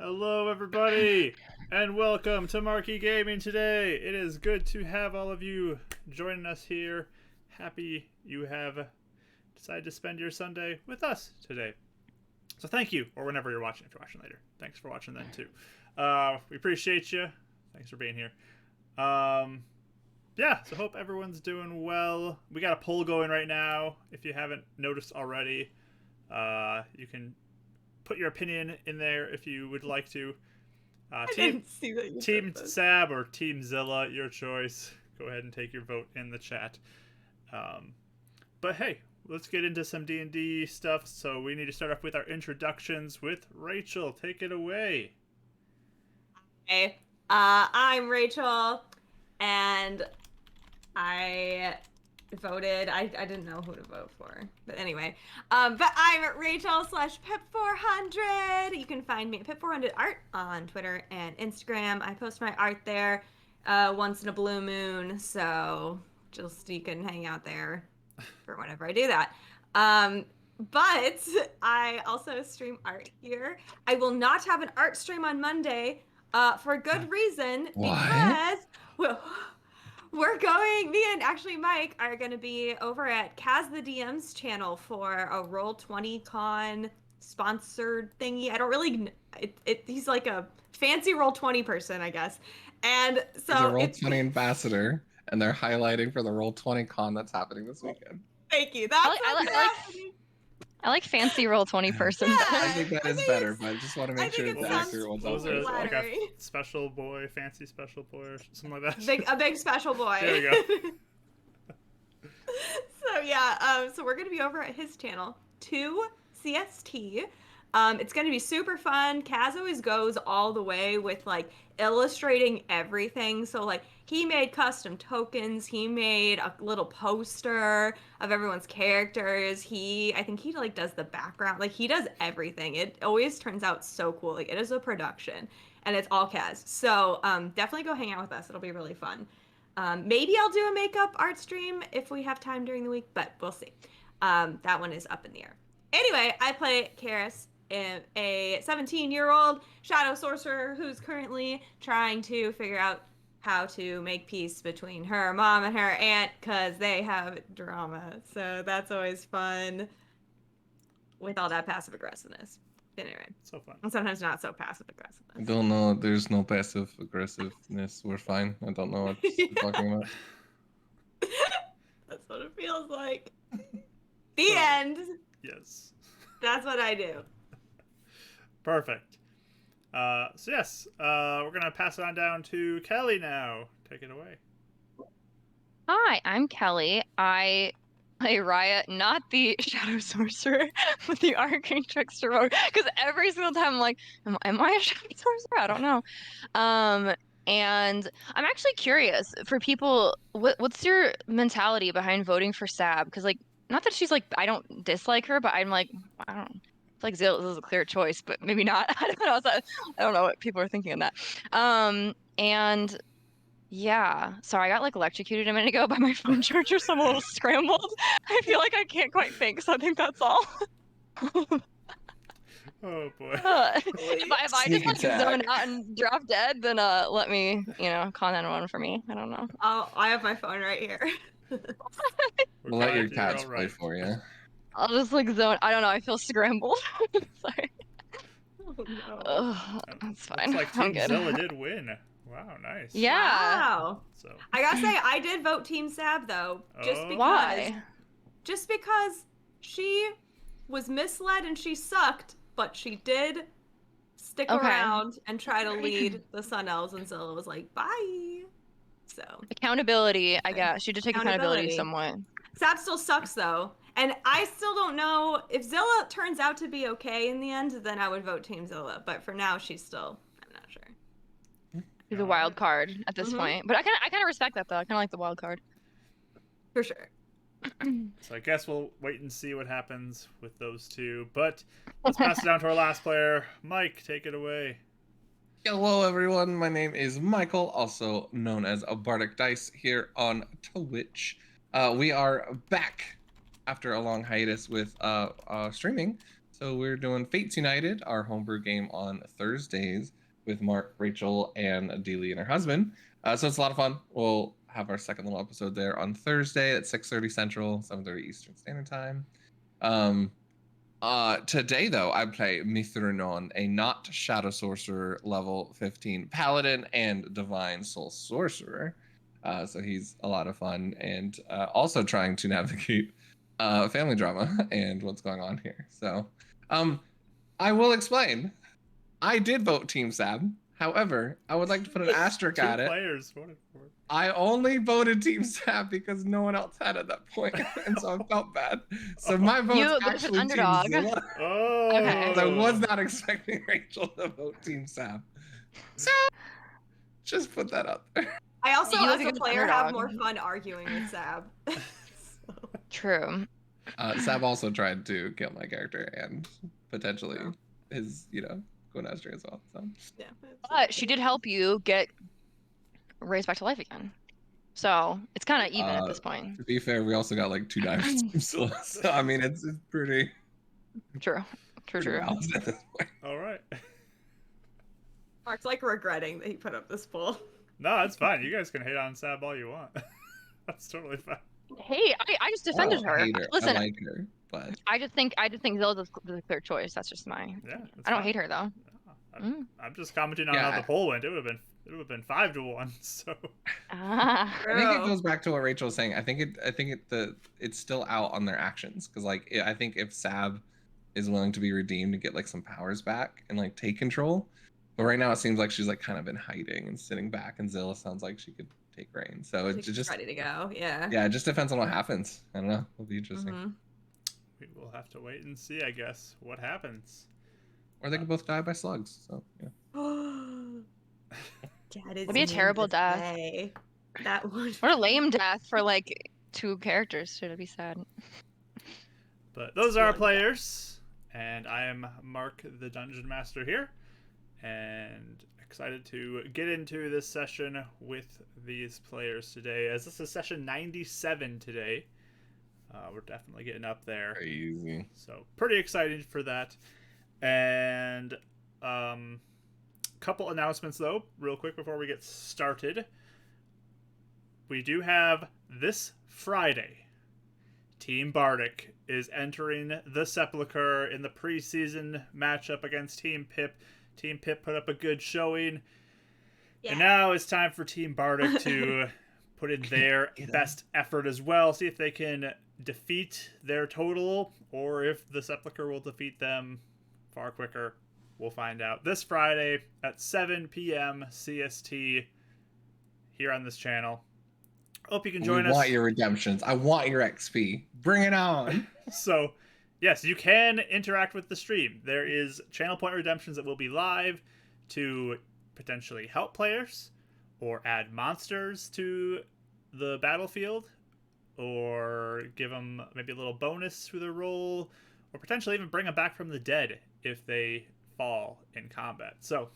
Hello, everybody, and welcome to Marquee Gaming today. It is good to have all of you joining us here. Happy you have decided to spend your Sunday with us today. So thank you, or whenever you're watching, if you're watching later. Thanks for watching then, too. We appreciate you. Thanks for being here. Yeah, so hope everyone's doing well. We got a poll going right now. If you haven't noticed already, you can put your opinion in there if you would like to. I didn't see that you Team Sab or Team Zilla, your choice. Go ahead and take your vote in the chat. But hey, let's get into some D&D stuff. So we need to start off with our introductions with Rachel. Take it away. Hey, I'm Rachel, and I voted. I didn't know who to vote for, but anyway. But I'm Rachel /Pip400. You can find me at Pip400art on Twitter and Instagram. I post my art there once in a blue moon, so just you can hang out there for whenever I do that. But I also stream art here. I will not have an art stream on Monday for a good reason, because we're going, me and actually Mike are going to be over at Kaz the DM's channel for a Roll20 Con sponsored thingy. I don't really, he's like a fancy Roll20 person, I guess. And so he's a Roll20 ambassador, and they're highlighting for the Roll20 Con that's happening this weekend. Thank you. That's I like fancy Roll20 person. Yeah, I think that is better, but I just want to make sure it's accurate ones out Was there. it like a special boy, fancy special boy, or something like that? A big special boy. There you go. So yeah, so we're gonna be over at his channel, 2 CST. It's gonna be super fun. Kaz always goes all the way with like illustrating everything. So like he made custom tokens. He made a little poster of everyone's characters. I think he like does the background. Like he does everything. It always turns out so cool. Like it is a production, and it's all Kaz. So definitely go hang out with us. It'll be really fun. Maybe I'll do a makeup art stream if we have time during the week, but we'll see. That one is up in the air. Anyway, I play Karis, a 17-year-old shadow sorcerer who's currently trying to figure out how to make peace between her mom and her aunt, because they have drama. So that's always fun with all that passive aggressiveness. Anyway, so fun. And sometimes not so passive aggressiveness. I don't know. There's no passive aggressiveness. We're fine. I don't know what you're talking about. That's what it feels like. The end. Yes. That's what I do. Perfect. So yes, we're gonna pass it on down to Kelly now. Take it away. Hi, I'm Kelly. I play Riot, not the Shadow Sorcerer, but the Arcane Trickster Rogue. Because every single time I'm like, am I a Shadow Sorcerer? I don't know. And I'm actually curious for people, what's your mentality behind voting for Sab? Because like, not that she's like, I don't dislike her, but I'm like, I don't. It's like Zilla is a clear choice, but maybe not. I don't know. I don't know what people are thinking on that. And yeah, sorry, I got like electrocuted a minute ago by my phone charger, so I'm a little scrambled. I feel like I can't quite think, so I think that's all. Oh boy. If I just like zone out and drop dead, then let me, call 911 for me. I don't know. Oh, I have my phone right here. We'll let your cats play for you. I'll just like zone. I don't know. I feel scrambled. Sorry. Oh no. Oh, that's fine. Looks like Team Zilla did win. Wow, nice. Yeah. Wow. So I gotta say, I did vote Team Sab though, just because. Why? Just because she was misled and she sucked, but she did stick around and try to lead the Sun Elves, and Zilla was like, "Bye." So accountability, I guess. She did take accountability somewhat. Sab still sucks though. And I still don't know if Zilla turns out to be okay in the end, then I would vote Team Zilla. But for now, I'm not sure. She's a wild card at this point. But I kind of respect that though. I kind of like the wild card. For sure. So I guess we'll wait and see what happens with those two. But let's pass it down to our last player. Mike, take it away. Hello everyone, my name is Michael, also known as Bardic Dice here on Twitch. We are back after a long hiatus with streaming, So we're doing Fates United, our homebrew game on Thursdays with Mark, Rachel, and Adelie and her husband. So it's a lot of fun. We'll have our second little episode there on Thursday at 6:30 Central, 7:30 Eastern Standard Time. Today though, I play Mithranon, a not Shadow Sorcerer level 15 Paladin and Divine Soul Sorcerer. So he's a lot of fun and also trying to navigate family drama and what's going on here. So I will explain. I did vote Team Sab. However, I would like to put an asterisk at it. Two players voted for it. I only voted Team Sab because no one else had at that point, and so I felt bad. So my vote's actually Team Zilla. Oh. Okay. So I was not expecting Rachel to vote Team Sab. So just put that out there. I also, You as as a a good player, have underdog. more fun arguing with Sab. True. Sab also tried to kill my character and potentially his, Gwyneth's as well. So Yeah. But she did help you get raised back to life again. So it's kind of even at this point. to be fair, we also got like 2 diamonds from Zilla. So I mean, it's pretty True. True. balanced at this point. All right. Mark's like regretting that he put up this poll. No, it's fine. You guys can hate on Sab all you want. That's totally fine. Hey, I just defended her. Hate her. Listen, I like her, but I just think Zilla's the clear choice. That's just my. Yeah. opinion. that's I don't fine. hate her though. I'm just commenting on Yeah, how the poll went. It would have been 5-1. So Ah. I think it goes back to what Rachel was saying. I think it's still out on their actions because I think if Sab is willing to be redeemed and get like some powers back and like take control, but right now it seems like she's like kind of in hiding and sitting back, and Zilla sounds like she could take reign. So it's She's just ready to go. Yeah. yeah, it just depends on what happens. I don't know. It'll be interesting. Mhm. we will have to wait and see, I guess, what happens. Or they could both die by slugs. So yeah. Dad is That'd be a terrible death. day. That would. What a lame death for like 2 characters. Should it be sad? But those are our One players, and I am Mark, the Dungeon Master here, and excited to get into this session with these players today, as this is session 97 today. We're definitely getting up there. Crazy. So pretty excited for that. And couple announcements though, real quick before we get started. We do have this Friday, Team Bardic is entering the Sepulchre in the preseason matchup against Team Pip. Team Pip put up a good showing. Yeah. And now it's time for Team Bardic to put in their best effort as well. See if they can defeat their total, or if the Sepulchre will defeat them far quicker. We'll find out this Friday at 7 PM CST here on this channel. Hope you can join us. I want your redemptions. I want your XP. Bring it on. So, yes, you can interact with the stream. There is channel point redemptions that will be live to potentially help players or add monsters to the battlefield or give them maybe a little bonus through their roll or potentially even bring them back from the dead if they fall in combat. So,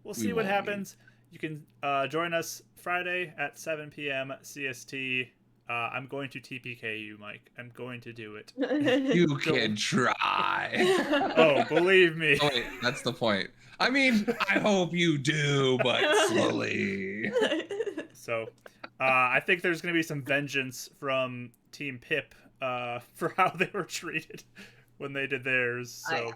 we'll see what happens. You can join us Friday at 7 p.m. CST. I'm going to TPK you, Mike. I'm going to do it. You can try. Oh, believe me. Oh, wait, that's the point. I mean, I hope you do, but slowly. So, I think there's going to be some vengeance from Team Pip for how they were treated when they did theirs. So,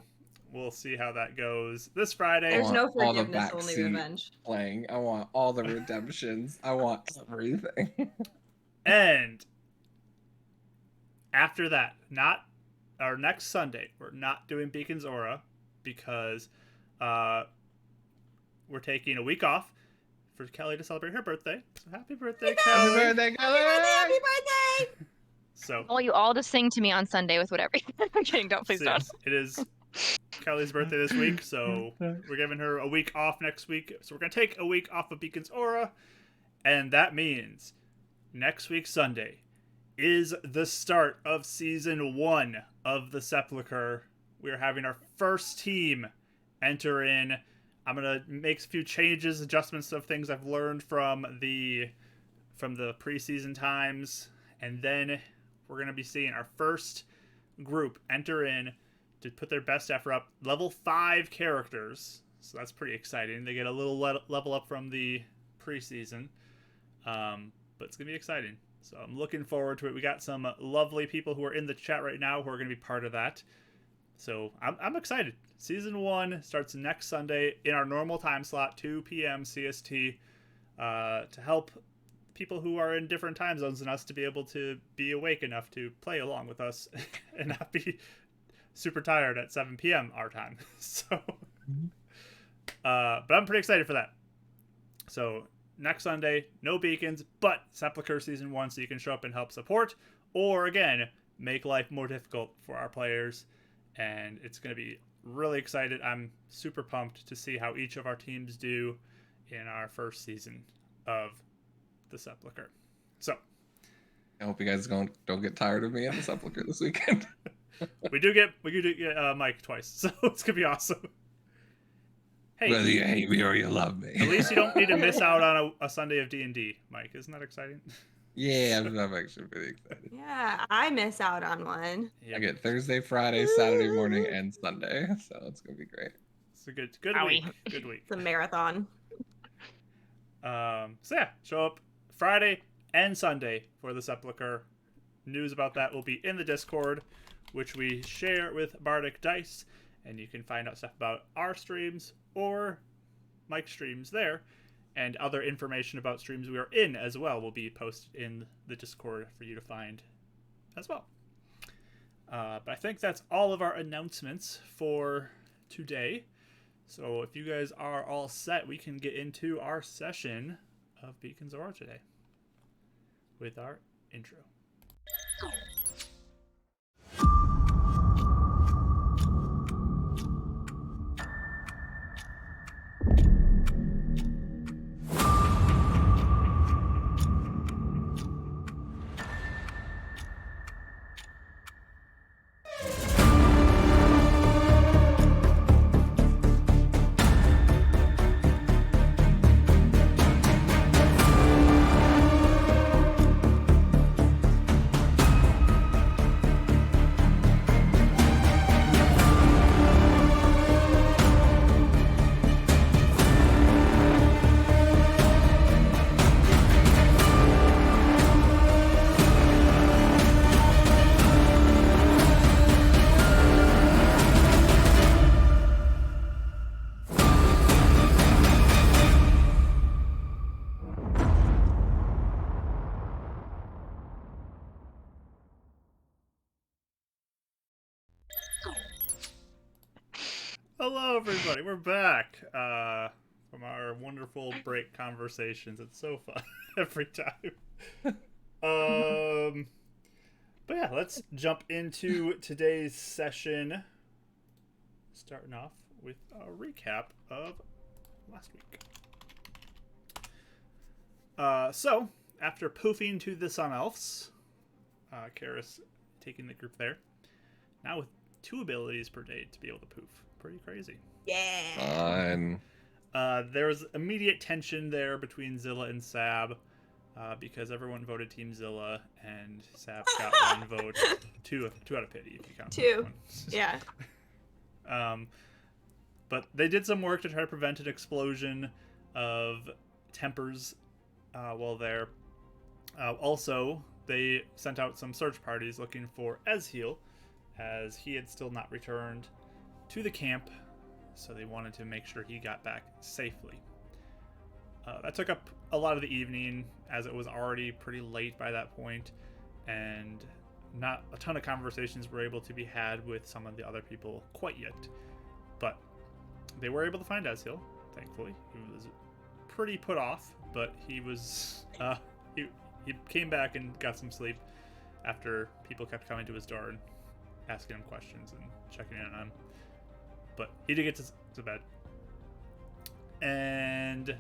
we'll see how that goes this Friday. There's no all the forgiveness, only backseat revenge. Playing. I want all the redemptions. I want everything. And after that, not our next Sunday, we're not doing Beacon's Aura because we're taking a week off for Kelly to celebrate her birthday. So happy birthday, Kelly! Happy birthday, Kelly! Happy birthday! So I want you all to sing to me on Sunday with whatever. I'm kidding. Don't please don't. it is Kelly's birthday this week, so we're giving her a week off next week. So we're gonna take a week off of Beacon's Aura, and that means next week Sunday is the start of season 1 of the Sepulchre. We're having our first team enter in. I'm gonna make a few changes, adjustments of things I've learned from the preseason times, and then we're gonna be seeing our first group enter in did put their best effort up. Level 5 characters, so that's pretty exciting. They get a little level up from the preseason, but it's gonna be exciting. So I'm looking forward to it. We got some lovely people who are in the chat right now who are gonna be part of that. So I'm excited. Season 1 starts next Sunday in our normal time slot, 2 p.m. CST, to help people who are in different time zones than us to be able to be awake enough to play along with us and not be super tired at 7 p.m. our time. So, but I'm pretty excited for that. So next Sunday, no beacons, but Sepulchre Season 1, so you can show up and help support, or again, make life more difficult for our players. And it's going to be really excited. I'm super pumped to see how each of our teams do in our first season of the Sepulchre. So I hope you guys don't get tired of me in the Sepulchre this weekend. we do get Mike twice, so it's gonna be awesome. Hey, whether you hate me or you love me. At least you don't need to miss out on a Sunday of D&D, Mike. Isn't that exciting? Yeah, I'm actually pretty excited. Yeah, I miss out on one. Yep. I get Thursday, Friday, Saturday morning, and Sunday, so it's gonna be great. It's a good week. Good week. It's a marathon. So yeah, show up Friday and Sunday for the Sepulchre. News about that will be in the Discord, which we share with Bardic Dice, and you can find out stuff about our streams or Mike's streams there, and other information about streams we are in as well will be posted in the Discord for you to find as well. But I think that's all of our announcements for today. So if you guys are all set, we can get into our session of Beacons of Aura today with our intro. Hello, everybody. We're back from our wonderful break conversations. It's so fun every time. But yeah, let's jump into today's session. Starting off with a recap of last week. So, after poofing to the Sun Elves, Karis taking the group there. Now with 2 abilities per day to be able to poof. Pretty crazy. Yeah. Fun. There was immediate tension there between Zilla and Sab because everyone voted Team Zilla and Sab got 1 vote. Two out of pity if you count. 2. Yeah. But they did some work to try to prevent an explosion of tempers while there. Also, they sent out some search parties looking for Ezheal, as he had still not returned to the camp, so they wanted to make sure he got back safely. That took up a lot of the evening, as it was already pretty late by that point, and not a ton of conversations were able to be had with some of the other people quite yet. But they were able to find Ezheal, thankfully. He was pretty put off, but he was he came back and got some sleep after people kept coming to his door and asking him questions and checking in on him. But he did get to bed. And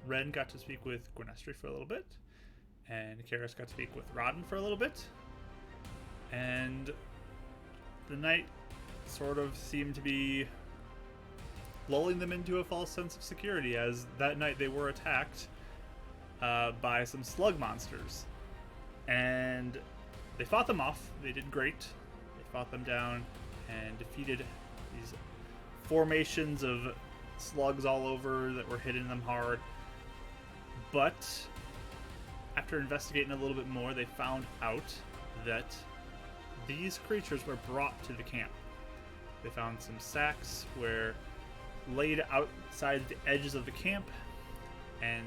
Ren got to speak with Gwynestri for a little bit. And Karis got to speak with Rodden for a little bit. And the night sort of seemed to be lulling them into a false sense of security, as that night they were attacked by some slug monsters. And they fought them off. They did great. They fought them down and defeated these formations of slugs all over that were hitting them hard. But after investigating a little bit more, they found out that these creatures were brought to the camp. They found some sacks where laid outside the edges of the camp, and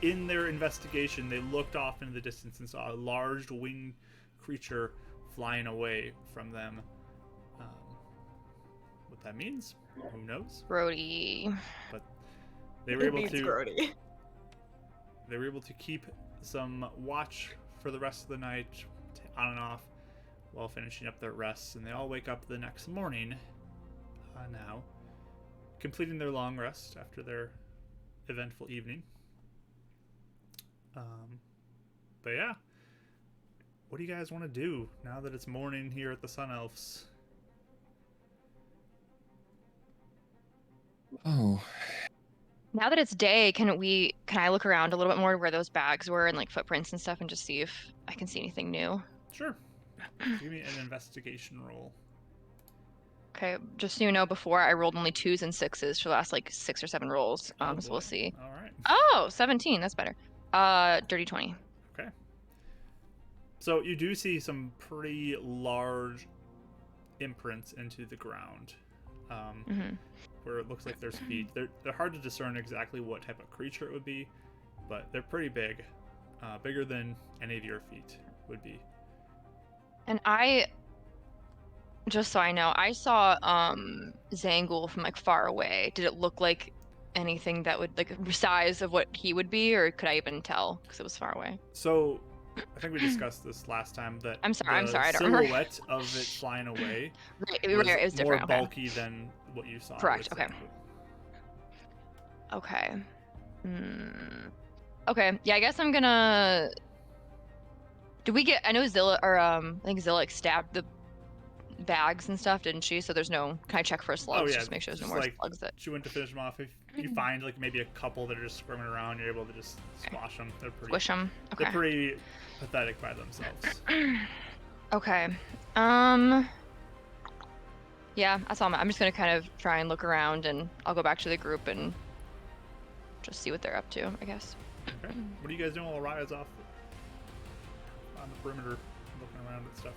in their investigation, they looked off into the distance and saw a large winged creature flying away from them. What that means, who knows? Grody. But they were able Beats to. Grody. They were able to keep some watch for the rest of the night, on and off, while finishing up their rests, and they all wake up the next morning. Now, completing their long rest after their eventful evening. But yeah, what do you guys want to do now that it's morning here at the Sun Elves? Oh, Now that it's day, can I look around a little bit more where those bags were and like footprints and stuff and just see if I can see anything new? Sure. Give me an investigation roll. Okay, just so you know, before I rolled only 2s and 6s for the last like 6 or 7 rolls. Oh, So we'll boy. see. All right. Oh, 17, that's better. Dirty 20. Okay. So you do see some pretty large imprints into the ground, where it looks like there's feet. They're hard to discern exactly what type of creature it would be, but they're pretty big, bigger than any of your feet would be. And just so I know, I saw Zangul from like far away. Did it look like anything that would like size of what he would be, or could I even tell because it was far away? So I think we discussed this last time that I'm sorry, I don't silhouette of it flying away Right, was it was more different. Okay. bulky than what you saw. Correct, with okay. Zangul. Okay. Okay. Yeah, I guess I'm gonna. Did we get? I know Zilla, or I think Zilla like stabbed the bags and stuff, didn't she? So there's no. Can I check for slugs? Oh, yeah, Just make sure there's no just more like- slugs that. She went to finish them off. If you find like maybe a couple that are just squirming around, you're able to just squash them. They're pretty. Squish them. They're Okay. pretty pathetic by themselves. Okay. Yeah, that's all. I'm just gonna kind of try and look around, and I'll go back to the group and just see what they're up to, I guess. Okay. What are you guys doing while Raya's off on the perimeter, looking around at stuff?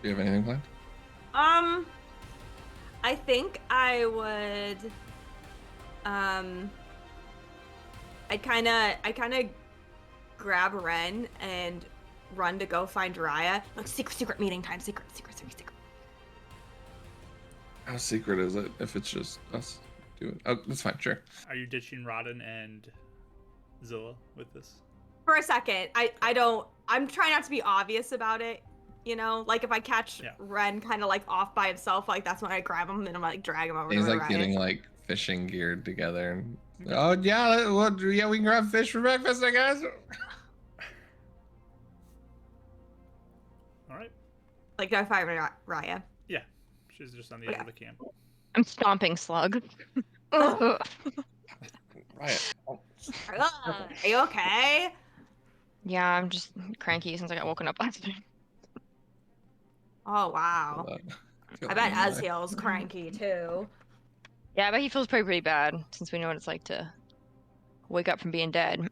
do you have anything planned? I think I would. I kind of grab Ren and run to go find Raya. Look, secret meeting time. Secret. How secret is it if it's just us doing? Oh, that's fine. Sure. Are you ditching Rodden and Zilla with this? For a second, I'm trying not to be obvious about it. You know, like if I catch Ren kind of like off by himself, like that's when I grab him and I'm like drag him over He's to like Raya. getting like fishing geared together. And, oh yeah, yeah, we can grab fish for breakfast, I guess. All right. Like I find Raya. Yeah. She's just on the edge of the camp. I'm stomping slug. Right. Oh, Are you okay? Yeah, I'm just cranky since I got woken up last night. Oh wow. feel I that. bet Aziel's cranky too. Yeah, I bet he feels pretty bad since we know what it's like to wake up from being dead.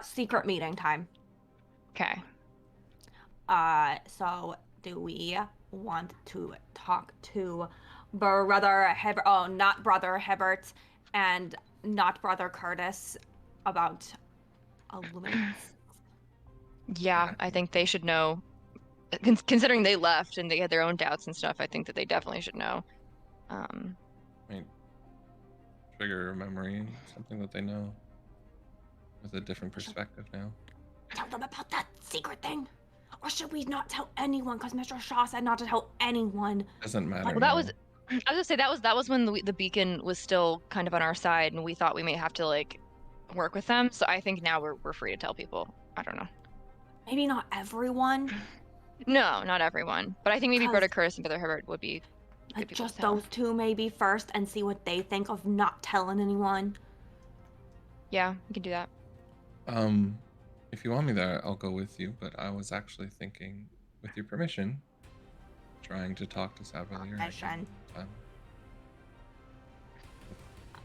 Secret meeting time. Okay. So do we want to talk to Brother Hebert? Oh, not Brother Hebert and not Brother Curtis about Illuminance? Yeah, I think they should know. Considering they left and they had their own doubts and stuff, I think that they definitely should know. Trigger a memory, something that they know with a different perspective now. Tell them about that secret thing? Or should we not tell anyone? Because Mr. Shaw said not to tell anyone. Doesn't matter. Well, that now. was. I was gonna say that was when the beacon was still kind of on our side, and we thought we may have to like work with them. So I think now we're free to tell people. I don't know. Maybe not everyone. No, not everyone, but I think maybe 'Cause- Brother Curtis and Brother Herbert would be Like good people just to tell. those two maybe first and see what they think of not telling anyone. Yeah, we can do that. If you want me there, I'll go with you. But I was actually thinking, with your permission, trying to talk to Sab earlier. Permission.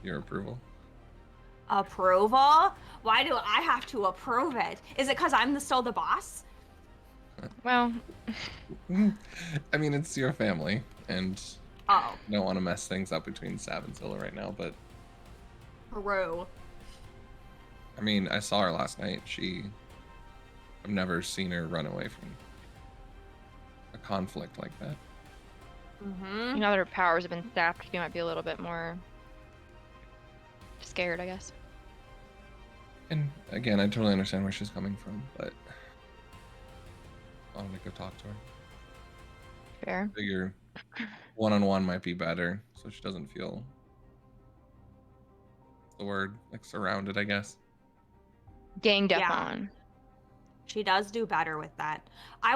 Your approval. Approval? Why do I have to approve it? Is it because I'm still the boss? Well, I mean, it's your family, and Oh, I don't want to mess things up between Sab and Zilla right now. But Peru. I mean, I saw her last night. I've never seen her run away from a conflict like that. Mm-hmm. now that her powers have been sapped, she might be a little bit more scared, I guess. And again, I totally understand where she's coming from, but I wanted to go talk to her. Fair. Figure one-on-one might be better, so she doesn't feel the word like surrounded, I guess. Ganged up Yeah. on. She does do better with that. I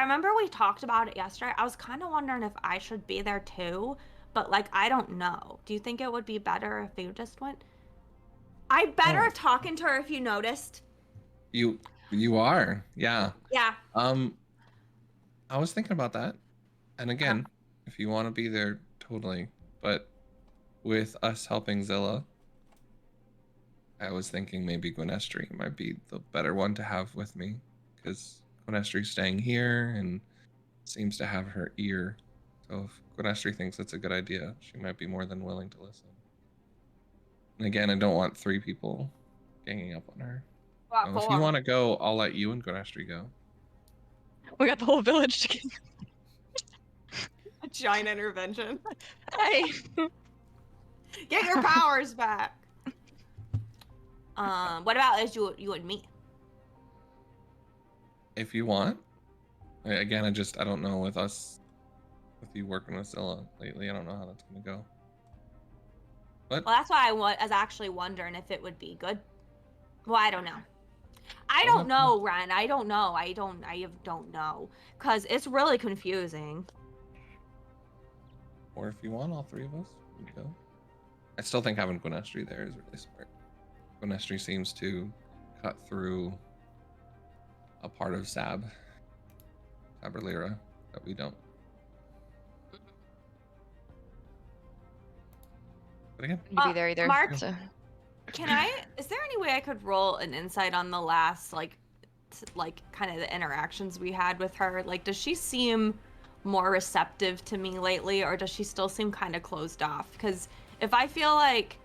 remember we talked about it yesterday. I was kind of wondering if I should be there too, but like I don't know. Do you think it would be better if you just went? I better Oh. talking to her if you noticed. You are, yeah. Yeah. I was thinking about that, and again, if you want to be there, totally. But with us helping Zilla, I was thinking maybe Gwenestry might be the better one to have with me, because Gwenestry's staying here and seems to have her ear. So if Gwenestry thinks it's a good idea, she might be more than willing to listen. And again, I don't want 3 people ganging up on her. What So if for? you want to go, I'll let you and Gwenestry go. We got the whole village together. A giant intervention. Hey. Get your powers back. What about as you and me? If you want. Again, I don't know with you working with Zilla lately, I don't know how that's gonna go. But Well, that's why I was actually wondering if it would be good. Well, I don't know. I Well, don't know, Ren. I don't know. I don't know. Because it's really confusing. or if you want, all 3 of us we can go. I still think having Gwenestry there is really smart. Gwenestry seems to cut through a part of Saberlira that we don't. But again, You be there either. Mark? So. Is there any way I could roll an insight on the last, like kind of the interactions we had with her? Like, does she seem more receptive to me lately, or does she still seem kind of closed off? Because if I feel like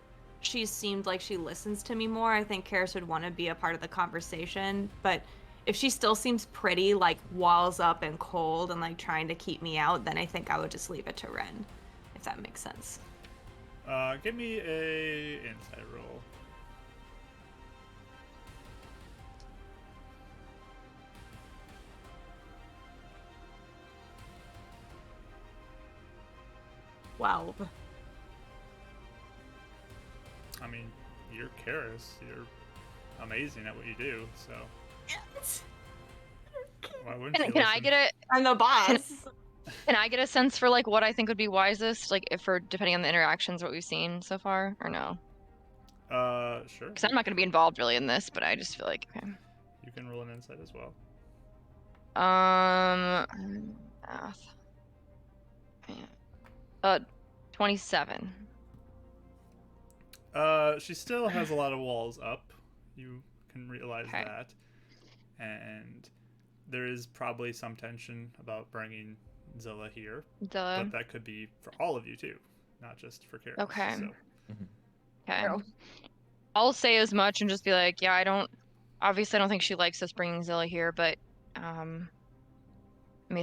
she seemed like she listens to me more, I think Karis would want to be a part of the conversation. But if she still seems pretty, like, walls up and cold and, like, trying to keep me out, then I think I would just leave it to Ren, if that makes sense. Give me a insight roll. Wow. I mean, you're Karis. You're amazing at what you do, so Yes. why wouldn't you Can I listen? get a I'm the boss. Can I get a sense for like what I think would be wisest, like if for depending on the interactions what we've seen so far, or no? Sure. Because I'm not going to be involved really in this, but I just feel like okay. You can roll an insight as well. Math. 27. She still has a lot of walls up. You can realize Okay. that, and there is probably some tension about bringing Zilla here, Zilla. but that could be for all of you too, not just for Karis. Okay. So. Okay. True. I'll say as much and just be like, yeah, I don't think she likes us bringing Zilla here, but I mean,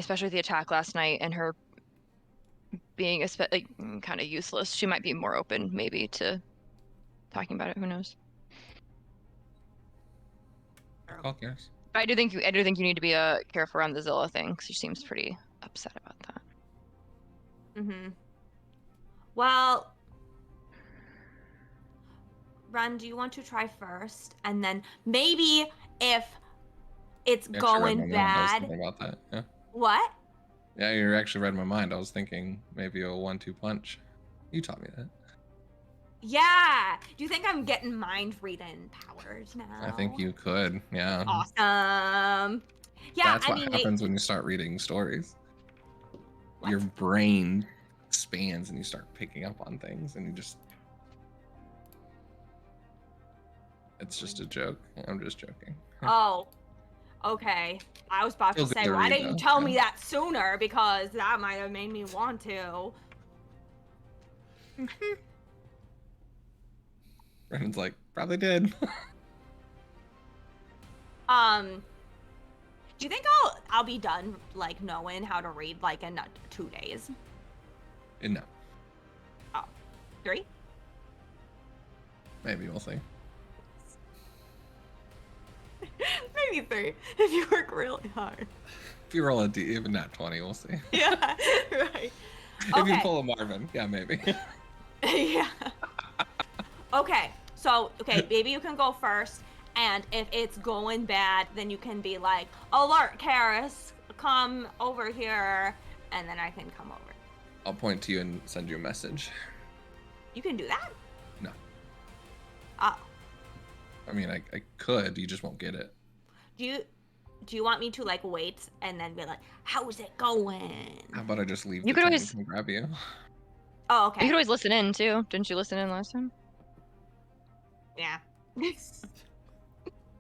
especially with the attack last night and her being like kind of useless, she might be more open maybe to talking about it. Who knows? Call Karis. But I do think you need to be careful around the Zilla thing because she seems pretty upset about that. Mm-hmm. Well, Ren, do you want to try first? And then maybe if it's You actually read going my mind. I was bad. thinking about that. Yeah. What? Yeah, you actually read my mind. I was thinking maybe a 1-2 punch. You taught me that. Yeah. Do you think I'm getting mind reading powers now? I think you could, yeah. Awesome. Yeah, That's I what mean, happens when you start reading stories. What? Your brain expands and you start picking up on things and you just... It's just a joke. I'm just joking. Oh, okay. I was about Still to good say, to why read, didn't you though, tell yeah. me that sooner? Because that might have made me want to. Brennan's like, probably did. Do you think I'll be done like knowing how to read like in 2 days? No, 3? maybe we'll see. Maybe 3 if you work really hard. If you roll a D, even not 20, we'll see. Yeah, right. If you Okay. pull a Marvin, yeah, maybe. Yeah. Okay, so, baby, you can go first, and if it's going bad, then you can be like, alert, Karis, come over here, and then I can come over. I'll point to you and send you a message. You can do that? No. Oh. I mean, I could, you just won't get it. Do you want me to, like, wait and then be like, how's it going? How about I just leave You the could tank always- and grab you? Oh, You okay. could always listen in too. Didn't you listen in last time? Yeah.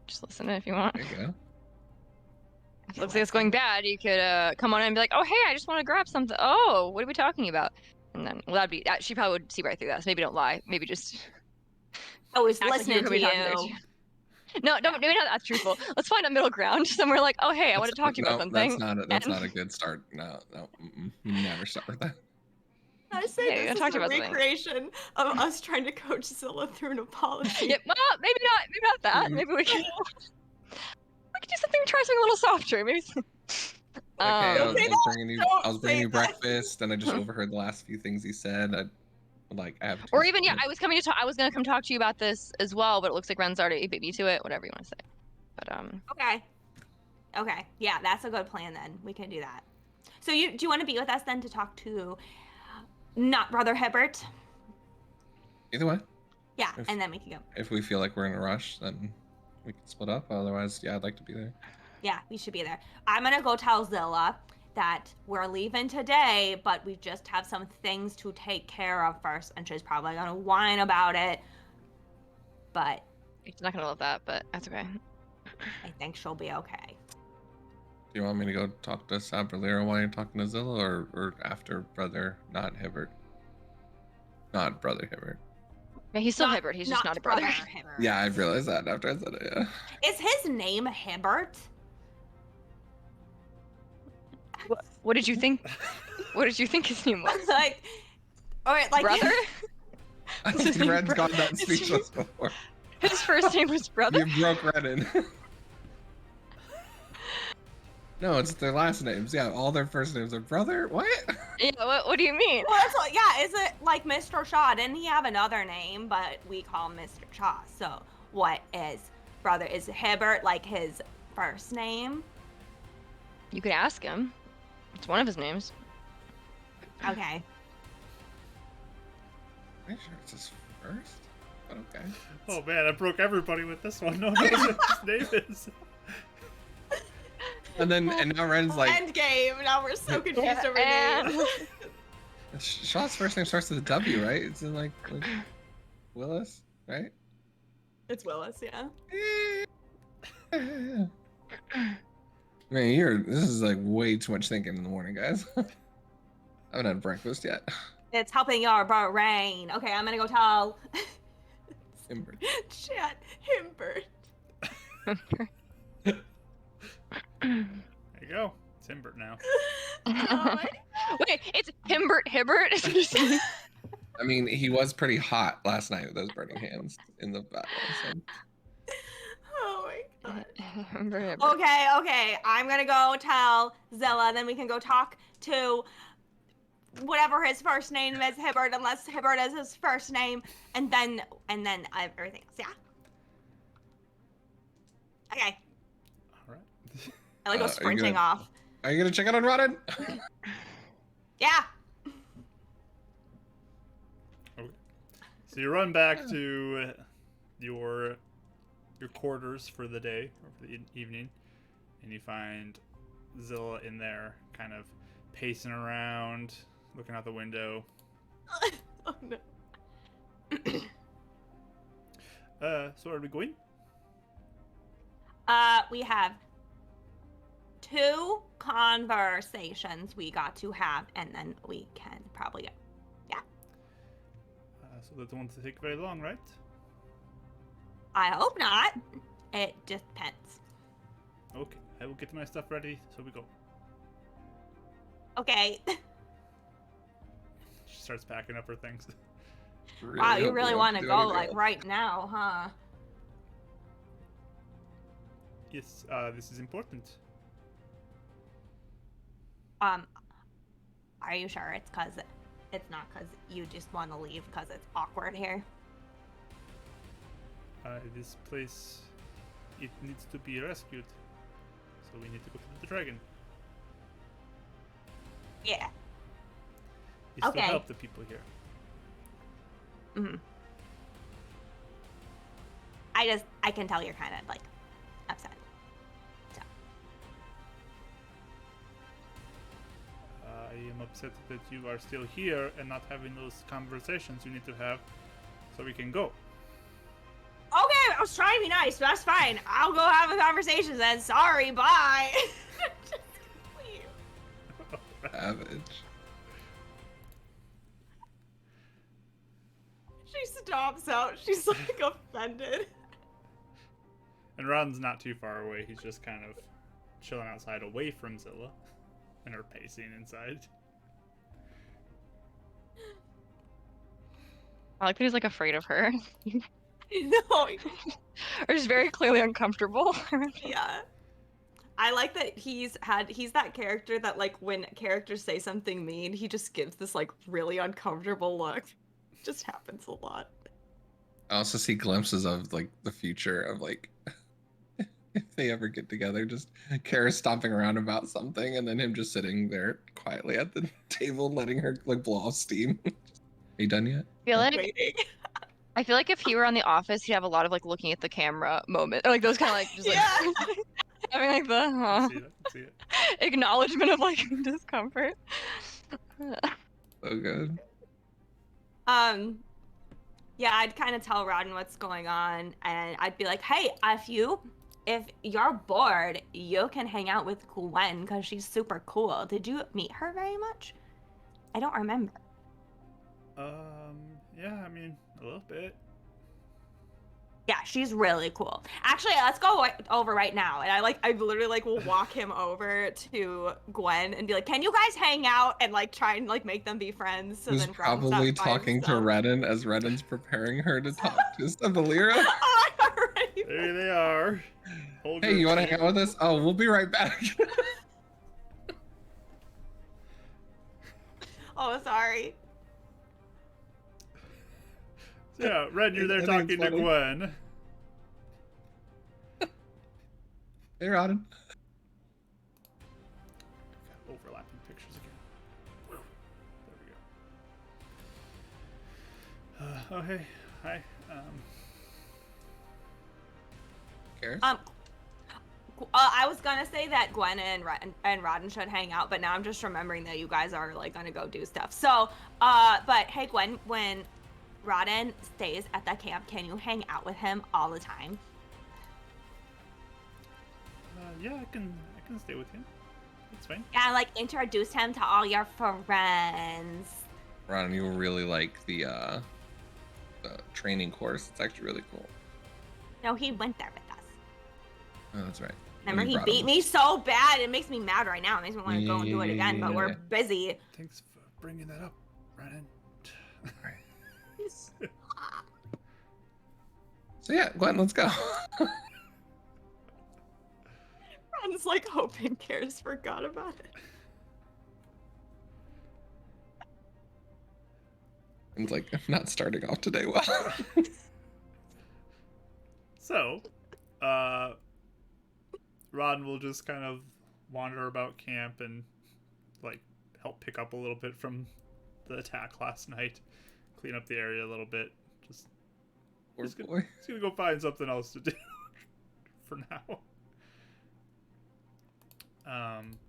Just listen in if you want. There you go. If it looks like it's going bad, you could come on in and be like, "Oh, hey, I just want to grab something." Oh, what are we talking about? And then, well, that'd be she probably would see right through that. So maybe don't lie. Maybe just I was act like listening were to talking there, you. too. No, don't maybe not that's truthful. Let's find a middle ground somewhere like, "Oh, hey, I want to talk to you about something." That's and- not a good start. No, you never start with that. I say Hey, this I is talked a about something. recreation of us trying to coach Zilla through an apology. Yeah, well, maybe not that. Maybe we can do something. Try something a little softer. Maybe. Like, hey, I Don't was, say I was bringing you, Don't I was bringing say you that. breakfast, and I just overheard the last few things he said. I have. Or even I was coming to talk. I was gonna come talk to you about this as well, but it looks like Ren's already beat me to it. Whatever you want to say. But Okay. Yeah, that's a good plan then. We can do that. So do you want to be with us then to talk to not Brother Hibbert? Either way, Yeah, and then we can go. if we feel like we're in a rush, then we can split up. Otherwise, yeah, I'd like to be there. Yeah, we should be there. I'm gonna go tell Zilla that we're leaving today, but we just have some things to take care of first, and she's probably gonna whine about it. But he's not gonna love that. But that's okay. I think she'll be okay. Do you want me to go talk to Sabralira while you're talking to Zilla, or after Brother, not Hibbert? Not Brother Hibbert. Yeah, he's still Hibbert. He's just not a brother. Hibbert. Yeah, I realized that after I said it, yeah. Is his name Hibbert? What did you think? What did you think his name was? Like, all right, like Brother? I His think name Red's Bro- gone that his speechless before. His first name was Brother? You broke Red in. No, it's their last names. Yeah, all their first names are Brother. What? Yeah, what do you mean? Well, that's what, yeah, is it like Mr. Shaw? Didn't he have another name, but we call him Mr. Shaw? So, what is Brother? Is Hibbert like his first name? You could ask him. It's one of his names. Okay. Are you sure it's his first? But okay. Oh man, I broke everybody with this one. No one knows what his name is. And now Ren's like, End game. Now we're so confused over and- names. Shaw's first name starts with a W, right? It's in like Willis, right? It's Willis, yeah. Man, this is like way too much thinking in the morning, guys. I haven't had breakfast yet. It's helping your brain. Okay, I'm gonna go tell. Hibbert. Chat, Hibbert. There you go. It's Himbert now. Oh, Wait, it's Hibbert? Is what you're saying? I mean, he was pretty hot last night with those burning hands in the battle. So. oh my god. Hibbert. Okay. I'm gonna go tell Zilla, then we can go talk to whatever his first name is, Hibbert, unless Hibbert is his first name, and then everything else. Yeah. Okay. All right. I like go Are you sprinting gonna- off. Are you gonna check out on Rodden? Yeah. So you run back to your quarters for the day or for the evening, and you find Zilla in there, kind of pacing around, looking out the window. Oh no. So are we going? We have 2 conversations we got to have, and then we can probably go. Yeah. So that won't take very long, right? I hope not. It just depends. Okay, I will get my stuff ready so we go. Okay. She starts packing up her things. Wow, you hope really you're want to doing go it. like right now, huh? Yes, this is important. Are you sure it's not cause you just want to leave because it's awkward here? This place, it needs to be rescued. So we need to go to the dragon. Yeah. It's to Okay. help the people here. Mm-hmm. I can tell you're kind of like upset. So. I am upset that you are still here and not having those conversations you need to have so we can go. Okay, I was trying to be nice. That's fine. I'll go have a conversation then. Sorry, bye. Just leave. Savage. She stops out. She's like offended. And Ron's not too far away. He's just kind of chilling outside away from Zilla and her pacing inside. I like that he's like afraid of her. No. Or just very clearly uncomfortable. Yeah. I like that he's that character that like when characters say something mean, he just gives this like really uncomfortable look. Just happens a lot. I also see glimpses of like the future of like if they ever get together, just Kara stomping around about something and then him just sitting there quietly at the table letting her like blow off steam. Are you done yet? Waiting. I feel like if he were on The Office, he'd have a lot of like looking at the camera moment, like those kind of like just like Yeah. having like the I see it. I see it. acknowledgement of like discomfort. So good. Yeah, I'd kind of tell Rodden what's going on, and I'd be like, "Hey, if you're bored, you can hang out with Gwen because she's super cool. Did you meet her very much? I don't remember." Yeah, I mean, a little bit. Yeah, she's really cool. Actually, let's go over right now. And I literally like will walk him over to Gwen and be like, "Can you guys hang out?" And like try and like make them be friends. So Who's then Rodden's probably not by talking to himself. Redden as Redden's preparing her to talk to Savalira. Oh, I already. There they are. Hold Hey, your you want to tea. hang out with us? Oh, we'll be right back. Oh, sorry. Yeah, Red, you're there I think talking it's to funny. Gwen. Hey, Rodden. Overlapping pictures again. Whew. There we go. Oh, hey. Hi. Karis? I was gonna say that Gwen and Rodden should hang out, but now I'm just remembering that you guys are like gonna go do stuff. So, but hey, Gwen, when Rodden stays at the camp, can you hang out with him all the time? Yeah, I can stay with him. It's fine. Yeah, like introduce him to all your friends. Rodden, you will really like the training course. It's actually really cool. No, he went there with us. Oh, that's right. Remember, And you he brought beat him. me so bad. It makes me mad right now. It makes me want to go and do it again, but we're Yeah. busy. Thanks for bringing that up, Ryan. Alright. So yeah, Gwen, let's go. Rodden's like hoping Karis forgot about it. It's like I'm not starting off today well. So, Ron will just kind of wander about camp and like help pick up a little bit from the attack last night, clean up the area a little bit, Poor He's boy. gonna go find something else to do for now.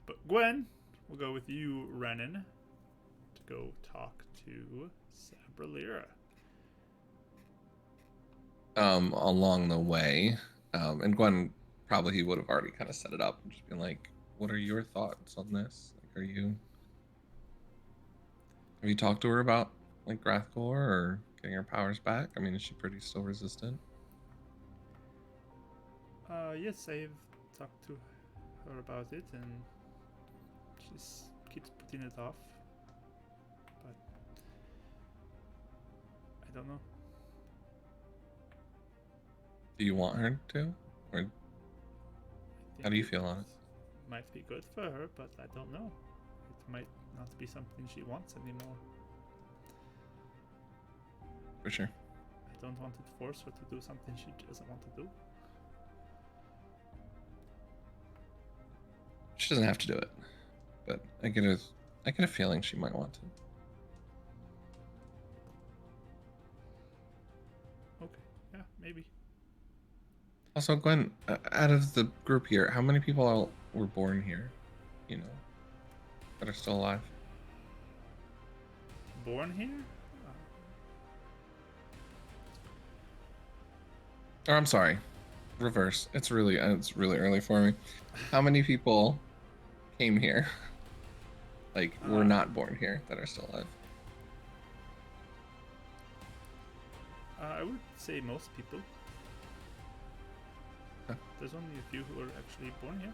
But Gwen, we'll go with you, Renan, to go talk to Sabralira. Along the way, and Gwen probably he would have already kind of set it up and just been like, what are your thoughts on this? Like, have you talked to her about like Grathcore or getting her powers back? I mean, is she pretty still resistant? Yes, I've talked to her about it, and she keeps putting it off. But I don't know. Do you want her to? Or I how do you think feel on it? Might be good for her, but I don't know. It might not be something she wants anymore. For sure. I don't want to force her to do something she doesn't want to do. She doesn't have to do it, but I get a feeling she might want to. Okay, yeah, maybe. Also, Gwen, out of the group here, how many people were born here? You know, that are still alive. Born here? Or I'm sorry, reverse. It's really early for me. How many people came here, like were not born here, that are still alive? I would say most people. Huh. There's only a few who are actually born here.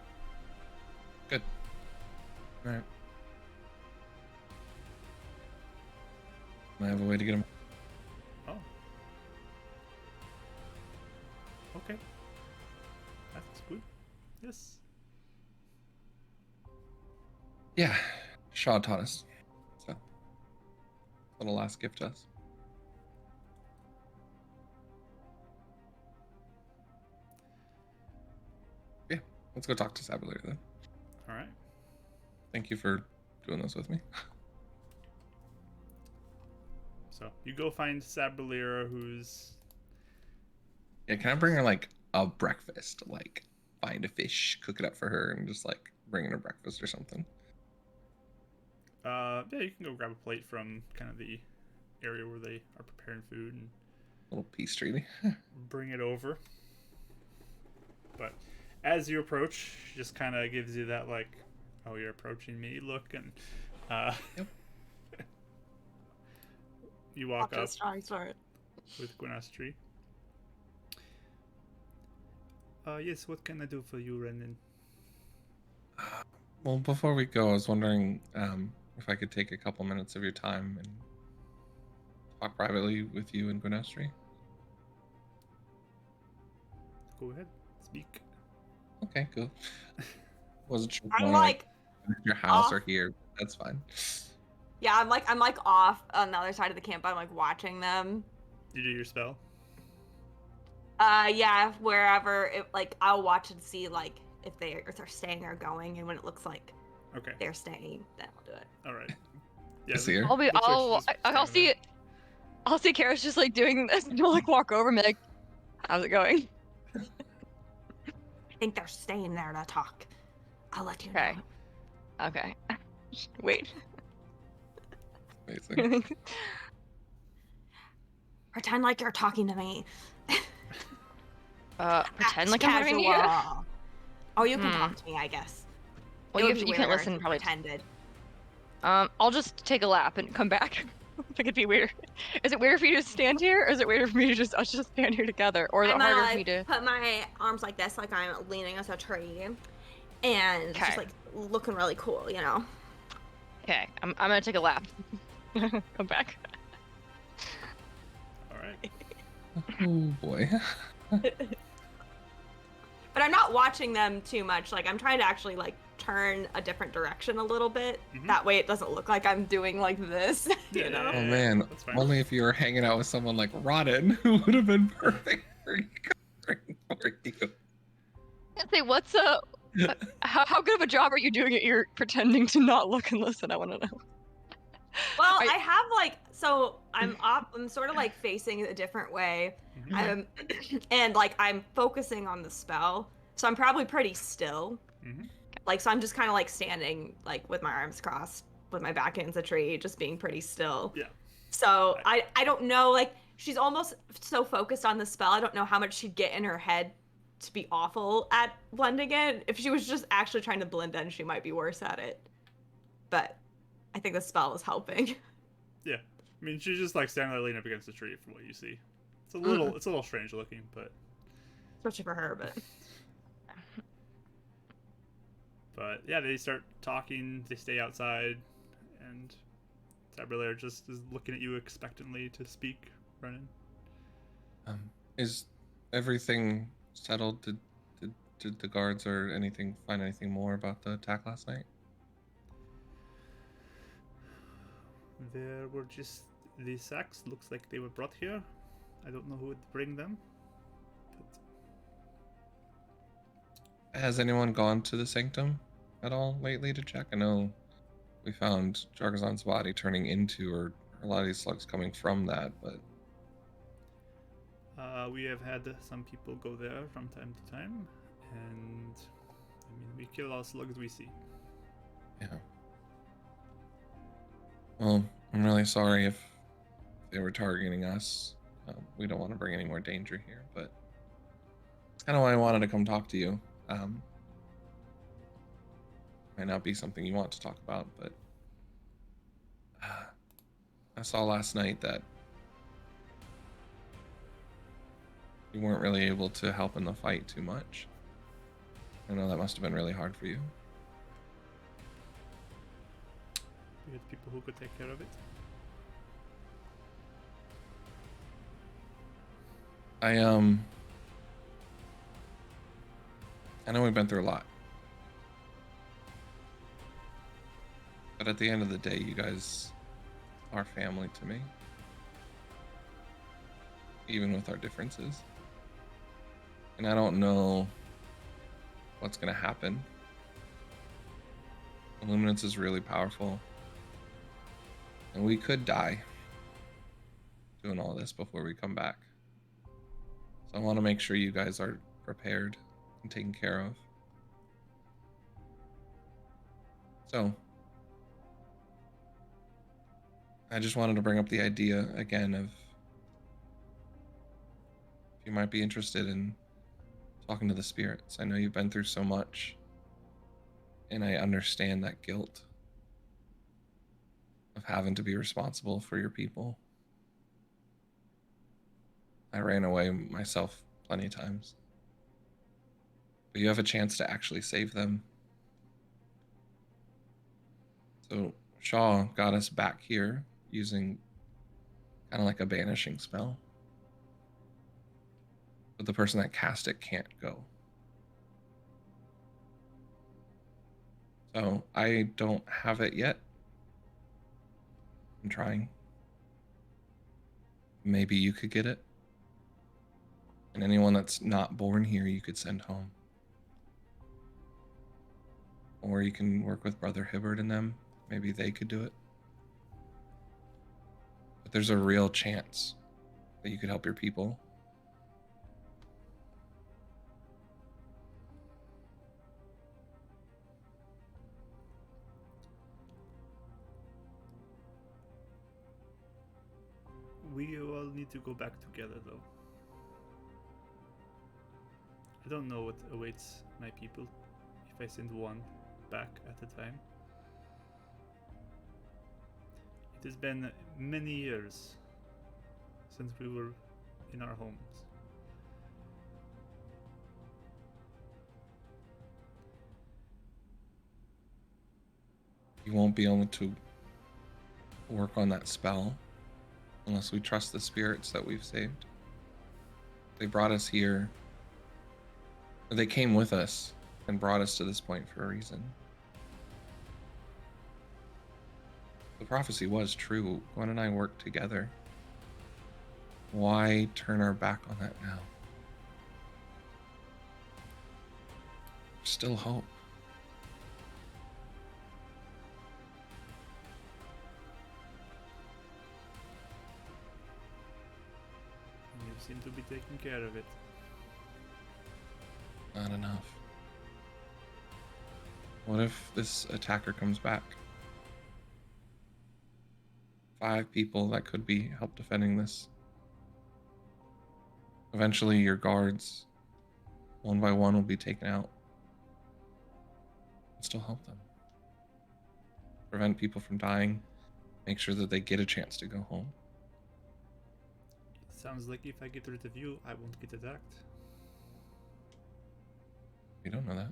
Good. All right. I have a way to get them. Oh. Okay. That's good. Yes. Yeah, Shaw taught us. So, little last gift to us. Yeah, let's go talk to Sabralira then. All right. Thank you for doing this with me. So you go find Sabralira, who's Yeah, can I bring her like a breakfast? Like find a fish, cook it up for her, and just like bring her breakfast or something. yeah, you can go grab a plate from kind of the area where they are preparing food and Little peace treaty. bring it over. But as you approach, she just kind of gives you that like, "Oh, you're approaching me" look, and Yep. you walk up Strong start. with Gwenastri. Yes, what can I do for you, Renan? Well, before we go, I was wondering if I could take a couple minutes of your time and talk privately with you and Gwenastri. Go ahead, speak. Okay, cool. Wasn't sure if I'm you wanna, like, at your house off. or here. That's fine. yeah, I'm like off on the other side of the camp. I'm like watching them. You do your spell. Yeah, wherever it, like I'll watch and see like if they're staying or going, and when it looks like Okay. they're staying, then I'll do it. All right. I see her. looks like she's I'll kind see of- I'll see Kara's just like doing this and I'll like walk over and be like, how's it going? I think they're staying there to talk. I'll let you Okay. know. Okay. Wait. Amazing. Pretend like you're talking to me. Pretend Act like I'm having you. casual. Oh, you can Hmm. talk to me, I guess. Well, It you, would be you can't weirder if listen you probably. Pretended. I'll just take a lap and come back. I think it'd be weird. Is it weird for you to stand here, or is it weird for me to just us just stand here together, or is it I'm harder gonna for me to? put my arms like this, like I'm leaning as a tree, and Okay. just like looking really cool, you know. Okay, I'm gonna take a lap. Come back. All right. Oh boy. But I'm not watching them too much. Like I'm trying to actually like turn a different direction a little bit. Mhm. That way it doesn't look like I'm doing like this. Yeah, You know. yeah, Oh yeah. man, That's fine. only if you were hanging out with someone like Rodden, who would have been perfect for you. Say, what's how good of a job are you doing at your pretending to not look and listen? I want to know. Well, I- I have like so I'm sort of like facing a different way. Mhm. I'm and like I'm focusing on the spell. So I'm probably pretty still. Mhm. Like so I'm just kind of like standing like with my arms crossed with my back against a tree just being pretty still. Yeah. So I- I don't know like she's almost so focused on the spell. I don't know how much she'd get in her head to be awful at blending in. If she was just actually trying to blend in, she might be worse at it. But I think the spell is helping. Yeah. I mean, she's just like standing there leaning up against a tree from what you see. It's Mm-mm. a little strange looking, but Especially for her, yeah, they start talking. They stay outside, and Sabriller just is looking at you expectantly to speak. Brennan. Is everything settled? Did the guards or anything find anything more about the attack last night? There were just the sacks. Looks like they were brought here. I don't know who would bring them. But Has anyone gone to the sanctum at all lately to check? I know we found Jargazon's body turning into, or a lot of these slugs coming from that, but we have had some people go there from time to time, and I mean, we kill all slugs we see. yeah. Well, I'm really sorry if they were targeting us. We don't want to bring any more danger here, but it's kind of why I wanted to come talk to you. Might not be something you want to talk about, but I saw last night that you weren't really able to help in the fight too much. I know that must have been really hard for you. We had people who could take care of it. I know we've been through a lot. But at the end of the day, you guys are family to me. Even with our differences. And I don't know what's going to happen. Illuminance is really powerful. And we could die doing all this before we come back. So I want to make sure you guys are prepared and taken care of. So I just wanted to bring up the idea again of if you might be interested in talking to the spirits. I know you've been through so much, and I understand that guilt of having to be responsible for your people. I ran away myself plenty of times. But you have a chance to actually save them. So Shaw got us back here using kind of like a banishing spell. But the person that cast it can't go. So I don't have it yet. I'm trying. Maybe you could get it. And anyone that's not born here, you could send home. Or you can work with Brother Hibbert and them. Maybe they could do it. But there's a real chance that you could help your people. We all need to go back together, though. I don't know what awaits my people if I send one back at a time. It has been many years since we were in our homes. You won't be able to work on that spell unless we trust the spirits that we've saved. They brought us here. Or they came with us and brought us to this point for a reason. The prophecy was true. Gwen and I worked together. Why turn our back on that now? There's still hope. seem to be taking care of it. Not enough. What if this attacker comes back? 5 people that could be help defending this. Eventually your guards, one by one, will be taken out. Still help them. Prevent people from dying. Make sure that they get a chance to go home. It sounds like if I get rid of you, I won't get attacked. We don't know that.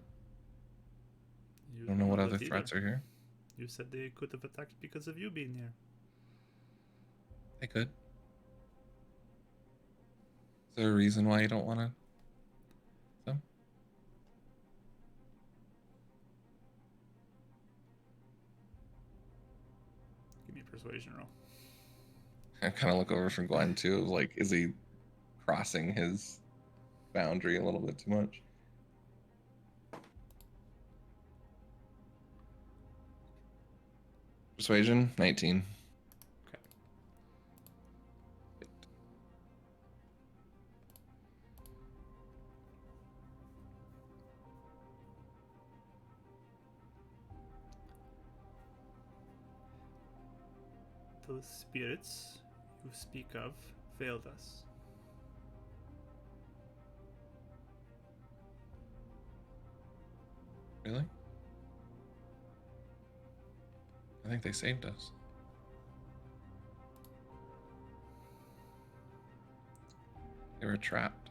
You Don't know what that other either. threats are here. You said they could have attacked because of you being here. They could. Is there a reason why you don't want to? Them? Give me a persuasion roll. I kind of look over from Glenn too. Like, is he crossing his boundary a little bit too much? Persuasion, 19. Okay. Those spirits you speak of failed us. Really? I think they saved us. They were trapped.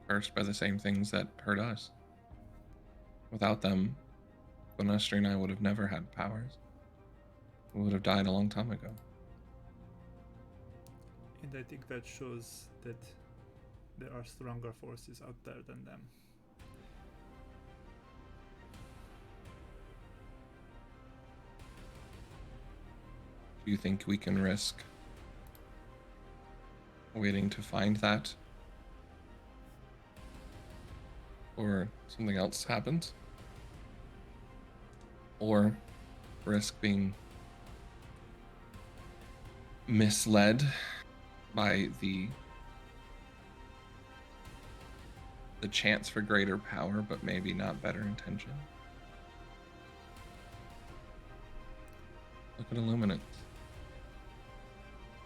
Cursed by the same things that hurt us. Without them, Bonestri and I would have never had powers. We would have died a long time ago. And I think that shows that there are stronger forces out there than them. Do you think we can risk waiting to find that? Or something else happens? Or risk being misled by the chance for greater power, but maybe not better intention? Look at Illuminant.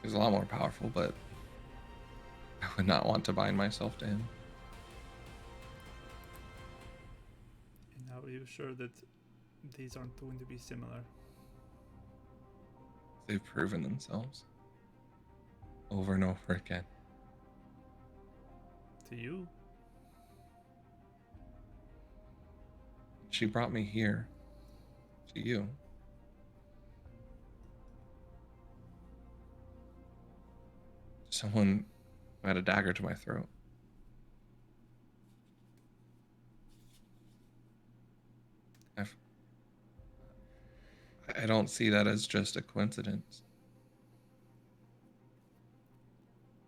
He's a lot more powerful, but I would not want to bind myself to him. And how are you sure that these aren't going to be similar? They've proven themselves over and over again. To you? She brought me here to you. Someone who had a dagger to my throat. I don't see that as just a coincidence.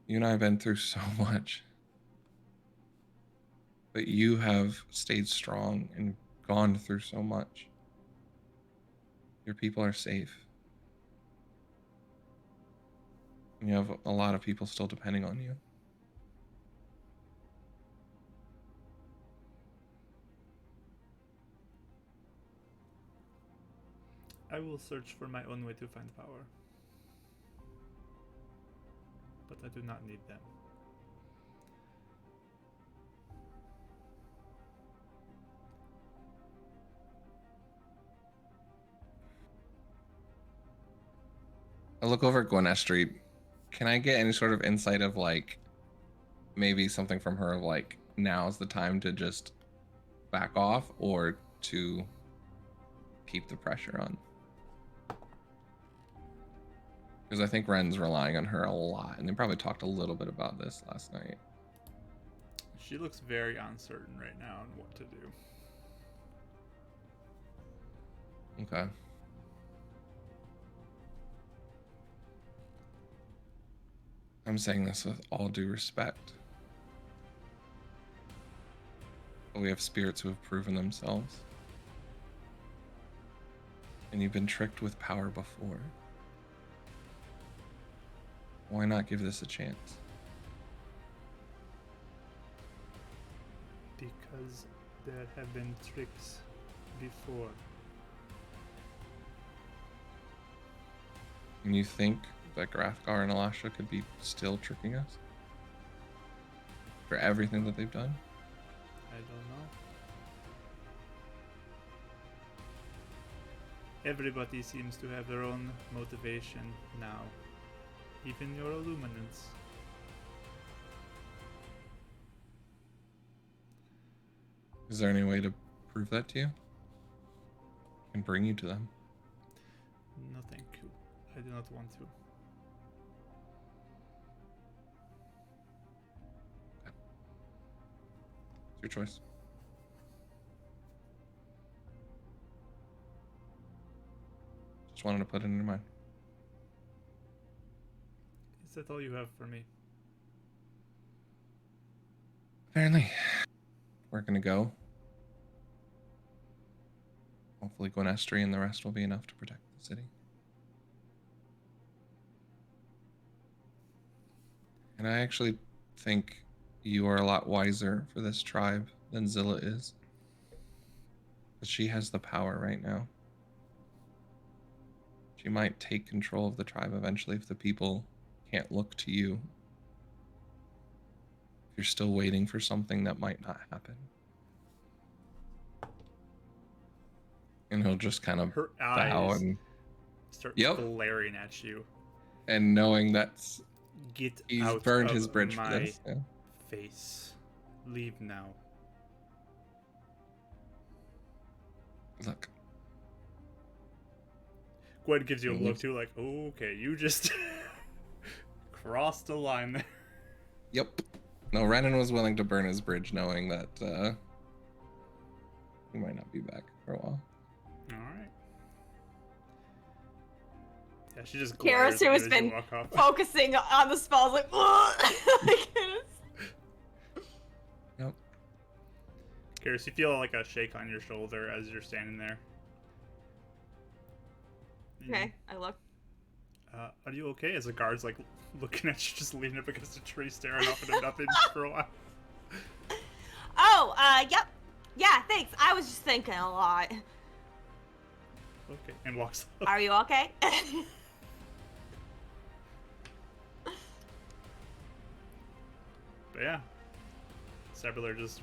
You and I have been through so much. But you have stayed strong and gone through so much. Your people are safe. And you have a lot of people still depending on you. I will search for my own way to find power. But I do not need them. I look over at Gwinnett Street. Can I get any sort of insight of like maybe something from her of like now's the time to just back off or to keep the pressure on? Because I think Ren's relying on her a lot, and they probably talked a little bit about this last night. She looks very uncertain right now on what to do. Okay. I'm saying this with all due respect. But we have spirits who have proven themselves. And you've been tricked with power before. Why not give this a chance? Because there have been tricks before. And you think that Grathgar and Alasha could be still tricking us? For everything that they've done? I don't know. Everybody seems to have their own motivation now. Even your Illuminants. Is there any way to prove that to you? And bring you to them? No, thank you. I do not want to. It's your choice. Just wanted to put it in your mind. Is that all you have for me? Apparently, we're gonna go. Hopefully Gwenestry and the rest will be enough to protect the city. And I actually think you are a lot wiser for this tribe than Zilla is. But she has the power right now. She might take control of the tribe eventually if the people can't look to you. If you're still waiting for something that might not happen. And he'll just kind of Her bow eyes and start Yep. glaring at you. and knowing that's Get he's out burned of his bridge for my this. Yeah. face. Leave now. Look, Gwen gives you a He look leaves. too, like, oh, okay, you just crossed the line there. yep. No, Renan was willing to burn his bridge knowing that he might not be back for a while. Alright. Yeah, she just Karis, glares who at you has as been you walk off. focusing on the spells, like, like Yep. Karis, you feel like a shake on your shoulder as you're standing there. okay, I look. Are you okay? As the guard's like looking at you, just leaning up against a tree, staring off into nothing for a while. Oh, yep. Yeah, thanks. I was just thinking a lot. Okay, and walks up. Are you okay? But yeah, Sebler just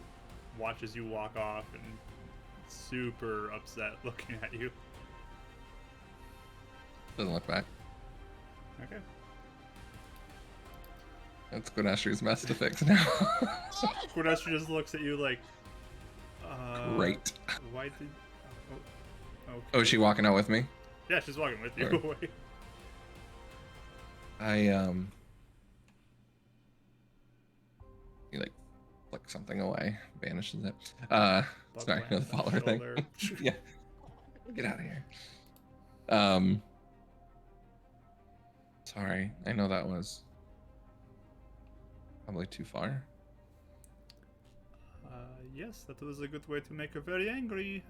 watches you walk off and super upset looking at you. Doesn't look back. Okay. That's Gwenestry's mess to fix now. Gwenestry just looks at you like, Great. Why did? Oh, okay. Oh, is she walking out with me? Yeah, she's walking with you Sure. away. He like flicks something away, banishes it. Bug Sorry, the lands on follower thing. shoulder. Yeah. Get out of here. Sorry, I know that was probably too far. Yes, that was a good way to make her very angry.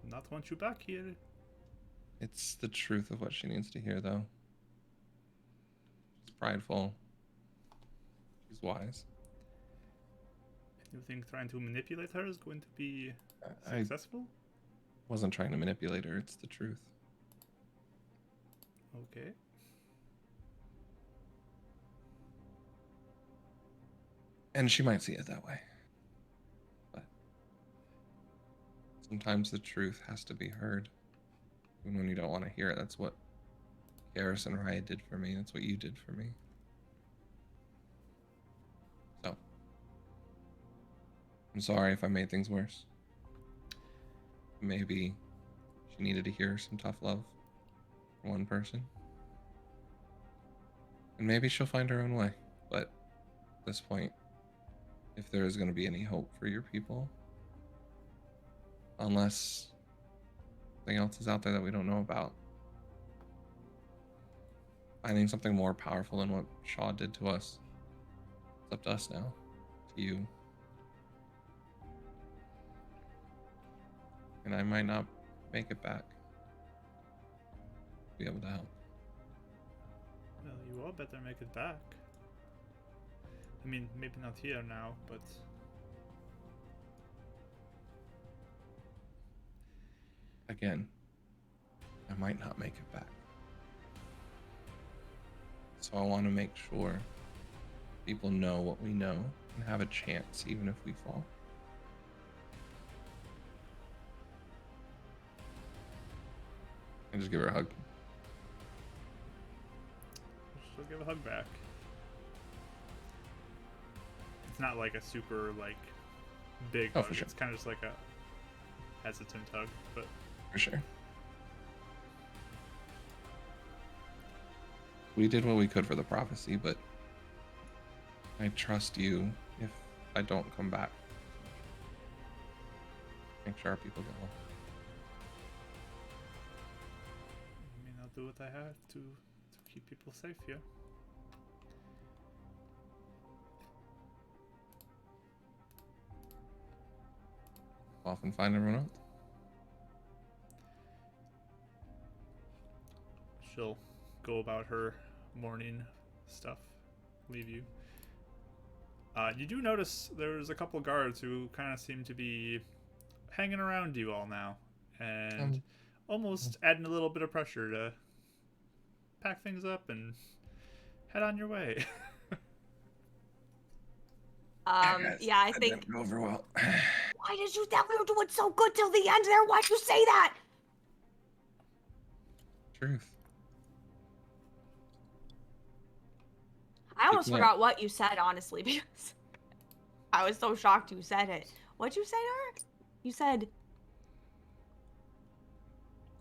Not want you back here. It's the truth of what she needs to hear, though. She's prideful. She's wise. You think trying to manipulate her is going to be I successful? wasn't trying to manipulate her, it's the truth. Okay. And she might see it that way. But sometimes the truth has to be heard. Even when you don't want to hear it. That's what Garrus and Riot did for me. That's what you did for me. So, I'm sorry if I made things worse. Maybe she needed to hear some tough love from one person. And maybe she'll find her own way. But at this point, if there is going to be any hope for your people, unless something else is out there that we don't know about, finding something more powerful than what Shaw did to us, it's up to us now, to you. And I might not make it back, be able to help. Well, you all better make it back. I mean, maybe not here now, but... Again, I might not make it back. So I want to make sure people know what we know and have a chance, even if we fall. And just give her a hug. She'll give a hug back. It's not like a super, like, big hug. For sure. It's kind of just like a hesitant hug, but... For sure. We did what we could for the prophecy, but I trust you if I don't come back. Make sure our people get well. I mean, I'll do what I have to keep people safe here. Off and find everyone else. She'll go about her morning stuff, leave you. You do notice there's a couple guards who kind of seem to be hanging around you all now, and almost adding a little bit of pressure to pack things up and head on your way. Yeah, I think. Didn't go over well. Why did you think we were doing so good till the end there? Why'd you say that? Truth. I almost Yeah. forgot what you said, honestly, because I was so shocked you said it. What'd you say to her? You said,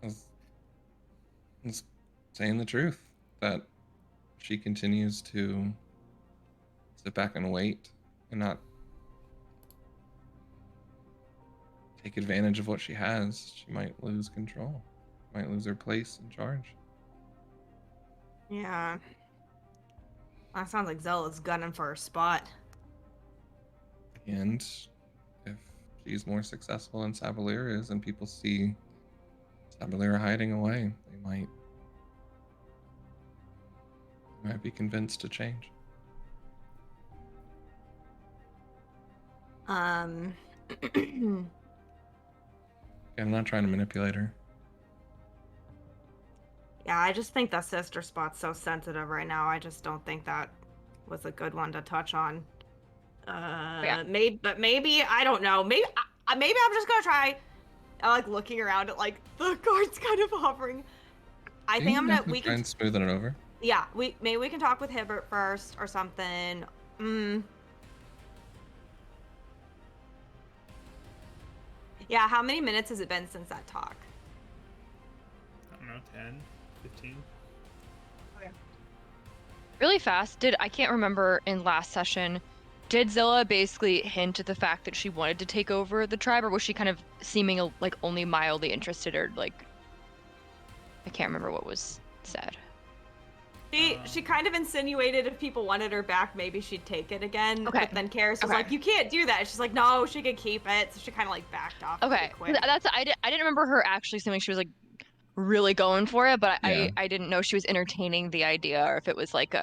I was saying the truth, that she continues to sit back and wait and not take advantage of what she has. She might lose control, might lose her place in charge. yeah. That sounds like Zilla's gunning for her spot. And if she's more successful than Savalera is and people see Savalera hiding away, they might be convinced to change. Um. I'm not trying to manipulate her. Yeah, I just think that sister spot's so sensitive right now. I just don't think that was a good one to touch on. Yeah. Maybe I don't know. Maybe I'm just gonna try. Like looking around at like the guards kind of hovering. I think I'm gonna. We try can. and smoothing it over. Yeah, maybe we can talk with Hibbert first or something. Yeah, how many minutes has it been since that talk? I don't know, 10, 15. Really fast, I can't remember in last session, did Zilla basically hint at the fact that she wanted to take over the tribe, or was she kind of seeming like only mildly interested, or like, I can't remember what was said. She kind of insinuated if people wanted her back, maybe she'd take it again. Okay. But then Karis was Okay. like, "You can't do that." She's like, "No, she could keep it." So she kind of like backed off. Okay, pretty quick. I didn't remember her actually seeming she was like really going for it, but Yeah. I didn't know she was entertaining the idea, or if it was like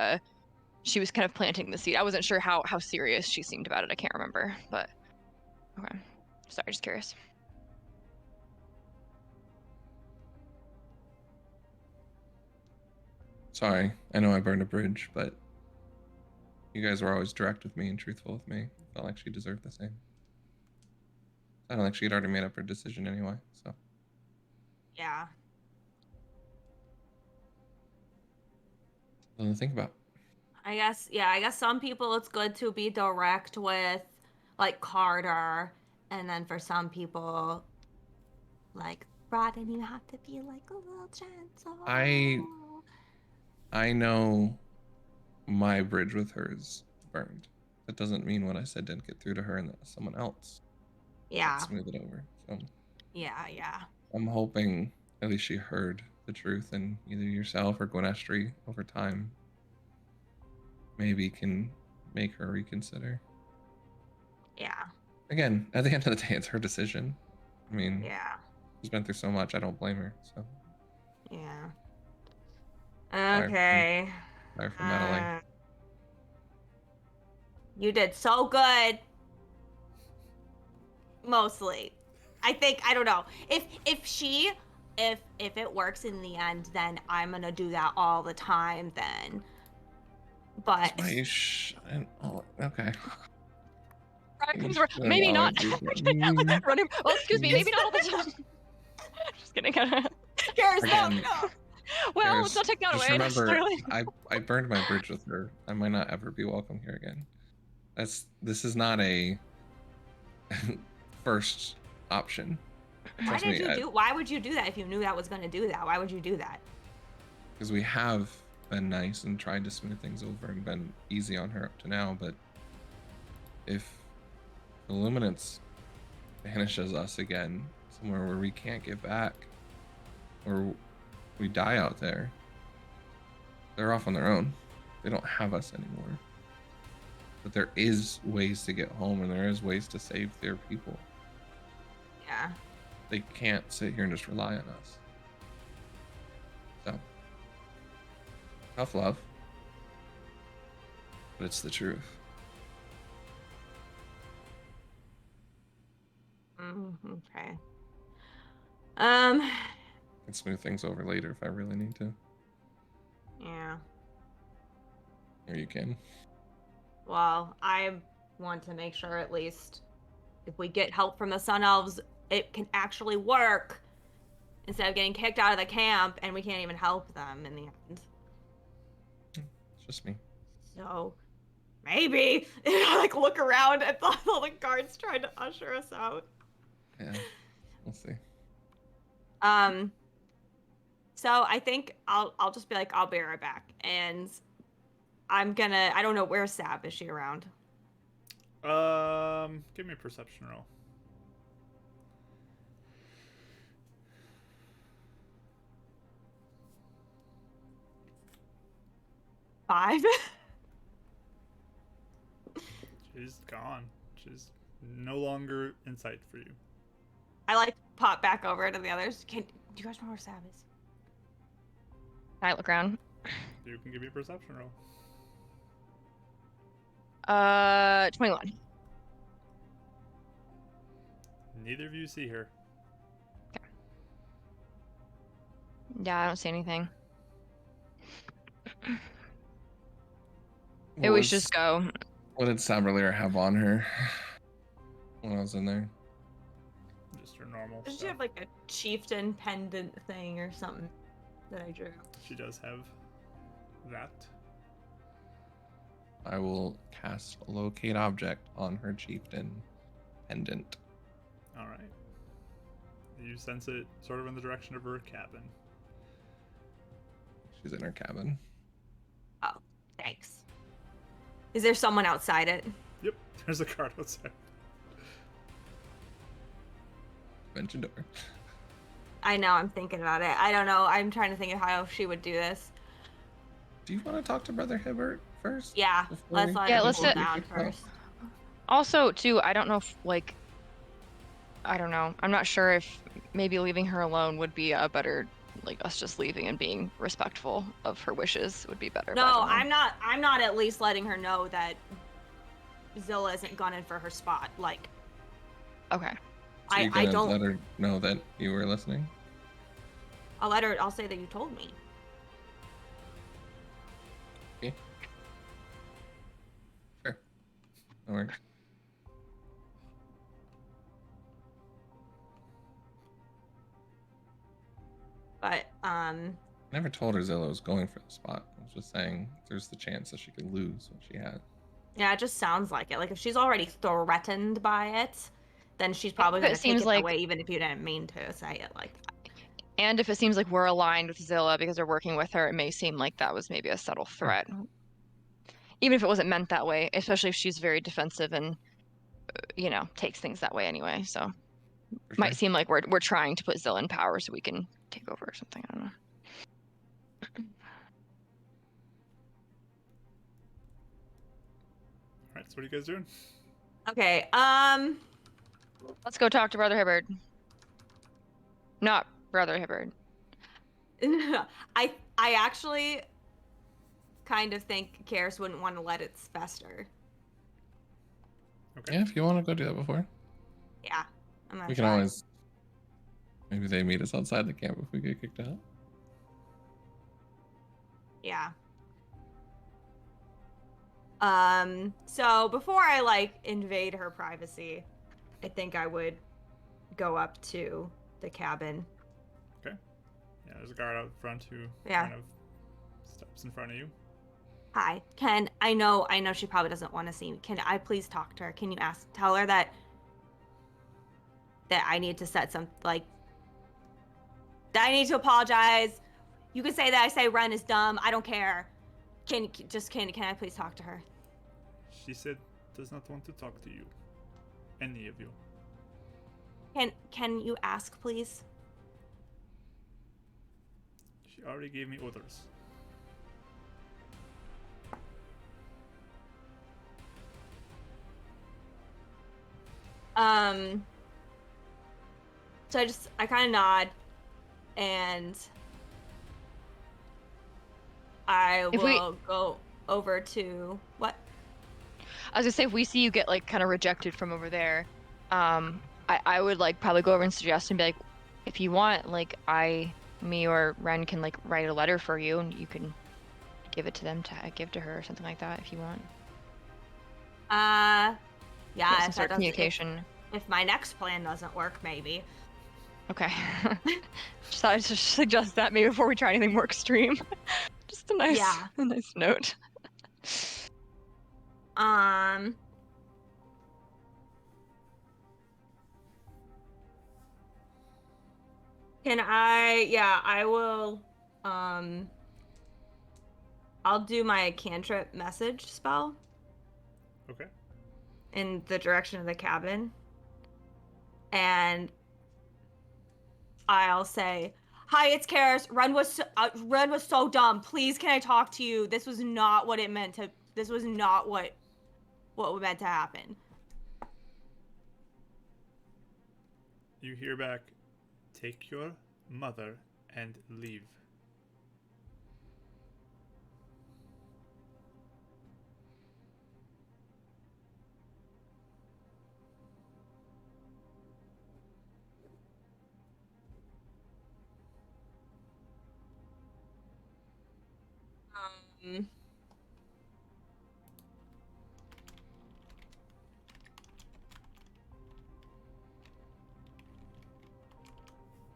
she was kind of planting the seed. I wasn't sure how serious she seemed about it. I can't remember, but okay. Sorry, just curious. Sorry, I know I burned a bridge, but you guys were always direct with me and truthful with me. Felt like she deserved the same. I don't think she'd already made up her decision anyway, so. Yeah. Something to think about. I guess some people it's good to be direct with, like Carter, and then for some people, like Rodden, you have to be like a little gentle. I know my bridge with her is burned. That doesn't mean what I said didn't get through to her and that someone else Yeah. smooth it over. So Yeah. I'm hoping at least she heard the truth, and either yourself or Gwenestry over time maybe can make her reconsider. Yeah. Again, at the end of the day, it's her decision. I mean, Yeah. she's been through so much, I don't blame her. So Yeah. Sorry. Okay. Sorry for meddling. You did so good. Mostly. I don't know. If it works in the end, then I'm gonna do that all the time then. But Okay. Maybe not. Running. Oh, excuse me. Maybe not all the time. Just kidding. Karis, no. Well, let's not take that Just away. remember, I burned my bridge with her. I might not ever be welcome here again. This is not a first option. Why would you do that if you knew that was going to do that? Why would you do that? Because we have been nice and tried to smooth things over and been easy on her up to now, but if Illuminance banishes us again somewhere where we can't get back, or we die out there, they're off on their own. They don't have us anymore. But there is ways to get home, and there is ways to save their people. Yeah. They can't sit here and just rely on us. So, tough love, but it's the truth. Okay. I can smooth things over later if I really need to. Yeah. Or you can. Well, I want to make sure at least if we get help from the Sun Elves, it can actually work instead of getting kicked out of the camp and we can't even help them in the end. It's just me. So, maybe. And I like look around at all the guards trying to usher us out. Yeah, we'll see. So I think I'll just be like, I'll be right back. And I don't know, where's Sab? Is she around? Give me a perception roll. Five. She's gone. She's no longer in sight for you. I like pop back over to the others. Do you guys know where Sab is? I look around. You can give me a perception roll. 21. Neither of you see her. Okay. Yeah, I don't see anything. It was just go. What did Saberlier have on her when I was in there? Just her normal Does she stuff. have like a chieftain pendant thing or something that I drew? She does have that. I will cast Locate Object on her chieftain pendant. All right. You sense it sort of in the direction of her cabin. She's in her cabin. Oh, thanks. Is there someone outside it? Yep, there's a guard outside. Mention door. I know, I'm thinking about it. I don't know. I'm trying to think of how she would do this. Do you want to talk to Brother Hibbert first? Yeah, let's let him let's cool sit- down first. Also, too, I don't know if, like, I don't know. I'm not sure if maybe leaving her alone would be a better, like, us just leaving and being respectful of her wishes would be better. No, I'm not at least letting her know that Zilla isn't gunning for her spot. Like, Okay. So you I gonna don't. let her know that you were listening? I'll say that you told me. Okay. Sure. That works. But, I never told her Zilla was going for the spot. I was just saying there's the chance that she could lose what she had. yeah, it just sounds like it. Like, if she's already threatened by it, then she's probably If it going to take seems it like- that way, even if you didn't mean to say it like that. And if it seems like we're aligned with Zilla because we're working with her, it may seem like that was maybe a subtle threat. Even if it wasn't meant that way, especially if she's very defensive and, takes things that way anyway. So For might sure. seem like we're trying to put Zilla in power so we can take over or something. I don't know. All right, so what are you guys doing? Okay, Let's go talk to Brother Hibbert. Not Brother Hibbert. I actually, kind of think Karis wouldn't want to let it fester. Okay. Yeah, if you want to go do that before, Yeah, I'm gonna we can try. always. Maybe they meet us outside the camp if we get kicked out. Yeah. So before I like invade her privacy, I think I would go up to the cabin. Okay. Yeah, there's a guard out front who Yeah. kind of steps in front of you. Hi, I know she probably doesn't want to see me. Can I please talk to her? Can you tell her that I need to set some, like, that I need to apologize. You can say that I say Ren is dumb. I don't care. Can I please talk to her? She said does not want to talk to you. Any of you. Can you ask, please? She already gave me orders. So I kind of nod, and I will go over to what? I was gonna say, if we see you get like kind of rejected from over there, I would like probably go over and suggest and be like, if you want, like me or Ren can like write a letter for you, and you can give it to them to give to her or something like that if you want. Yeah. Some sort of communication. If my next plan doesn't work, maybe. Okay. Just thought I'd just suggest that maybe before we try anything more extreme. Just a nice, Yeah. a nice note. Can I? Yeah, I will. I'll do my cantrip message spell. Okay. In the direction of the cabin, and I'll say, "Hi, it's Karis. Ren was so dumb. Please, can I talk to you? This was not what it meant to. This was not what meant to happen." You hear back, take your mother and leave.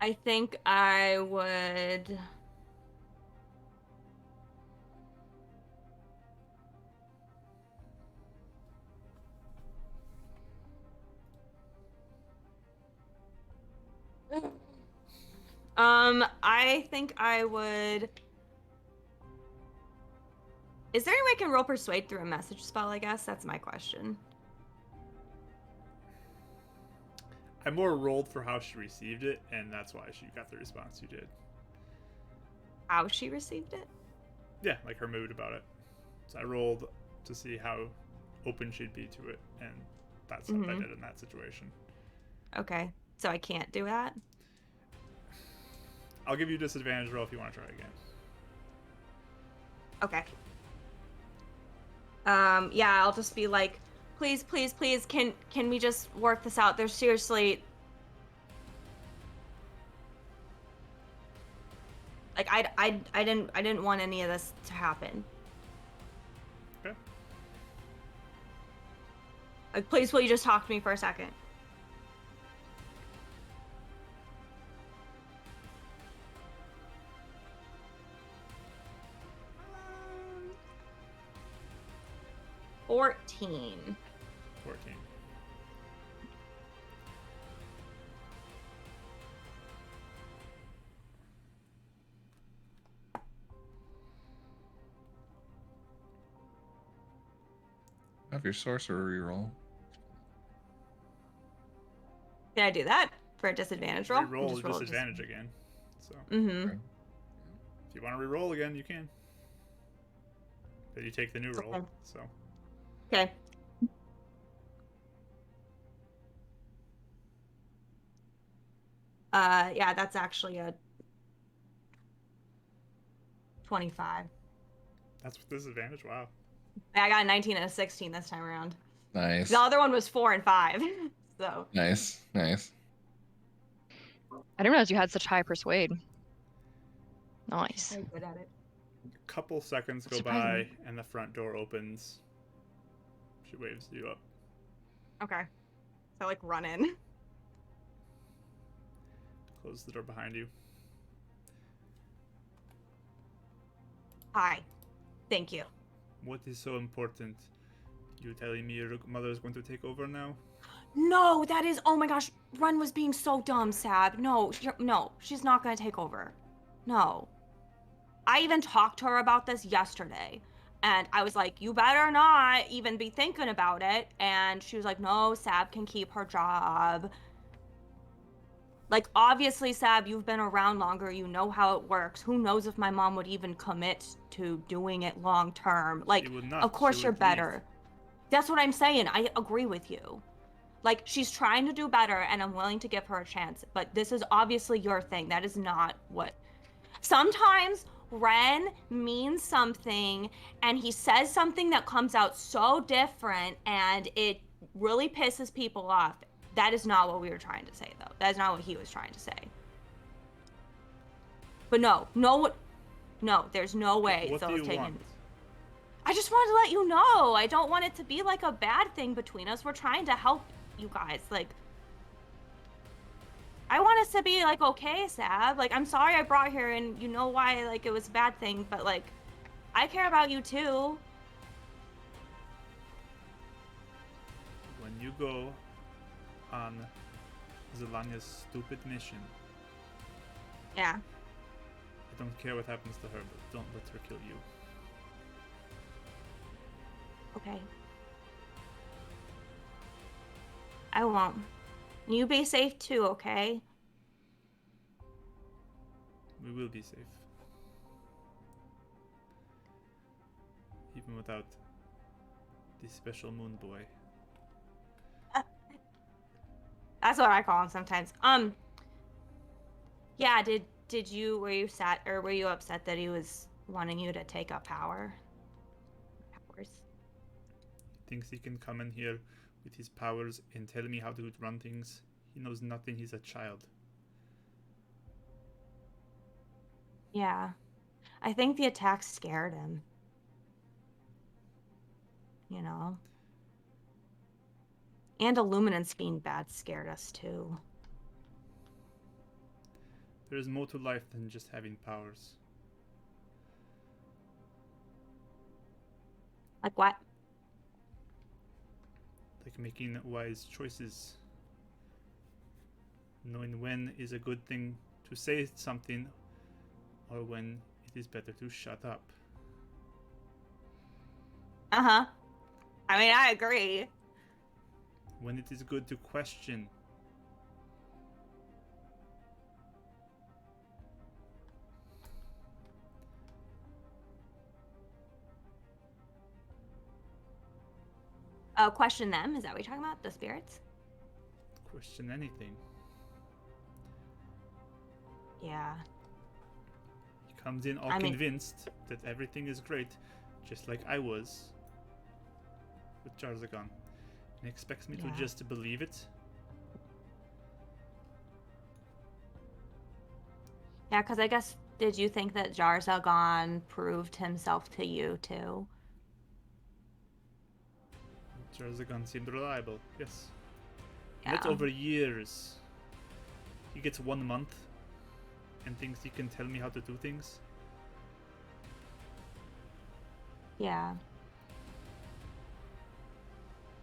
I think I would. I think I would. Is there any way I can roll persuade through a message spell? I guess that's my question. I more rolled for how she received it, and that's why she got the response you did. How she received it? Yeah, like her mood about it. So I rolled to see how open she'd be to it, and that's what I did in that situation. Okay, so I can't do that? I'll give you disadvantage roll if you want to try again. Okay. Yeah, I'll just be like, please, can we just work this out? There's seriously, like, I didn't want any of this to happen. Okay. Like, please, will you just talk to me for a second? Um, 14. 14. Have your sorcerer reroll. Can I do that for a disadvantage roll? Reroll is disadvantage again. So. Mm-hmm. Okay. If you want to reroll again, you can. But you take the new roll. Okay. So. Okay. Yeah, that's actually a 25. That's with disadvantage. Wow. I got a 19 and a 16 this time around. Nice. The other one was 4 and 5. So Nice. Nice. I didn't realize you had such high persuade. Nice. very good at it. A couple seconds go Surprising. by, and the front door opens. She waves you up. Okay. So like run in. Close the door behind you. Hi. Thank you. What is so important? You telling me your mother is going to take over now? No, that is. Oh my gosh, Ren was being so dumb, Sab. No, no, she's not gonna take over. No. I even talked to her about this yesterday, and I was like, "You better not even be thinking about it." And she was like, "No, Sab can keep her job." Like, obviously, Sab, you've been around longer. You know how it works. Who knows if my mom would even commit to doing it long term? Like, She would not. of course She you're would better. leave. That's what I'm saying. I agree with you. Like, she's trying to do better, and I'm willing to give her a chance. But this is obviously your thing. That is not what. Sometimes Ren means something, and he says something that comes out so different, and it really pisses people off. That is not what we were trying to say, though. That is not what he was trying to say. But no, there's no way What do Zilla's you taking. want? I just wanted to let you know. I don't want it to be like a bad thing between us. We're trying to help you guys. Like, I want us to be like okay, Sab. Like, I'm sorry I brought here, and you know why? Like, it was a bad thing, but like, I care about you too. When you go on Zelania's stupid mission, Yeah. I don't care what happens to her, but don't let her kill you. Okay. I won't. You be safe too, okay? We will be safe. Even without the special moon boy. That's what I call him sometimes. Yeah, did you were you sad or were you upset that he was wanting you to take up powers? Thinks he can come in here with his powers and tell me how to run things. He knows nothing, he's a child. Yeah. I think the attack scared him. You know? And Illuminance being bad scared us too. There is more to life than just having powers. Like what? Like making wise choices. Knowing when is a good thing to say something or when it is better to shut up. Uh-huh. I mean, I agree. When it is good to question. Question them. Is that what you're talking about? The spirits? Question anything. Yeah. He comes in all convinced that everything is great, just like I was with Jarzagon, and expects me to just believe it. Yeah, because I guess, did you think that Jarzagon proved himself to you too? Jarzagon seemed reliable, yes. Yeah. And that's over years. He gets 1 month and thinks he can tell me how to do things. Yeah.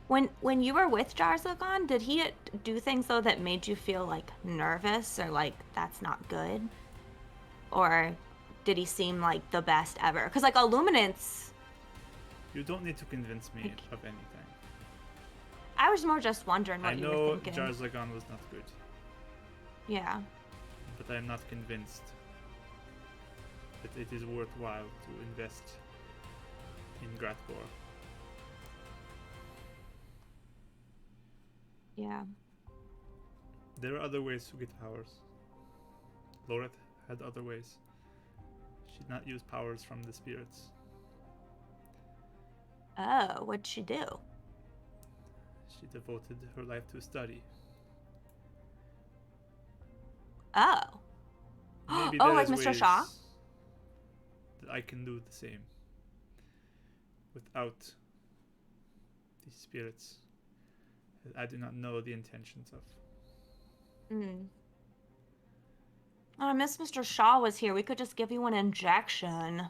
When you were with Jarzagon, did he do things though that made you feel like nervous or like that's not good? Or did he seem like the best ever? Because like Illuminance, You don't need to convince me of anything. I was more just wondering what I you were know thinking. Jarzagon was not good, Yeah. but I am not convinced that it is worthwhile to invest in Gratgor. Yeah. There are other ways to get powers. Loreth had other ways. She did not use powers from the spirits. Oh, what'd she do? She devoted her life to study. Oh. Maybe Oh, there like is Mr. ways Shaw? that I can do the same without these spirits that I do not know the intentions of. Hmm. Oh, I miss Mr. Shaw was here. We could just give you an injection.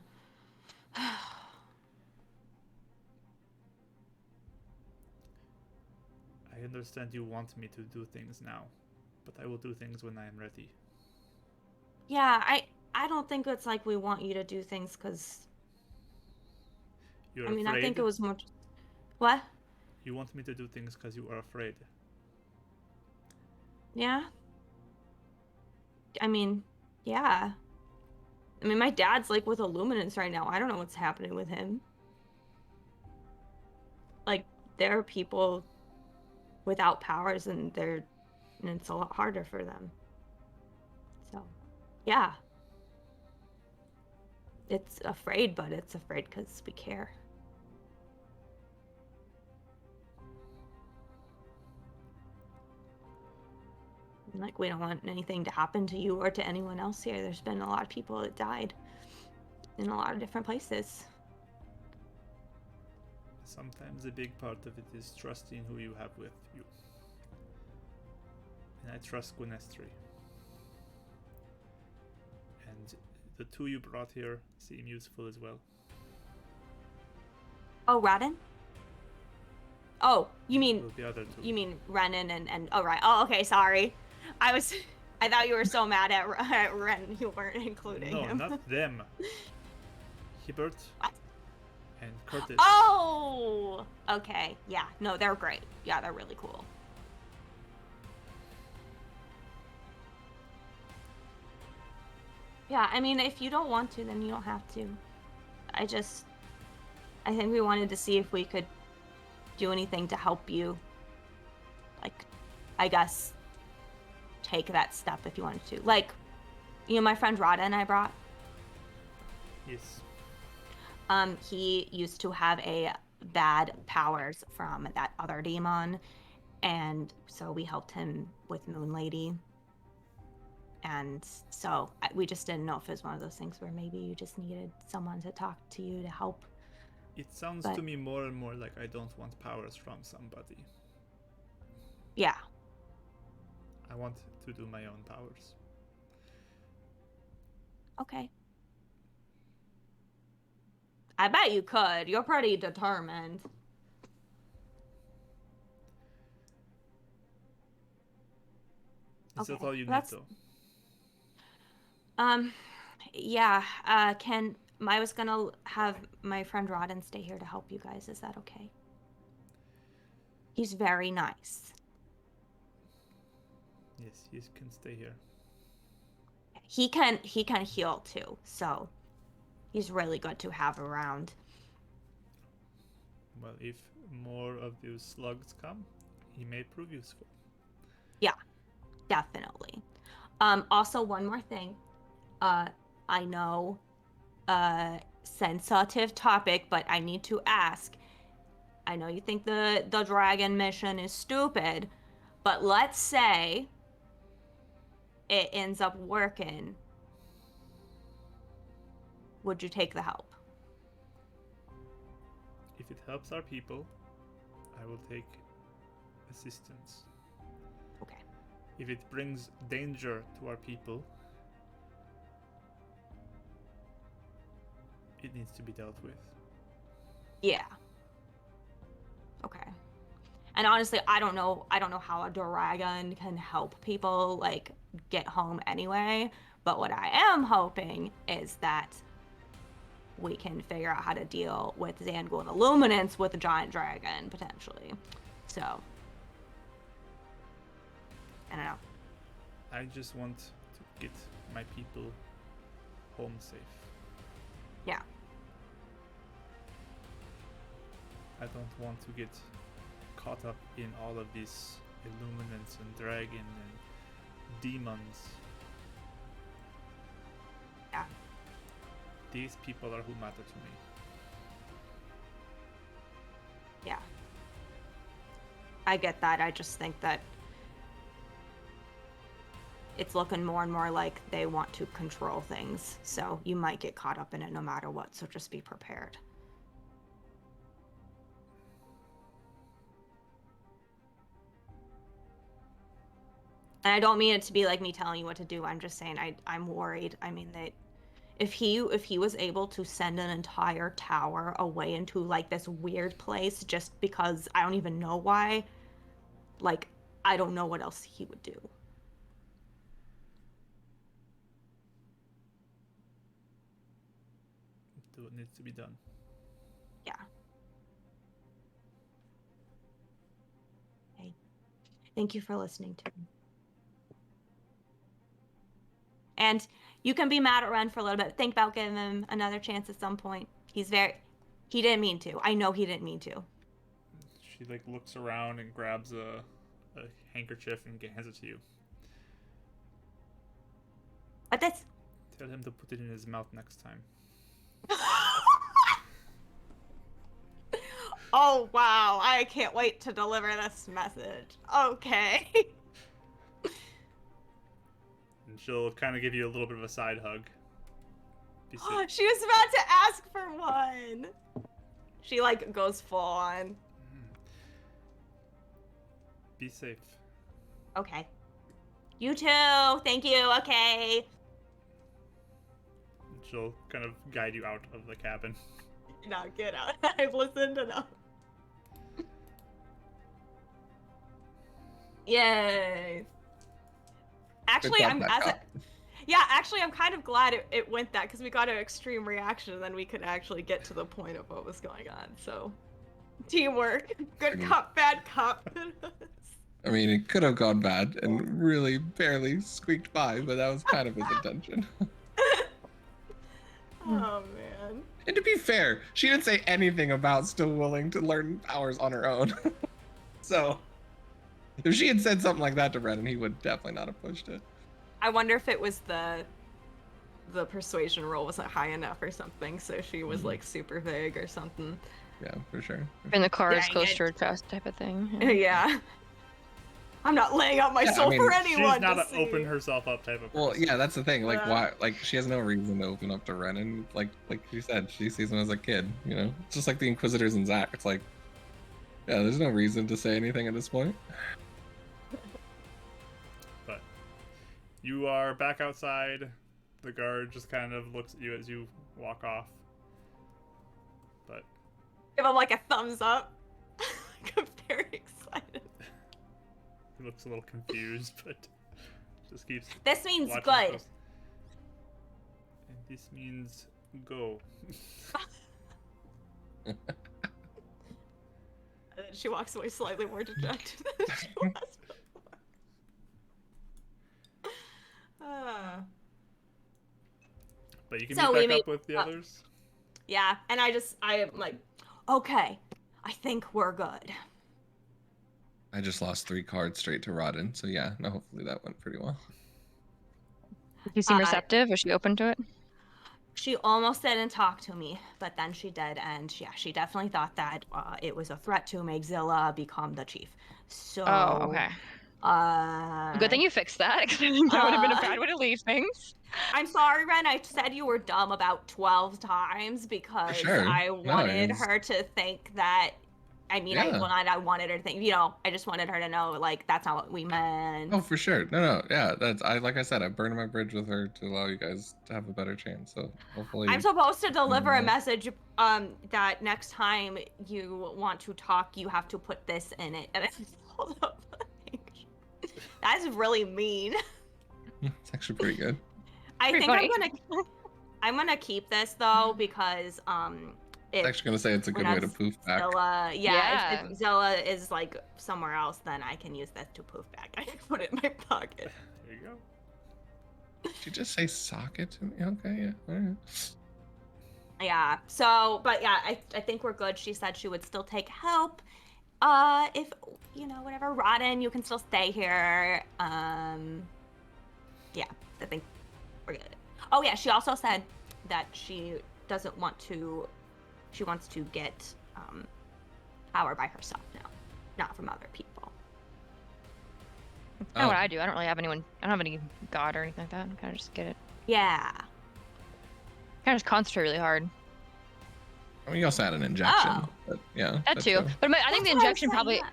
I understand you want me to do things now, but I will do things when I am ready. Yeah, I don't think it's like we want you to do things because You're I mean, I think afraid? it was more. What? You want me to do things because you are afraid. Yeah. I mean, yeah. I mean, my dad's like with Illuminance right now. I don't know what's happening with him. Like, there are people without powers, and it's a lot harder for them. So, yeah. It's afraid, but it's afraid because we care. Like, we don't want anything to happen to you or to anyone else here. There's been a lot of people that died in a lot of different places. Sometimes a big part of it is trusting who you have with you. And I trust Gwynethry. And the two you brought here seem useful as well. Oh, Radin? Oh, you mean Well, the other two. you mean Renan and oh right. Oh, okay, sorry. I thought you were so mad at Ren you weren't including No, him. not them. Hibbert What? and Curtis. Oh, okay. Yeah, no, they're great. Yeah, they're really cool. Yeah, I mean, if you don't want to, then you don't have to. I think we wanted to see if we could do anything to help you. Like, I guess, take that step if you wanted to. Like, my friend Rada and I brought. Yes. He used to have a bad powers from that other demon, and so we helped him with Moon Lady. And so we just didn't know if it was one of those things where maybe you just needed someone to talk to you to help. It sounds But- to me more and more like I don't want powers from somebody. Yeah. I want to do my own powers. Okay. I bet you could. You're pretty determined. Is that Okay, all you need that's- though? Yeah, I was gonna have my friend Rodden stay here to help you guys. Is that okay? He's very nice. Yes, he can stay here. He can heal too, so he's really good to have around. Well, if more of those slugs come, he may prove useful. Yeah, definitely. Also one more thing. I know sensitive topic, but I need to ask. I know you think the dragon mission is stupid, but let's say it ends up working. Would you take the help? If it helps our people, I will take assistance. Okay. If it brings danger to our people, it needs to be dealt with. Yeah. Okay. And honestly, I don't know how a dragon can help people like get home anyway, but what I am hoping is that we can figure out how to deal with Zangul and Illuminance with a giant dragon potentially. So I don't know. I just want to get my people home safe. Yeah. I don't want to get caught up in all of these Illuminants and dragon and demons. Yeah. These people are who matter to me. Yeah. I get that. I just think that it's looking more and more like they want to control things. So you might get caught up in it no matter what. So just be prepared. And I don't mean it to be like me telling you what to do. I'm just saying I'm worried. I mean that if he was able to send an entire tower away into like this weird place just because I don't even know why, like I don't know what else he would do. Do what needs to be done. Yeah. Hey, thank you for listening to me. And you can be mad at Ren for a little bit. Think about giving him another chance at some point. He didn't mean to. I know he didn't mean to. She like looks around and grabs a handkerchief and hands it to you. But that's Tell him to put it in his mouth next time. Oh wow, I can't wait to deliver this message. Okay. And she'll kind of give you a little bit of a side hug. Be safe. She was about to ask for one. She like goes full on. Be safe. Okay. You too. Thank you. Okay. And she'll kind of guide you out of the cabin. Now get out. I've listened enough. Yay. Actually, job, I'm Becca. actually, I'm kind of glad it went that because we got an extreme reaction and then we could actually get to the point of what was going on. So, teamwork. Good cop, bad cop. I mean, it could have gone bad and really barely squeaked by, but that was kind of his intention. Oh man. And to be fair, she didn't say anything about still willing to learn powers on her own. So, if she had said something like that to Brennan, he would definitely not have pushed it. I wonder if it was the persuasion roll wasn't high enough or something, so she was like super vague or something. Yeah, for sure. In the car is Dang close it. to her chest type of thing. Yeah. I'm not laying out my Yeah, I soul mean, for She's anyone not to an see. open herself up type of person. Well, yeah, that's the thing. Like, Yeah. why? Like, she has no reason to open up to Renan. Like you said, she sees him as a kid. You know, it's just like the Inquisitors and Zack. It's like, yeah, there's no reason to say anything at this point. But you are back outside. The guard just kind of looks at you as you walk off. But Give him like a thumbs up. I'm very excited. he looks a little confused, but just keeps This means watching good. close. And this means go. And then she walks away slightly more dejected than she was before. But you can So meet we back up meet with the up. others. Yeah, and I am like, okay, I think we're good. I just lost 3 cards straight to Rodden, so yeah, no, hopefully that went pretty well. Did you seem receptive? Was she open to it? She almost didn't talk to me, but then she did, and yeah, she definitely thought that it was a threat to make Zilla become the chief. So. Oh, okay. Good thing you fixed that, because I think that would have been a bad way to leave things. I'm sorry, Ren. I said you were dumb about 12 times because sure. I wanted it's- her to think that. I mean, Yeah. I wanted her to think. I just wanted her to know, like, that's not what we meant. Oh, for sure. No, yeah. Like I said, I burned my bridge with her to allow you guys to have a better chance. So hopefully. I'm supposed to deliver a Mhm. message that next time you want to talk, you have to put this in it. And I just hold up. That's really mean. It's actually pretty good. I Pretty think funny. I'm gonna keep this though because I was actually gonna say it's a good way to poof back. Zilla, Yeah. if Zilla is like somewhere else, then I can use this to poof back. I can put it in my pocket. There you go. Did you just say socket to me? Okay, yeah. All right. Yeah. So, but yeah, I think we're good. She said she would still take help. If whatever, Rodden, you can still stay here. Yeah, I think we're good. Oh yeah, she also said that she doesn't want to. She wants to get power by herself now, not from other people. That's kind of what I do. I don't really have anyone. I don't have any god or anything like that. I kind of just get it. Yeah. Kind of just concentrate really hard. I mean, you also had an injection. Oh. But yeah. That too. But I think the That's what I was injection saying, probably. yeah.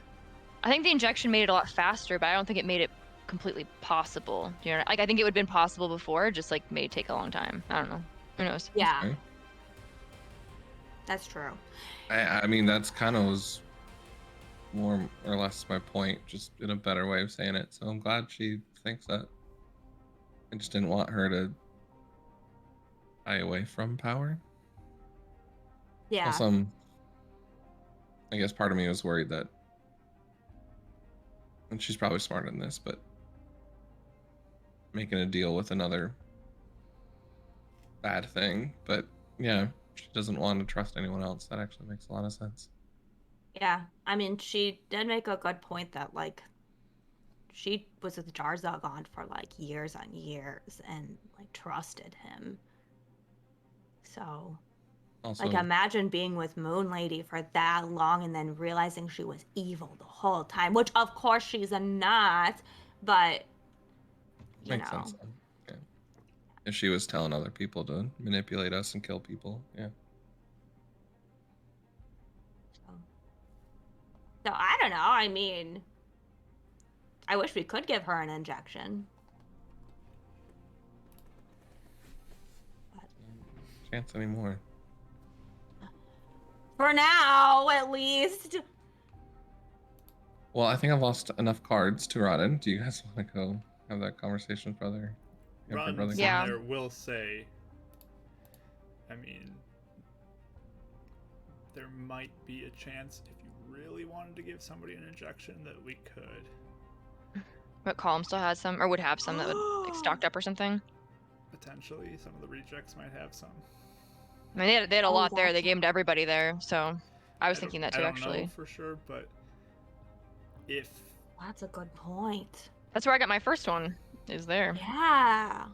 I think the injection made it a lot faster, but I don't think it made it completely possible. You know, like I think it would have been possible before, just like made it take a long time. I don't know. Who knows? Yeah. Okay. That's true. I mean, that's kind of was more or less my point, just in a better way of saying it. So I'm glad she thinks that. I just didn't want her to shy away from power. Yeah. Also, I guess part of me was worried that, and she's probably smarter than this, but making a deal with another bad thing. But yeah, she doesn't want to trust anyone else. That actually makes a lot of sense. Yeah. I mean, she did make a good point that, like, she was with Jarzagon for, like, years on years and, like, trusted him. So, Also, like, imagine being with Moon Lady for that long and then realizing she was evil the whole time, which, of course, she's not, but, you makes know. sense. Yeah. If she was telling other people to manipulate us and kill people, yeah. So, I don't know. I mean, I wish we could give her an injection. Chance anymore. For now, at least. Well, I think I've lost enough cards to Rodden. Do you guys want to go have that conversation with brother? Ron Yeah. there will say, I mean, there might be a chance if you really wanted to give somebody an injection that we could. But Column still has some, or would have some that would like stocked up or something. Potentially, some of the rejects might have some. I mean, they had a Oh, lot there. They that's gave them to everybody there, so I was don't- thinking that I too, don't actually. know for sure, but if That's a good point. That's where I got my first one. Is there? Yeah.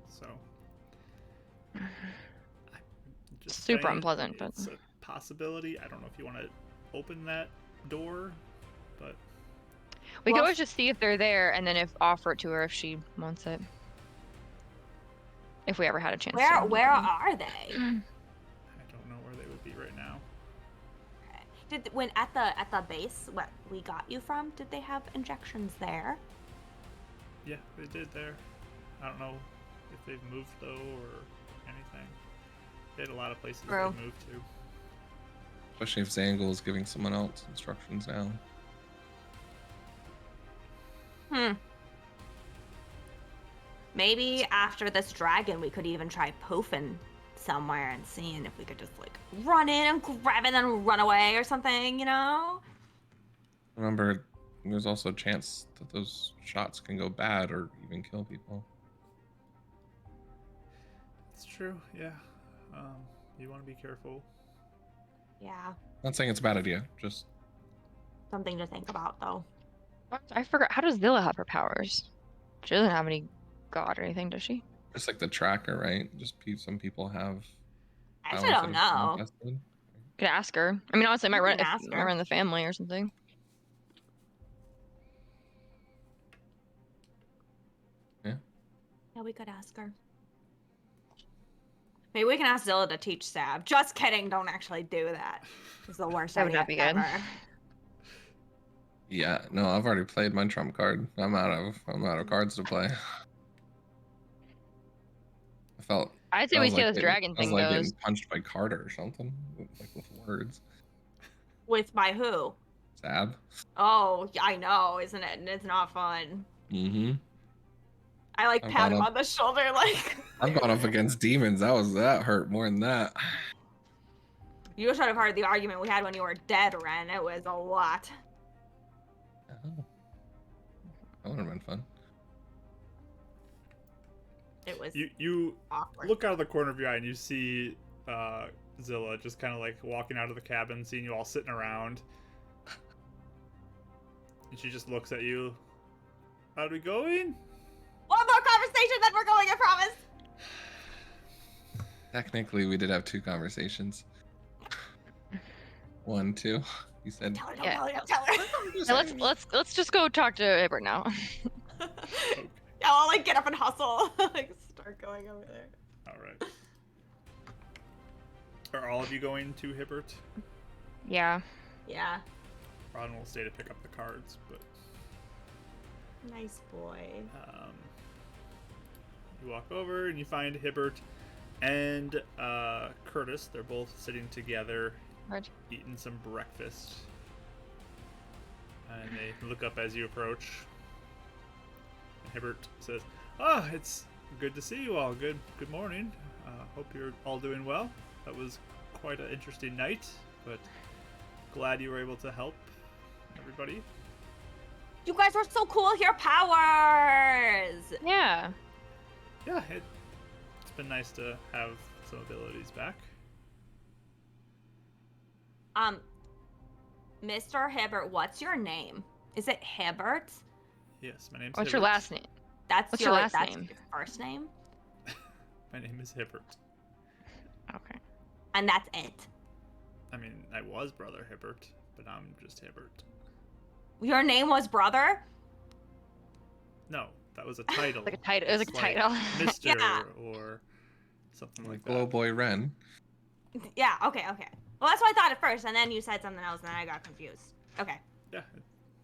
so, I'm just Super saying, unpleasant, but- it's a possibility. I don't know if you want to open that door, but We Well, could always just see if they're there, and then if offer it to her if she wants it. If we ever had a chance. to. Where are they? I don't know where they would be right now. When at the base what we got you from, did they have injections there? Yeah, they did there. I don't know if they've moved though or anything. They had a lot of places True. they moved to. Especially if Zangul is giving someone else instructions now. Maybe after this dragon, we could even try poofing somewhere and seeing if we could just like run in and grab it and run away or something, you know? Remember, there's also a chance that those shots can go bad or even kill people. It's true, yeah. You want to be careful. Yeah, Not saying it's a bad idea, just something to think about though. I forgot. How does Zilla have her powers? She doesn't have any god or anything, does she? it's like the tracker, right? Just some people have. I actually powers don't that have been know. tested. Could ask her. I mean, honestly, it might You run, can it ask might her. run the family or something. Yeah, we could ask her. Maybe we can ask Zilla to teach Sab. Just kidding, don't actually do that. It's the worst That would idea not be good. ever. Yeah, no, I've already played my trump card. I'm out of cards to play. I felt. I'd say I we was see how like this getting- dragon I was thing like goes. getting punched by Carter or something, like with words. With by who? Sab. Oh, yeah, I know, isn't it? And it's not fun. Mm-hmm. I like I'm pat caught him up. on the shoulder that I've gone up against demons. That hurt more than that. You should have heard the argument we had when you were dead, Ren. It was a lot. Oh. That would have been fun. It was You awkward. look out of the corner of your eye and you see Zilla just kind of like walking out of the cabin, seeing you all sitting around. And she just looks at you. How are we going? One more conversation, then we're going, I promise. Technically, we did have 2 conversations. 1, 2. You said. Tell her, Yeah. don't tell her. Yeah, let's just go talk to Hibbert now. Yeah, I'll like get up and hustle. Like start going over there. All right. Are all of you going to Hibbert? Yeah. Yeah. Ron will stay to pick up the cards, but Nice boy. you walk over and you find Hibbert and Curtis. They're both sitting together, Right. eating some breakfast. And they look up as you approach. And Hibbert says, "Ah, it's good to see you all. Good morning. Hope you're all doing well. That was quite an interesting night, but glad you were able to help everybody." You guys were so cool. Your powers. Yeah. Yeah, it's been nice to have some abilities back. Mr. Hibbert, what's your name? Is it Hibbert? Yes, my name's What's your Hibbert. last name? That's What's your last that's name? your first name? My name is Hibbert. Okay. And that's it. I mean, I was Brother Hibbert, but I'm just Hibbert. Your name was brother? No, that was a title. Like a title. It was like a title. Mr. Yeah. or something like Glow that. Boy Ren. Yeah, okay. Well, that's what I thought at first, and then you said something else, and then I got confused. Okay. Yeah,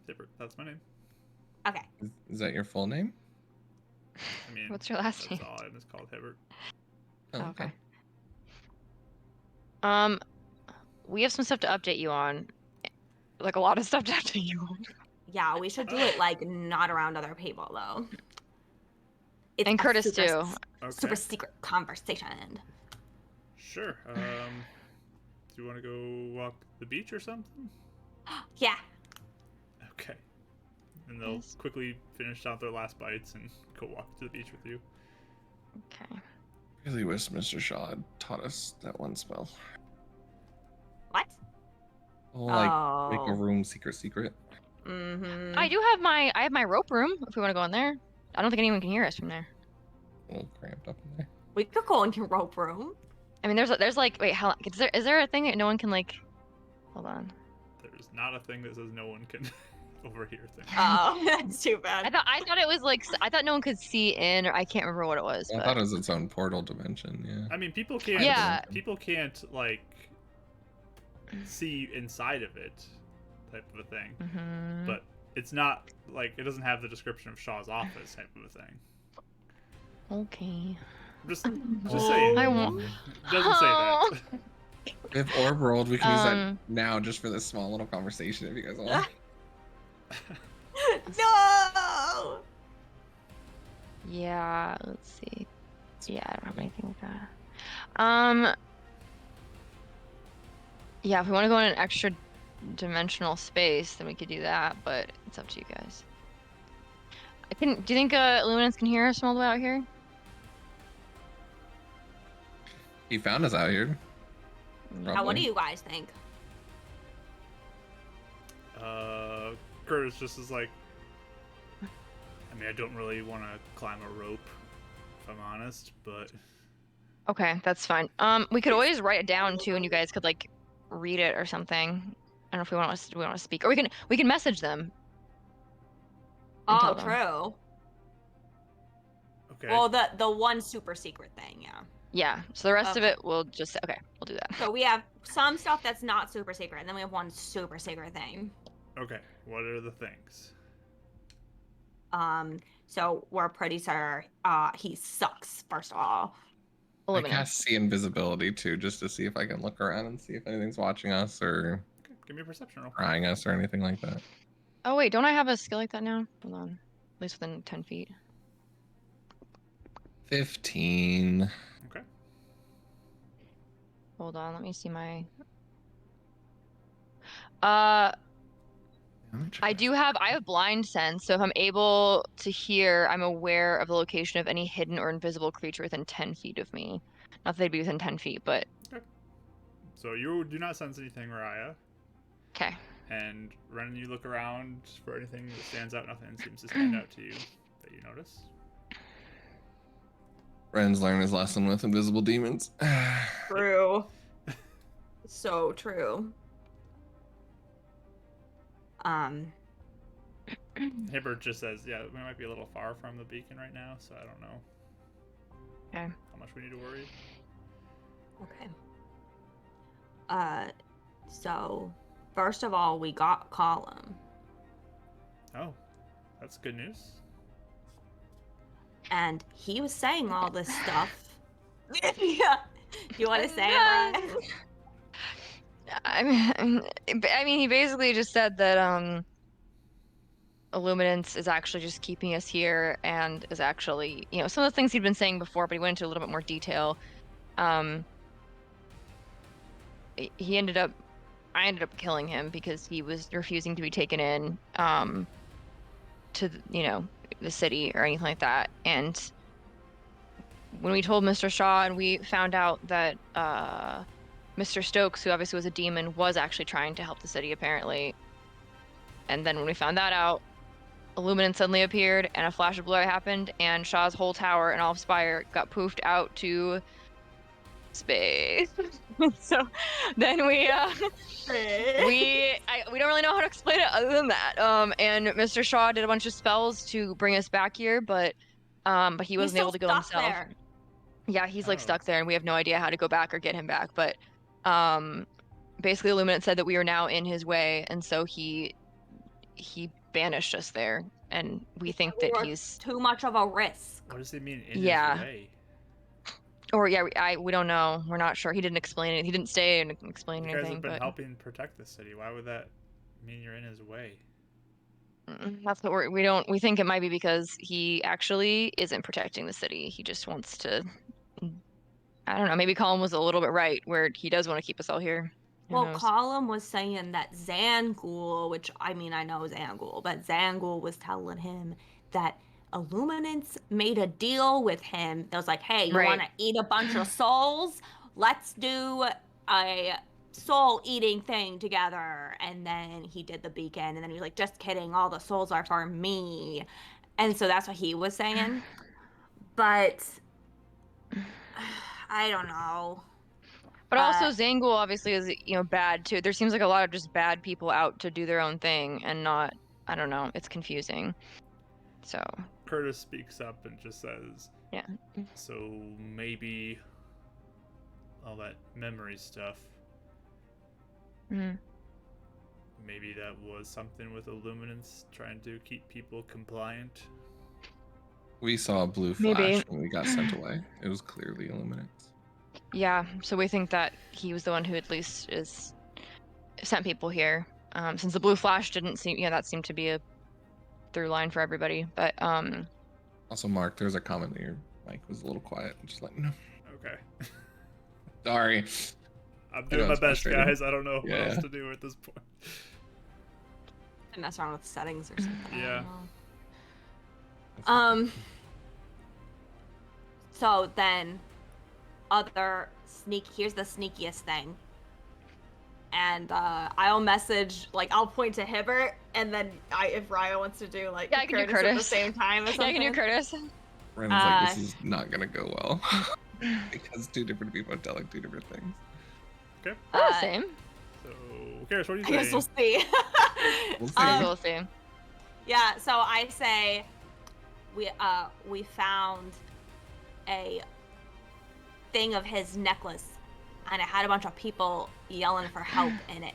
Hibbert. That's my name. Okay. Is that your full name? I mean, What's your last that's name? all I'm is called Hibbert. Oh, Okay. We have some stuff to update you on. Like a lot of stuff to update you on. Yeah, we should do it like not around other people though. It's And a Curtis super, too. Okay. Super secret conversation. Sure. Do you want to go walk the beach or something? Yeah. Okay. And they'll Yes. quickly finish out their last bites and go walk to the beach with you. Okay. Really wish Mr. Shaw had taught us that one spell. What? Oh, like make a Oh. room secret. Mm-hmm. I have my rope room if we want to go in there. I don't think anyone can hear us from there. A little cramped up in there. We could go in your rope room. I mean, there's like wait, how is there a thing that no one can like? Hold on. There's not a thing that says no one can overhear things. Oh, that's too bad. I thought it was like I thought no one could see in, or I can't remember what it was. I But thought it was its own portal dimension. Yeah. I mean, people can't. Yeah. People can't like see inside of it, type of a thing. Mhm. But it's not like it doesn't have the description of Shaw's office, type of a thing. Okay. Just saying. I won't- It doesn't say that. If Orb rolled, we can use that Um, now just for this small little conversation if you guys want. No. Yeah. Let's see. Yeah, I don't have anything like that. Yeah, if we want to go in an extra dimensional space, then we could do that. But it's up to you guys. Do you think Illuminants can hear us from all the way out here? He found us out here. Now, what Probably. do you guys think? Curtis just is like, I mean, I don't really want to climb a rope, if I'm honest, but Okay, that's fine. We could always write it down too, and you guys could like read it or something. I don't know if we want to speak, or we can message them. and Oh, tell them. true. okay. Well, the one super secret thing, yeah. Yeah. So the rest of Okay. it, we'll just okay. We'll do that. So we have some stuff that's not super secret, and then we have one super secret thing. Okay, what are the things? So we're pretty sure he sucks, first of all. I Illuminants. cast see invisibility too, just to see if I can look around and see if anything's watching us or Okay, give me a perception roll. prying us or anything like that. Oh wait, don't I have a skill like that now? Hold on. At least within 10 feet. 15. Okay. Hold on, let me see my. I have blind sense, so if I'm able to hear, I'm aware of the location of any hidden or invisible creature within 10 feet of me. Not that they'd be within 10 feet, but So you do not sense anything, Raya. okay. And Ren, you look around for anything that stands out. Nothing seems to stand out to you that you notice. Ren's learned his lesson with invisible demons. True. So true. Hibbert just says, yeah, we might be a little far from the beacon right now, so I don't know Okay. how much we need to worry. Okay. So first of all, we got Column, Oh, that's good news. and he was saying all this stuff. Yeah. You want to say it, Ryan? I mean, he basically just said that Illuminance is actually just keeping us here and is actually, some of the things he'd been saying before, but he went into a little bit more detail. I ended up killing him because he was refusing to be taken in to the city or anything like that. And when we told Mr. Shaw and we found out that Mr. Stokes, who obviously was a demon, was actually trying to help the city apparently. And then when we found that out, Illuminance suddenly appeared and a flash of blue happened and Shaw's whole tower and all of Spire got poofed out to space. So then we don't really know how to explain it other than that. And Mr. Shaw did a bunch of spells to bring us back here, but he wasn't able to go himself. There. Yeah, he's like Oh. stuck there and we have no idea how to go back or get him back. But basically Illuminate said that we are now in his way, and so he banished us there, and we think that he's too much of a risk. What does he mean in Yeah. his way? Or we don't know. We're not sure. He didn't explain it. He didn't stay and explain You guys anything. have been But helping protect the city. Why would that mean you're in his way? that's what we think it might be because he actually isn't protecting the city. He just wants to. I don't know. Maybe Colin was a little bit right, where he does want to keep us all here. Who Well, knows? Colin was saying that Zangul, which I mean I know Zangul, but Zangul was telling him that Illuminance made a deal with him. That was like, hey, you Right. want to eat a bunch of souls? Let's do a soul eating thing together. And then he did the beacon, and then he was like, just kidding, all the souls are for me. And so that's what he was saying. But I don't know. But also Zangul obviously is bad too. There seems like a lot of just bad people out to do their own thing and not. I don't know. It's confusing. So. Curtis speaks up and just says, Yeah. So maybe all that memory stuff. Mhm. Maybe that was something with Illuminance trying to keep people compliant. We saw a blue flash Maybe. when we got sent away. It was clearly Illuminance. Yeah, so we think that he was the one who at least is sent people here. Since the blue flash didn't seem, that seemed to be a through line for everybody. But Also, Mark, there's a comment that your mic was a little quiet. Just let me know. Okay. Sorry. I'm doing my it's best, frustrating. guys. I don't know what Yeah. else to do at this point. I mess around with settings or something. I Yeah. don't know. So then, here's the sneakiest thing. And I'll message, I'll point to Hibbert, and then if Raya wants to do Yeah, I can do Curtis at the Curtis. same time or yeah, something. I can do Curtis. Brandon's like, this is not gonna go well. Because two different people tell like two different things. Okay. We're the same. So, Karis, what do you I say? guess we'll see. We'll see. We'll see. Yeah, so I say we found a thing of his necklace, and it had a bunch of people yelling for help in it.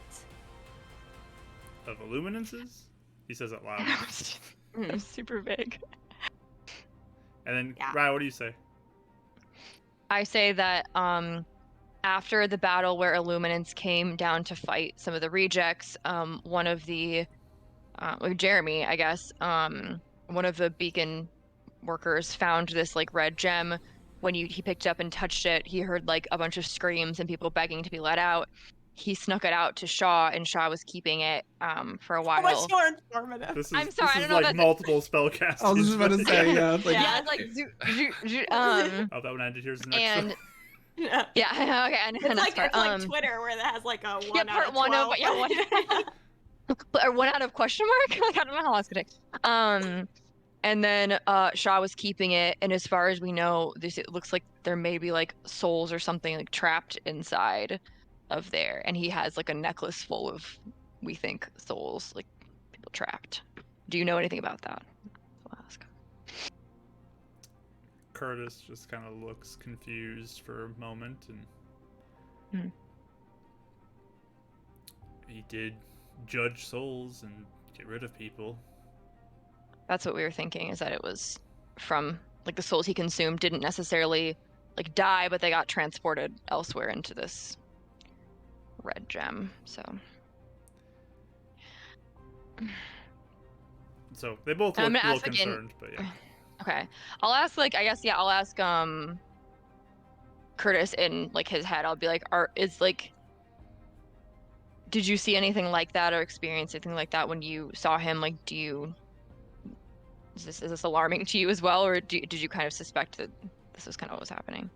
Of Illuminances? He says it loud. It was super big. And then, Yeah. Ryan, what do you say? I say that after the battle where Illuminance came down to fight some of the rejects, one of the Jeremy, I guess, one of the beacon workers found this red gem. When he picked it up and touched it, he heard a bunch of screams and people begging to be let out. He snuck it out to Shaw, and Shaw was keeping it for a while. Oh, much more informative. This is, I'm sorry, I this is don't know like that- multiple spellcasting. I was just about to say, yeah. It's like, Yeah, it's like Oh, that one ended. Here's the next and one. yeah, okay, and It's like part. Twitter where that has a 1 Yeah, out part of 1 of 12. yeah, 1 or 1 out of question mark. I don't know how long it's gonna take. And then Shaw was keeping it, and as far as we know, it looks like there may be souls or something trapped inside of there, and he has a necklace full of, we think, souls. trapped. Do you know anything about that? I'll ask. Curtis just kind of looks confused for a moment, and he did judge souls and get rid of people. That's what we were thinking, is that it was from, like, the souls he consumed didn't necessarily, like, die, but they got transported elsewhere into this red gem, so. So they both I'm look gonna a little ask again. concerned, but yeah. Okay. I'll ask, like, I guess, yeah, I'll ask, Curtis in, like, his head. I'll be like, did you see anything like that or experience anything like that when you saw him? Like, is this alarming to you as well, or did you kind of suspect that this was kind of what was happening?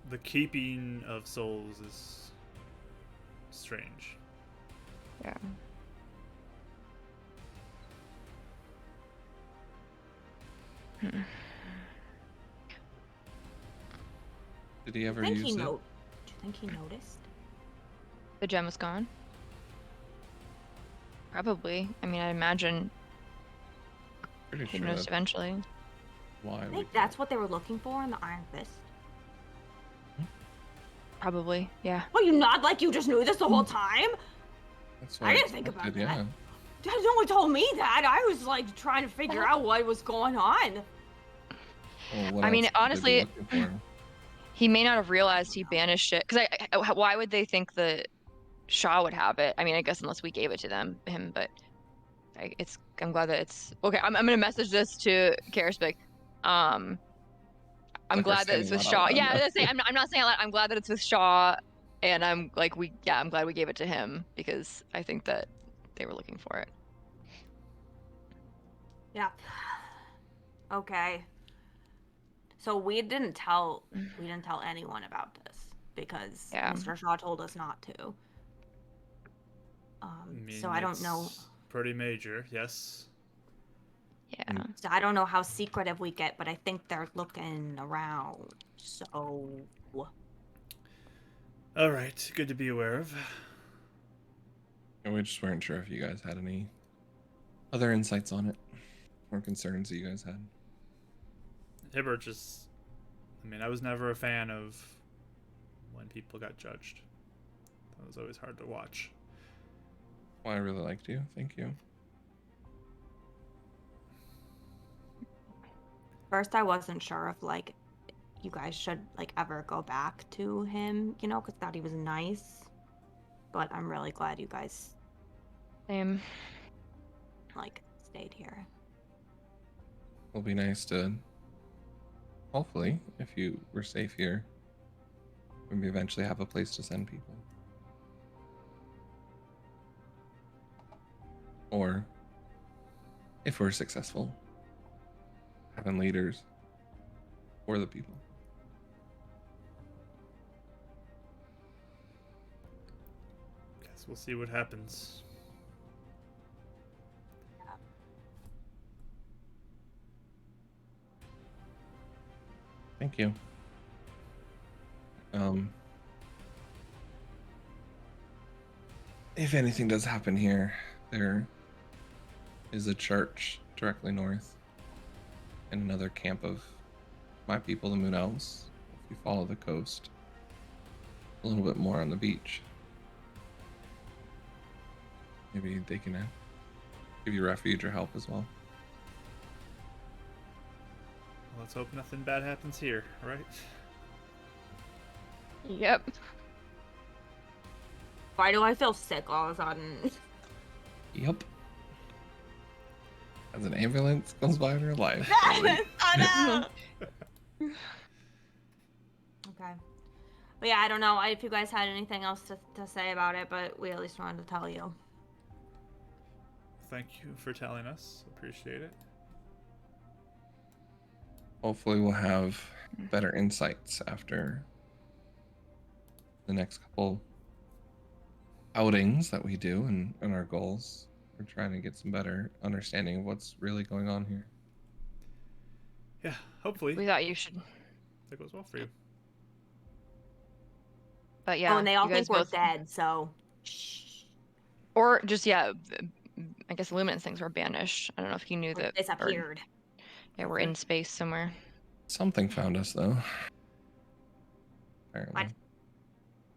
The keeping of souls is strange. Yeah. Did he ever Do you use it? think he noticed? The gem was gone? Probably. I mean, I imagine Pretty he sure noticed that's eventually. why I we think that's what they were looking for in the Iron Fist. Probably, yeah. Well, you nod like you just knew this the whole time? That's I what didn't think about expected, that. yeah. No one told me that. I was like trying to figure out what was going on. Well, what I mean, else could they be honestly, looking for? he may not have realized he banished it. Because why would they think that Shaw would have it? I mean, I guess unless we gave it to him. But I'm glad that it's okay. I'm gonna message this to Karisbek. I'm Like we're glad that saying it's a with lot Shaw. out loud, Yeah, though. I'm not saying a lot. I'm glad that it's with Shaw, and I'm glad we gave it to him because I think that they were looking for it. Yeah. Okay. So we didn't tell anyone about this because Yeah. Mr. Shaw told us not to. So I don't know. It's pretty major, yes. Yeah. So I don't know how secretive we get, but I think they're looking around. So All right, good to be aware of. And we just weren't sure if you guys had any other insights on it or concerns that you guys had. Hibbert just, I was never a fan of when people got judged. That was always hard to watch. Well, I really liked you. Thank you. first I wasn't sure if like you guys should like ever go back to him, because I thought he was nice. But I'm really glad you guys Same. like stayed here. It'll be nice to, hopefully, if you were safe here, maybe eventually have a place to send people. Or, if we're successful, having leaders for the people. Guess we'll see what happens. Thank you. If anything does happen here, there is a church directly north and another camp of my people, the Moon Elves. If you follow the coast, a little bit more on the beach, maybe they can give you refuge or help as well. Let's hope nothing bad happens here, right? Yep. Why do I feel sick all of a sudden? Yep. As an ambulance comes by in your life. Oh no! Okay. But yeah, I don't know if you guys had anything else to say about it, but we at least wanted to tell you. Thank you for telling us. Appreciate it. Hopefully we'll have better insights after the next couple outings that we do and our goals. We're trying to get some better understanding of what's really going on here. Yeah, hopefully We thought you should. that goes well for you. But yeah. Oh, and they all you guys think we're both... dead, so shh. Or just, yeah, I guess Luminance things were banished. I don't know if you knew Or that. Or, disappeared. yeah, we're in space somewhere. Something found us though. Apparently. What?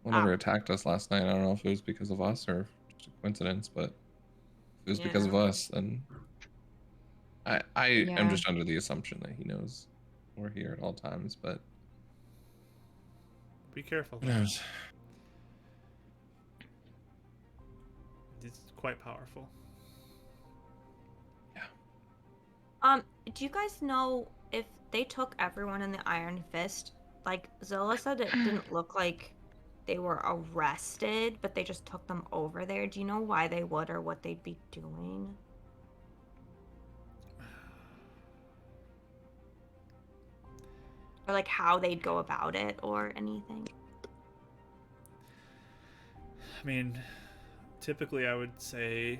Whatever attacked us last night. I don't know if it was because of us or just a coincidence, but if it was because of Yeah. us, then I am Yeah. just under the assumption that he knows we're here at all times, but Be careful. who knows? He's quite powerful. Do you guys know if they took everyone in the Iron Fist? Like, Zilla said it didn't look like they were arrested, but they just took them over there. Do you know why they would or what they'd be doing? Or, like, how they'd go about it or anything? I mean, typically I would say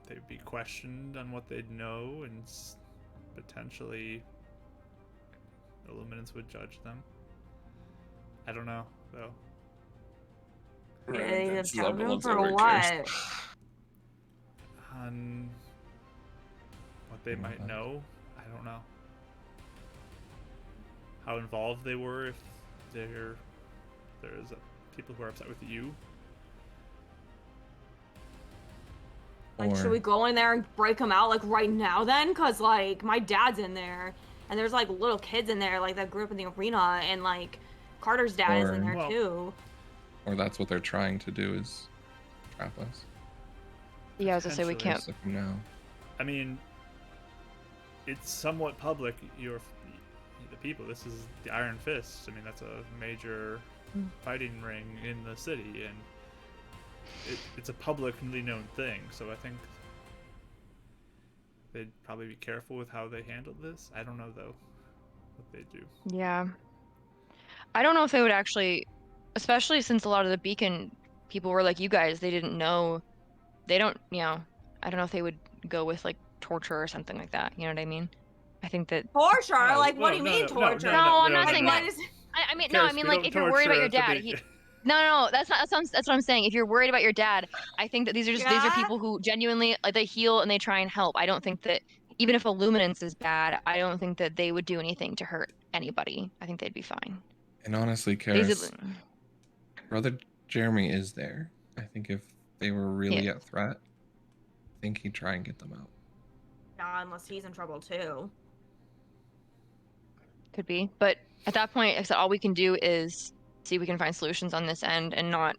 they'd be questioned on what they'd know, and potentially Illuminants would judge them. I don't know, though. They That's judge level them of for overkill. what? On what they might know, I don't know. How involved they were, if there's people who are upset with you. Like, should we go in there and break them out, like, right now then? Because, like, my dad's in there, and there's, like, little kids in there, like, that grew up in the arena, and, like, Carter's dad is in there, Well, too. Or that's what they're trying to do, is trap us. Yeah, I was gonna say we can't. So from now. I mean, it's somewhat public. The people. This is the Iron Fist. I mean, that's a major fighting ring in the city, and it's a publicly known thing. So I think they'd probably be careful with how they handle this. I don't know though what they do. Yeah. I don't know if they would actually, especially since a lot of the Beacon people were like you guys, they didn't know. They don't, I don't know if they would go with like torture or something like that. You know what I mean? I think that. Torture? No, Like, what do you no, mean no, torture? No, I'm not saying What that. is- I mean, Karis, we like don't if you're worried about your torture dad, the no, that's not. That's what I'm saying. If you're worried about your dad, I think that these are Yeah? people who genuinely like they heal and they try and help. I don't think that even if Illuminance is bad, I don't think that they would do anything to hurt anybody. I think they'd be fine. And honestly, Karis, Brother Jeremy is there. I think if they were really at threat, I think he'd try and get them out. Nah, unless he's in trouble, too. Could be, but at that point, like I said, all we can do is see if we can find solutions on this end and not.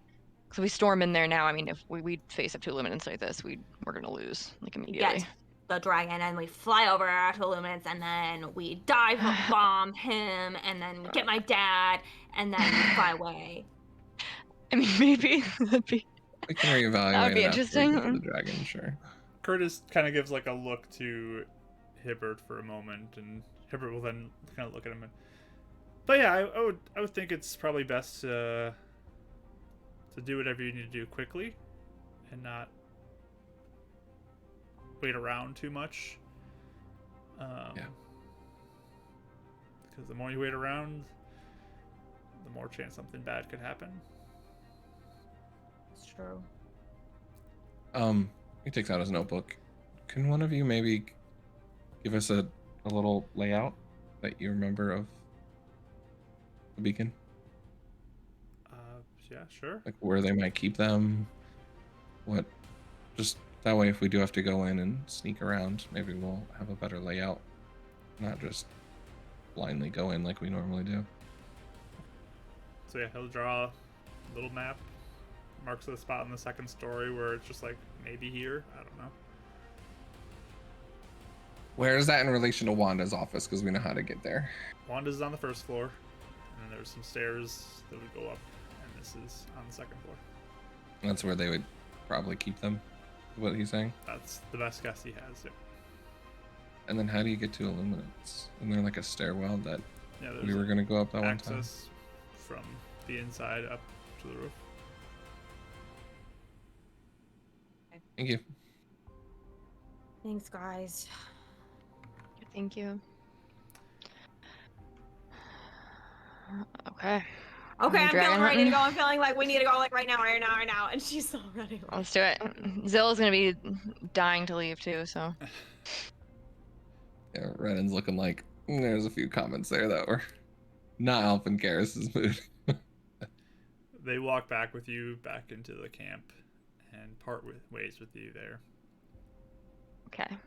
Because we storm in there now. I mean, if we face up to Illuminance like this, we're gonna lose like immediately. Get the dragon, and we fly over to Illuminance, and then we dive bomb him, and then get my dad, and then we fly away. I mean, maybe that'd be. We can reevaluate. That would be it after we interesting. get to the dragon, sure. Curtis kind of gives like a look to Hibbert for a moment, and Hibbert will then kind of look at him. But yeah, I would think it's probably best to do whatever you need to do quickly, and not wait around too much. Yeah. Because the more you wait around, the more chance something bad could happen. It's true. He takes out his notebook. Can one of you maybe give us a little layout that you remember of the beacon? Yeah, sure. Like where they might keep them? What? Just that way, if we do have to go in and sneak around, maybe we'll have a better layout. Not just blindly go in like we normally do. So yeah, he'll draw a little map, marks the spot in the second story where it's just like maybe here. I don't know. Where is that in relation to Wanda's office? Because we know how to get there. Wanda's is on the first floor, and then there's some stairs that would go up, and this is on the second floor. That's where they would probably keep them. What he's saying. That's the best guess he has. Yep. And then how do you get to Illuminance? Isn't there like a stairwell that Yeah, we were gonna go up that one time? access from the inside up to the roof. Thank you. Thanks, guys. Thank you. Okay. Okay, I'm dragon feeling ready to hunting? go. I'm feeling like we need to go like right now. And she's still ready. Let's do it. Zilla's gonna be dying to leave too, so. Yeah, Renan's looking like there's a few comments there that were not helping Garrus's mood. They walk back with you back into the camp and part ways with you there. Okay.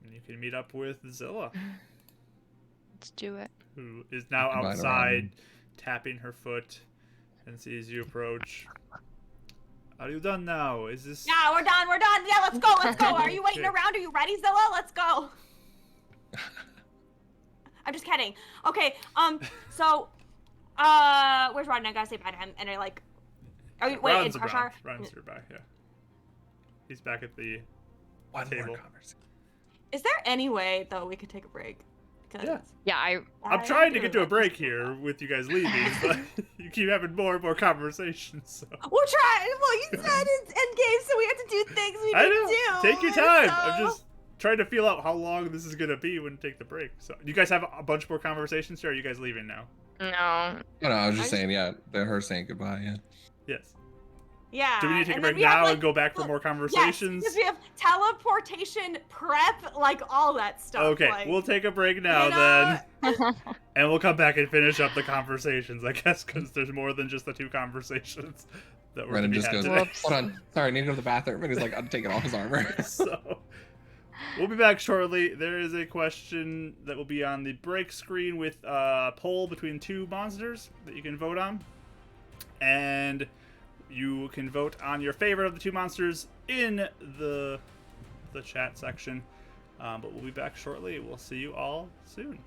And you can meet up with Zilla, Let's do it. who is now Right outside around. tapping her foot and sees you approach. Are you done now? Is this... Yeah, we're done. We're done. Yeah, let's go. Let's go. Are you waiting Okay. around? Are you ready, Zilla? Let's go. I'm just kidding. Okay. So, where's Rodden? I gotta say bye to him. And I like. Are you, wait, Ron's it's around. Harshar. Ron's nearby, yeah. He's back at the... One Table. more conversation. Is there any way though we could take a break? Yeah. Yeah, I'm trying to get to a break here with you guys leaving, but you keep having more and more conversations, so... We'll try. Well, you said it's endgame, so we have to do things we I need know. to do. Take your time. So... I'm just trying to feel out how long this is gonna be when we take the break. So, you guys have a bunch more conversations, or are you guys leaving now? no. No, I was just saying, yeah, they're her saying goodbye, yeah. Yes. Yeah. Do we need to take a and then break we have, now like, and go back for more Yes, conversations? because we have teleportation prep, like all that stuff. Okay, like, we'll take a break now you know? then, and we'll come back and finish up the conversations, I guess, because there's more than just the two conversations that we're Renan gonna be just had goes, today. Whoops. hold on, sorry, I need to go to the bathroom. And he's like, I'm taking off his armor. So, we'll be back shortly. There is a question that will be on the break screen with a poll between two monsters that you can vote on. And you can vote on your favorite of the two monsters in the chat section. But we'll be back shortly. We'll see you all soon.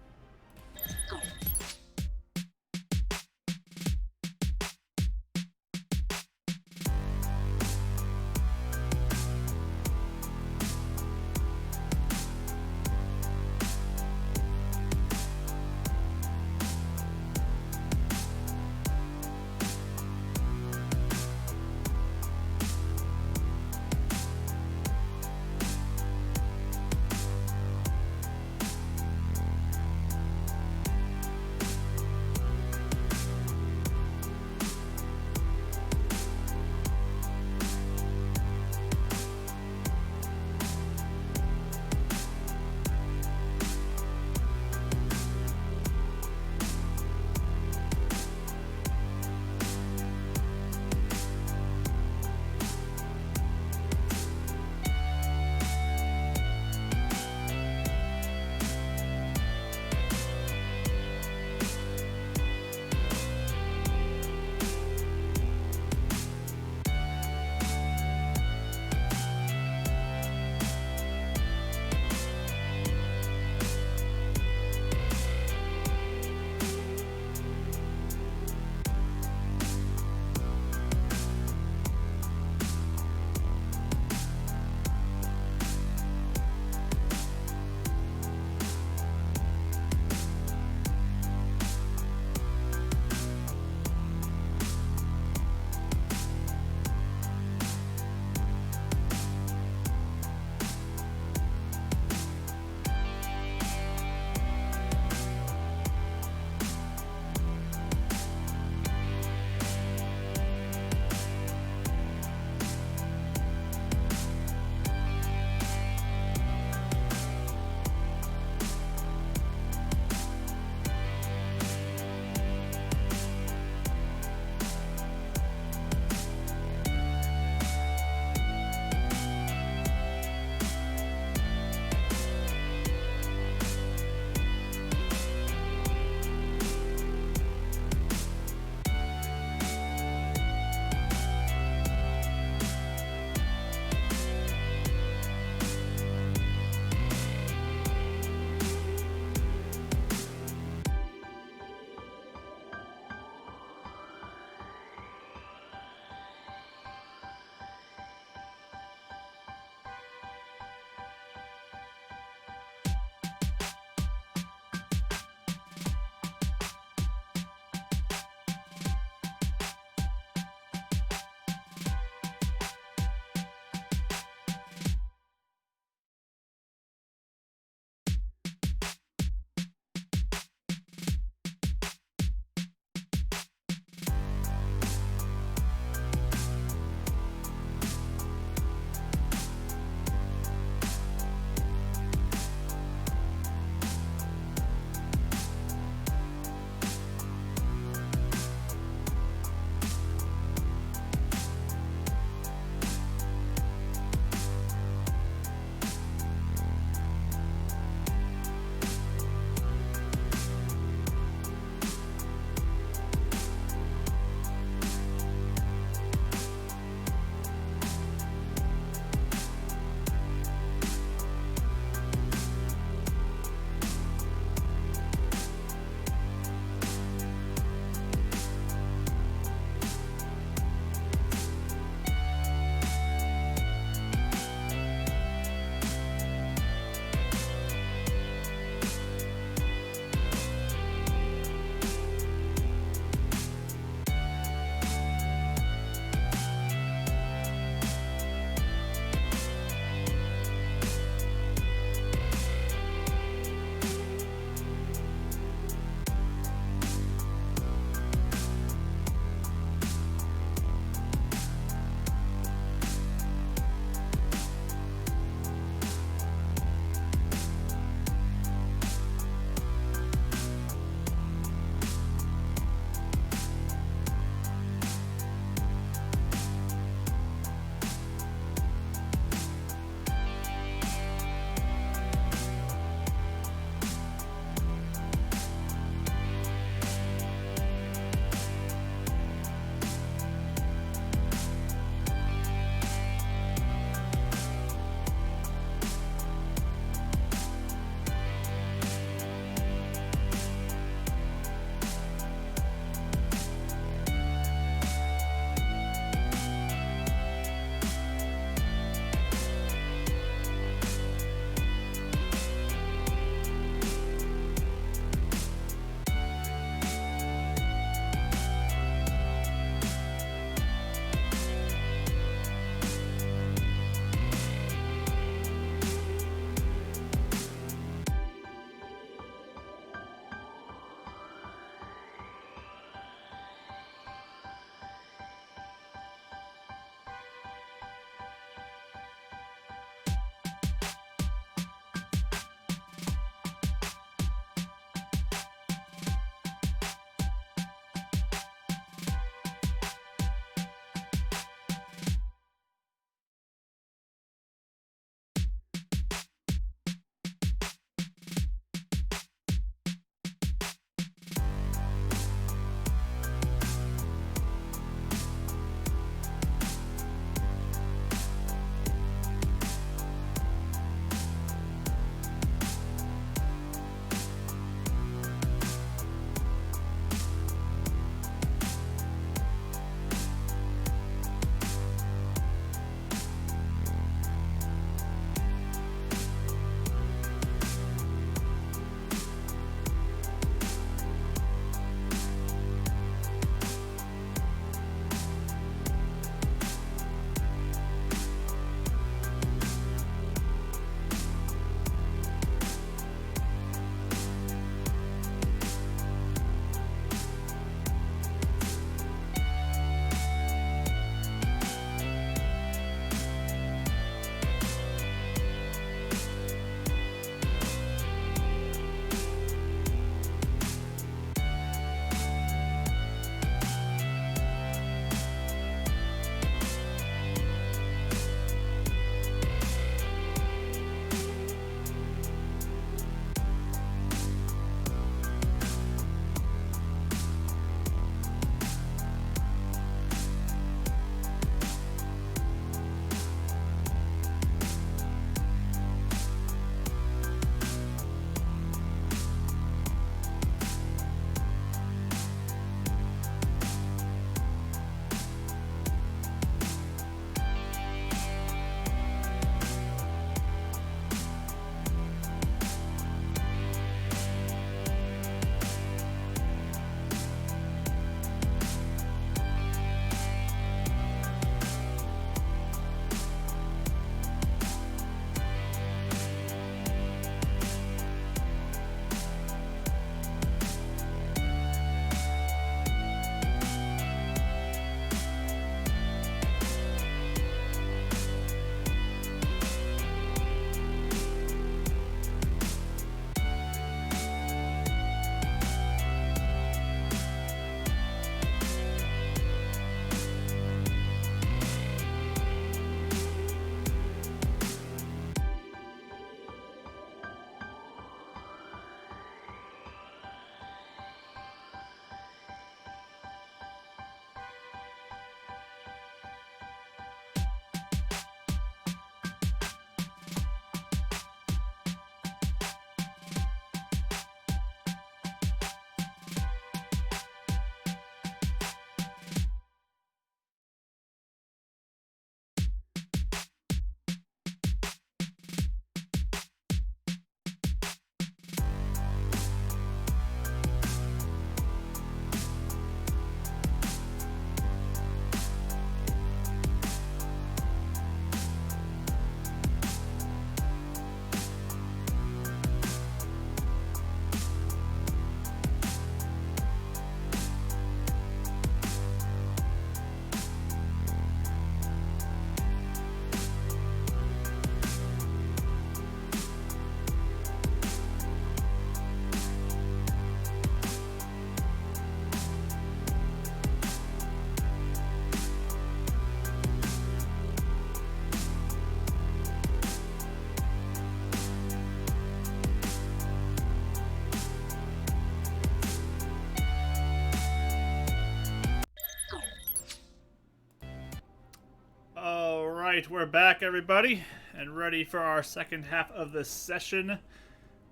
Alright, we're back, everybody, and ready for our second half of the session.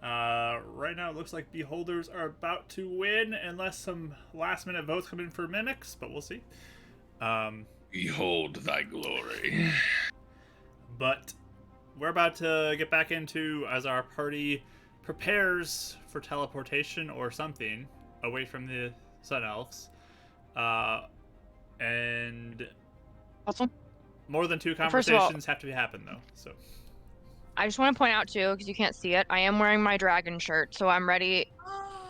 Right now it looks like Beholders are about to win, unless some last-minute votes come in for Mimics, but we'll see. Behold thy glory. But we're about to get back into, as our party prepares for teleportation or something, away from the Sun Elves. And Also, more than two First of all- conversations have to happen, though, so... I just want to point out too, because you can't see it, I am wearing my dragon shirt, so I'm ready.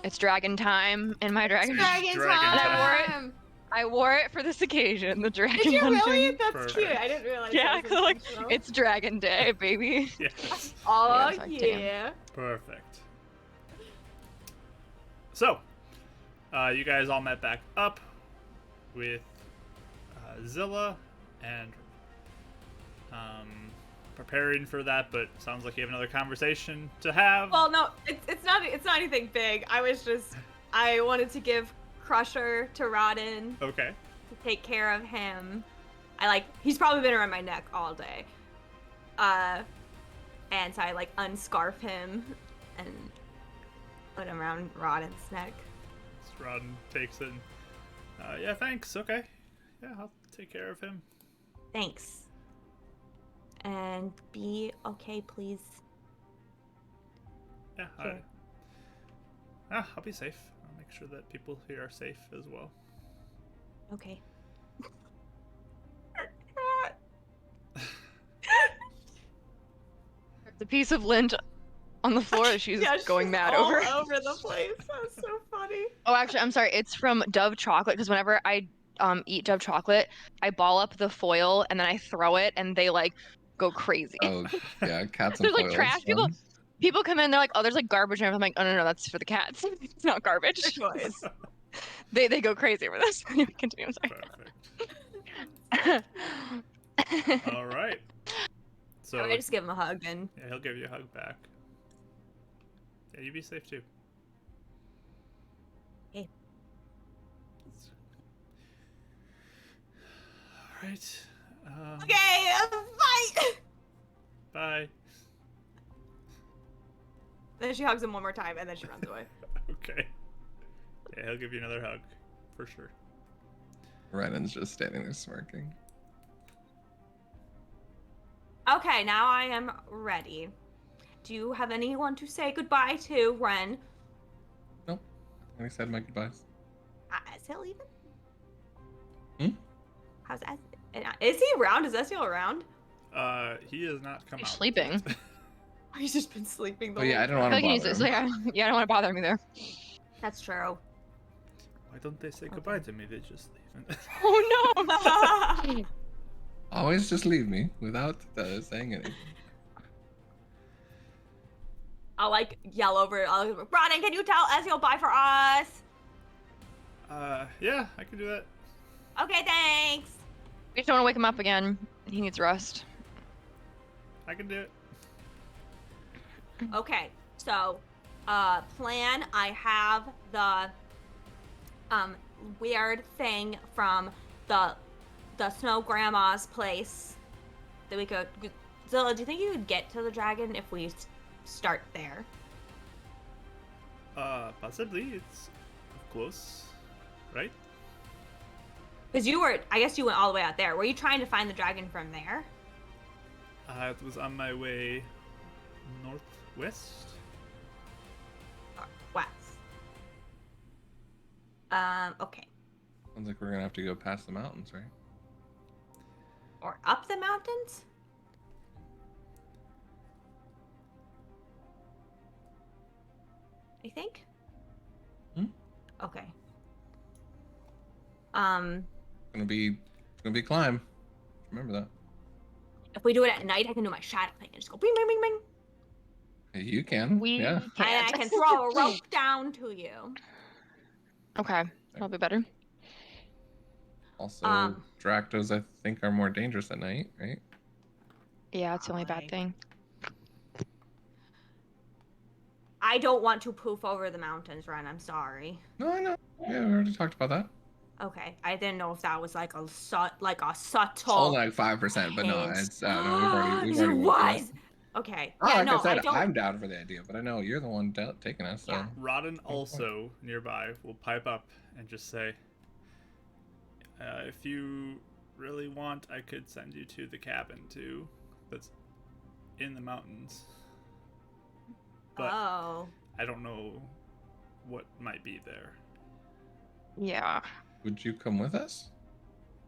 It's dragon time in my dragon shirt. Dragon Dragon time! And I wore it. I wore it for this occasion, the dragon Did you hunting. really? That's Perfect. cute. I didn't realize. Yeah, that was 'cause, like, intentional. it's dragon day, baby. Yes. Oh Yeah, it's like, damn. yeah. Perfect. So, you guys all met back up with Zilla and preparing for that, but sounds like you have another conversation to have. Well, no, it's not anything big. I wanted to give Crusher to Rodden Okay. to take care of him. He's probably been around my neck all day. And so I unscarf him and put him around Rodden's neck. Rodden takes it. Yeah, thanks. Okay. Yeah, I'll take care of him. Thanks. And be okay, please. Yeah, Sure. I'll be safe. I'll make sure that people here are safe as well. Okay. The piece of lint on the floor that she's going mad all over. over the place. That's so funny. Oh, actually, I'm sorry. It's from Dove chocolate, because whenever I eat Dove chocolate, I ball up the foil and then I throw it, and they go crazy. Oh, yeah, cats and There's foils. trash. People come in, they're like, oh, there's garbage in it. I'm like, oh no, that's for the cats. It's not garbage. Choice. They go crazy over this. Anyway, continue. I'm sorry. Perfect. All right. So I just give him a hug and yeah, he'll give you a hug back. Yeah, you be safe too. Okay. All right. okay, fight. Bye. Then she hugs him one more time and then she runs away. Okay. Yeah, he'll give you another hug, for sure. Renan's just standing there smirking. Okay, now I am ready. Do you have anyone to say goodbye to, Ren? Nope. I said my goodbyes. Ezreal even? Hmm? How's Ezreal? Is he around? Is Ezreal around? He has not come He's out. sleeping. He's just been sleeping the Oh yeah, I whole don't want I to feel like he bother needs to, him. yeah, I don't want to bother him either. That's true. Why don't they say goodbye to me? They just leave. Oh no! Always just leave me without saying anything. I'll yell over. Rodden, can you tell Ezreal bye for us? Yeah, I can do that. Okay, thanks. We just don't want to wake him up again. He needs rest. I can do it. Okay, so, plan. I have the, weird thing from the Snow Grandma's place that we could. Zilla, do you think you could get to the dragon if we start there? Possibly. It's close, right? Because I guess you went all the way out there. Were you trying to find the dragon from there? It was on my way northwest. Or west? Okay. Sounds like we're gonna have to go past the mountains, right? Or up the mountains? I think? Hmm? Okay. It's gonna be climb. Remember that. If we do it at night, I can do my shadow thing and just go bing, bing, bing, bing. Hey, you can. We Yeah. And can't. I can throw a rope down to you. Okay, that'll be better. Also, Um, Dractos, I think, are more dangerous at night, right? Yeah, it's the only bad Fine. thing. I don't want to poof over the mountains, Ren. I'm sorry. No, I know. Yeah, we already talked about that. Okay, I didn't know if that was like a Only subtle like 5%, but no, hint. it's no, we've already went through it. Wise. Okay. Oh, Yeah. like I No, I said, don't. I'm down for the idea, but I know you're the one taking us, so Yeah. Rodden go for it. also nearby will pipe up and just say, if you really want, I could send you to the cabin too. That's in the mountains. But Oh. I don't know what might be there. Yeah. Would you come with us?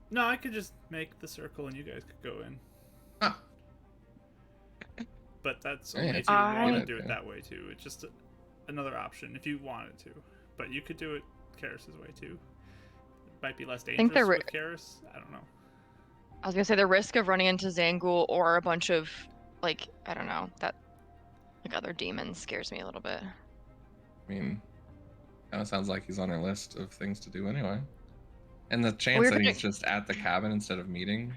No, I could just make the circle and you guys could go in. Ah, But that's Yeah, only it's if you a want to good do it idea. that way too. It's just another option if you wanted to. But you could do it Karis's way too. It might be less think dangerous they're with Karis. I don't know. I was gonna say the risk of running into Zangul or a bunch of like I don't know that like other demons scares me a little bit. I mean, kind of sounds like he's on our list of things to do anyway. And the We chance were that gonna he's just at the cabin instead of meeting.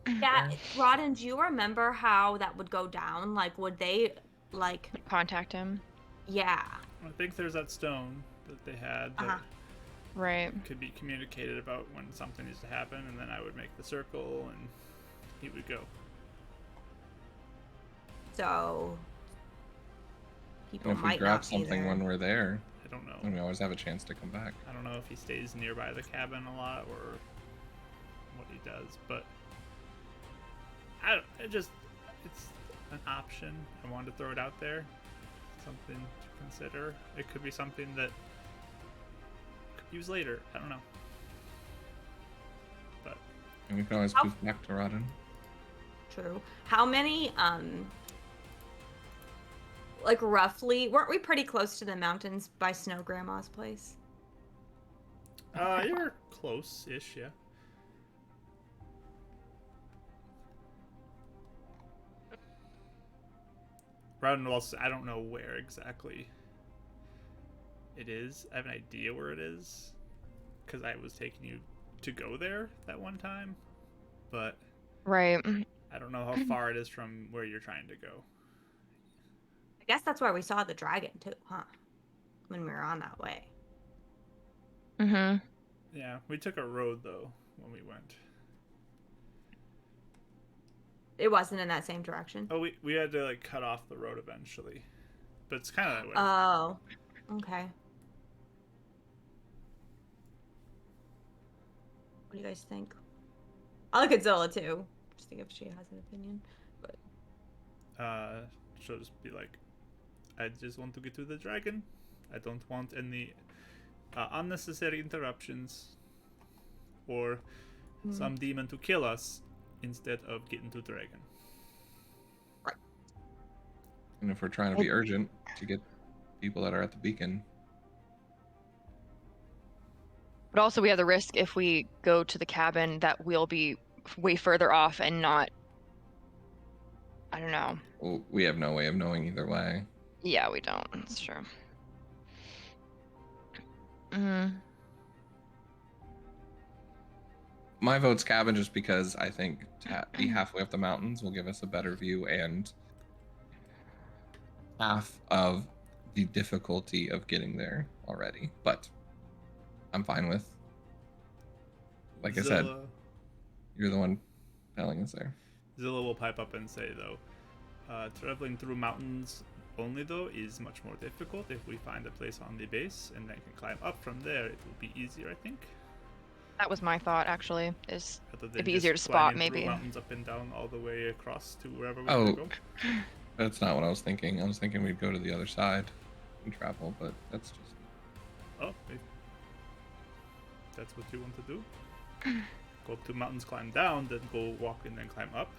Yeah, there. Rodden, do you remember how that would go down? Like, would they, like, contact him. yeah. I think there's that stone that they had that Uh-huh. Right. could be communicated about when something needs to happen, and then I would make the circle and he would go. So, people And if we might grab not be something there. when we're there, I don't know. then we always have a chance to come back. I don't know if he stays nearby the cabin a lot or what he does, but it's an option. I wanted to throw it out there. Something to consider. It could be something that could use later. I don't know. But And we can always Oh. move back to Rodden. True. How many, like, roughly, weren't we pretty close to the mountains by Snow Grandma's place? you're close-ish, yeah. Rodden will also, I don't know where exactly it is. I have an idea where it is because I was taking you to go there that one time, but Right. I don't know how far it is from where you're trying to go. I guess that's where we saw the dragon, too, huh? When we were on that way. Mhm. Yeah, we took a road though when we went. It wasn't in that same direction. Oh, we had to like cut off the road eventually, but it's kind of that way. Oh, okay. What do you guys think? I'll look at Zilla too. Just think if she has an opinion. But She'll just be like, I just want to get to the dragon. I don't want any unnecessary interruptions or some demon to kill us instead of getting to dragon. And if we're trying to be urgent to get people that are at the beacon, But also we have the risk if we go to the cabin that we'll be way further off and not. I don't know. well, we have no way of knowing either way. Yeah, we don't. That's true. Mhm. My vote's cabin just because I think to be halfway up the mountains will give us a better view and half of the difficulty of getting there already. But I'm fine with, like I said, you're the one telling us there. Zilla will pipe up and say though, traveling through mountains only though is much more difficult. If we find a place on the base and then can climb up from there, it will be easier, I think. That was my thought actually. Is Rather than it'd be just easier to spot climbing maybe. through mountains up and down all the way across to wherever we Oh. want to go. That's not what I was thinking. I was thinking we'd go to the other side and travel, but that's just Oh, if that's what you want to do. Go up to mountains, climb down, then go walk and then climb up.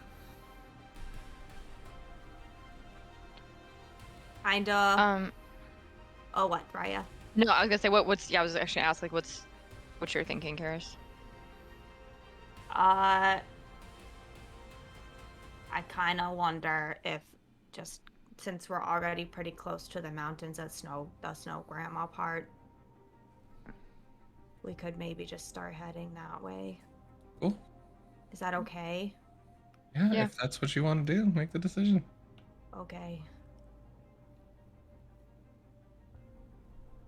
kinda. Oh, what, Raya? No, I was gonna say what's yeah. I was actually gonna ask like what's you're thinking, Karis? I kind of wonder if just since we're already pretty close to the mountains at the Snow Grandma part, we could maybe just start heading that way. cool. Is that okay? Yeah. If that's what you want to do, make the decision. Okay.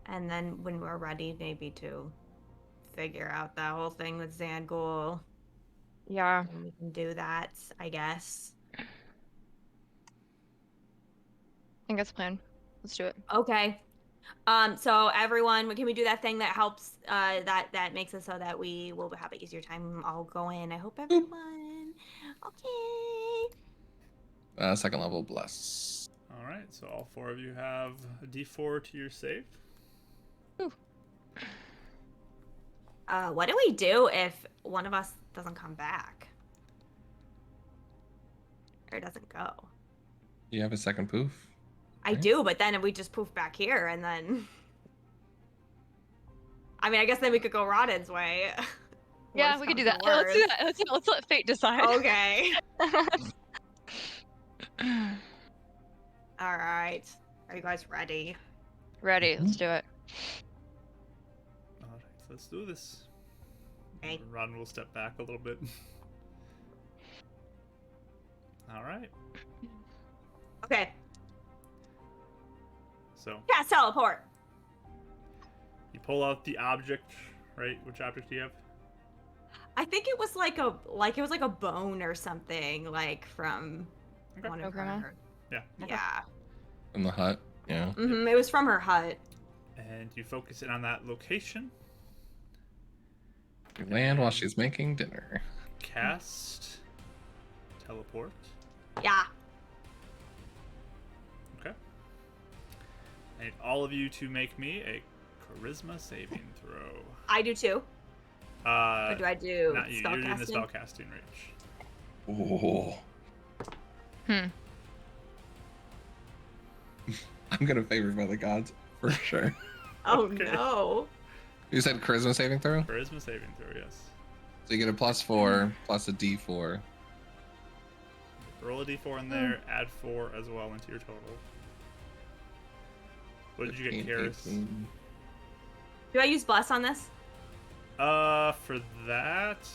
And then when we're ready, maybe to figure out that whole thing with Zangul. Yeah. And we can do that, I guess. I think that's the plan. Let's do it. Okay. So everyone, can we do that thing that helps? That makes it so that we will have an easier time all going. I hope everyone. Okay. Second level bless. All right, so all 4 of you have a D4 to your save. Ooh. What do we do if one of us doesn't come back? Or doesn't go? You have a second poof. I Right. do, but then if we just poof back here and then... I mean, I guess then we could go Rodden's way. Yeah, Worst we could do comes that. to Let's do worst. that. Let's let fate decide. Okay. All right. Are you guys ready? Ready. Let's do it. All right, so let's do this. Okay. Rodden will step back a little bit. All right. Okay. So Cast teleport. you pull out the object, right? Which object do you have? I think it was like a bone or something, like from Okay. one of Grandma? her. Yeah. Okay. Yeah. In the hut. Yeah. It was from her hut. And you focus in on that location. You land while she's making dinner. Cast. Teleport. Yeah. Okay. I need all of you to make me a charisma saving throw. I do too. Or do I do Not you. You're in the spellcasting? spellcasting range. Oh. Hmm. I'm gonna favor by the gods for sure. Oh Okay. no. You said charisma saving throw? Charisma saving throw, yes. So you get a +4 plus a D4. Roll a d4 in there, add 4 as well into your total. What did you get, 15, Karis? 18. Do I use bless on this? For that,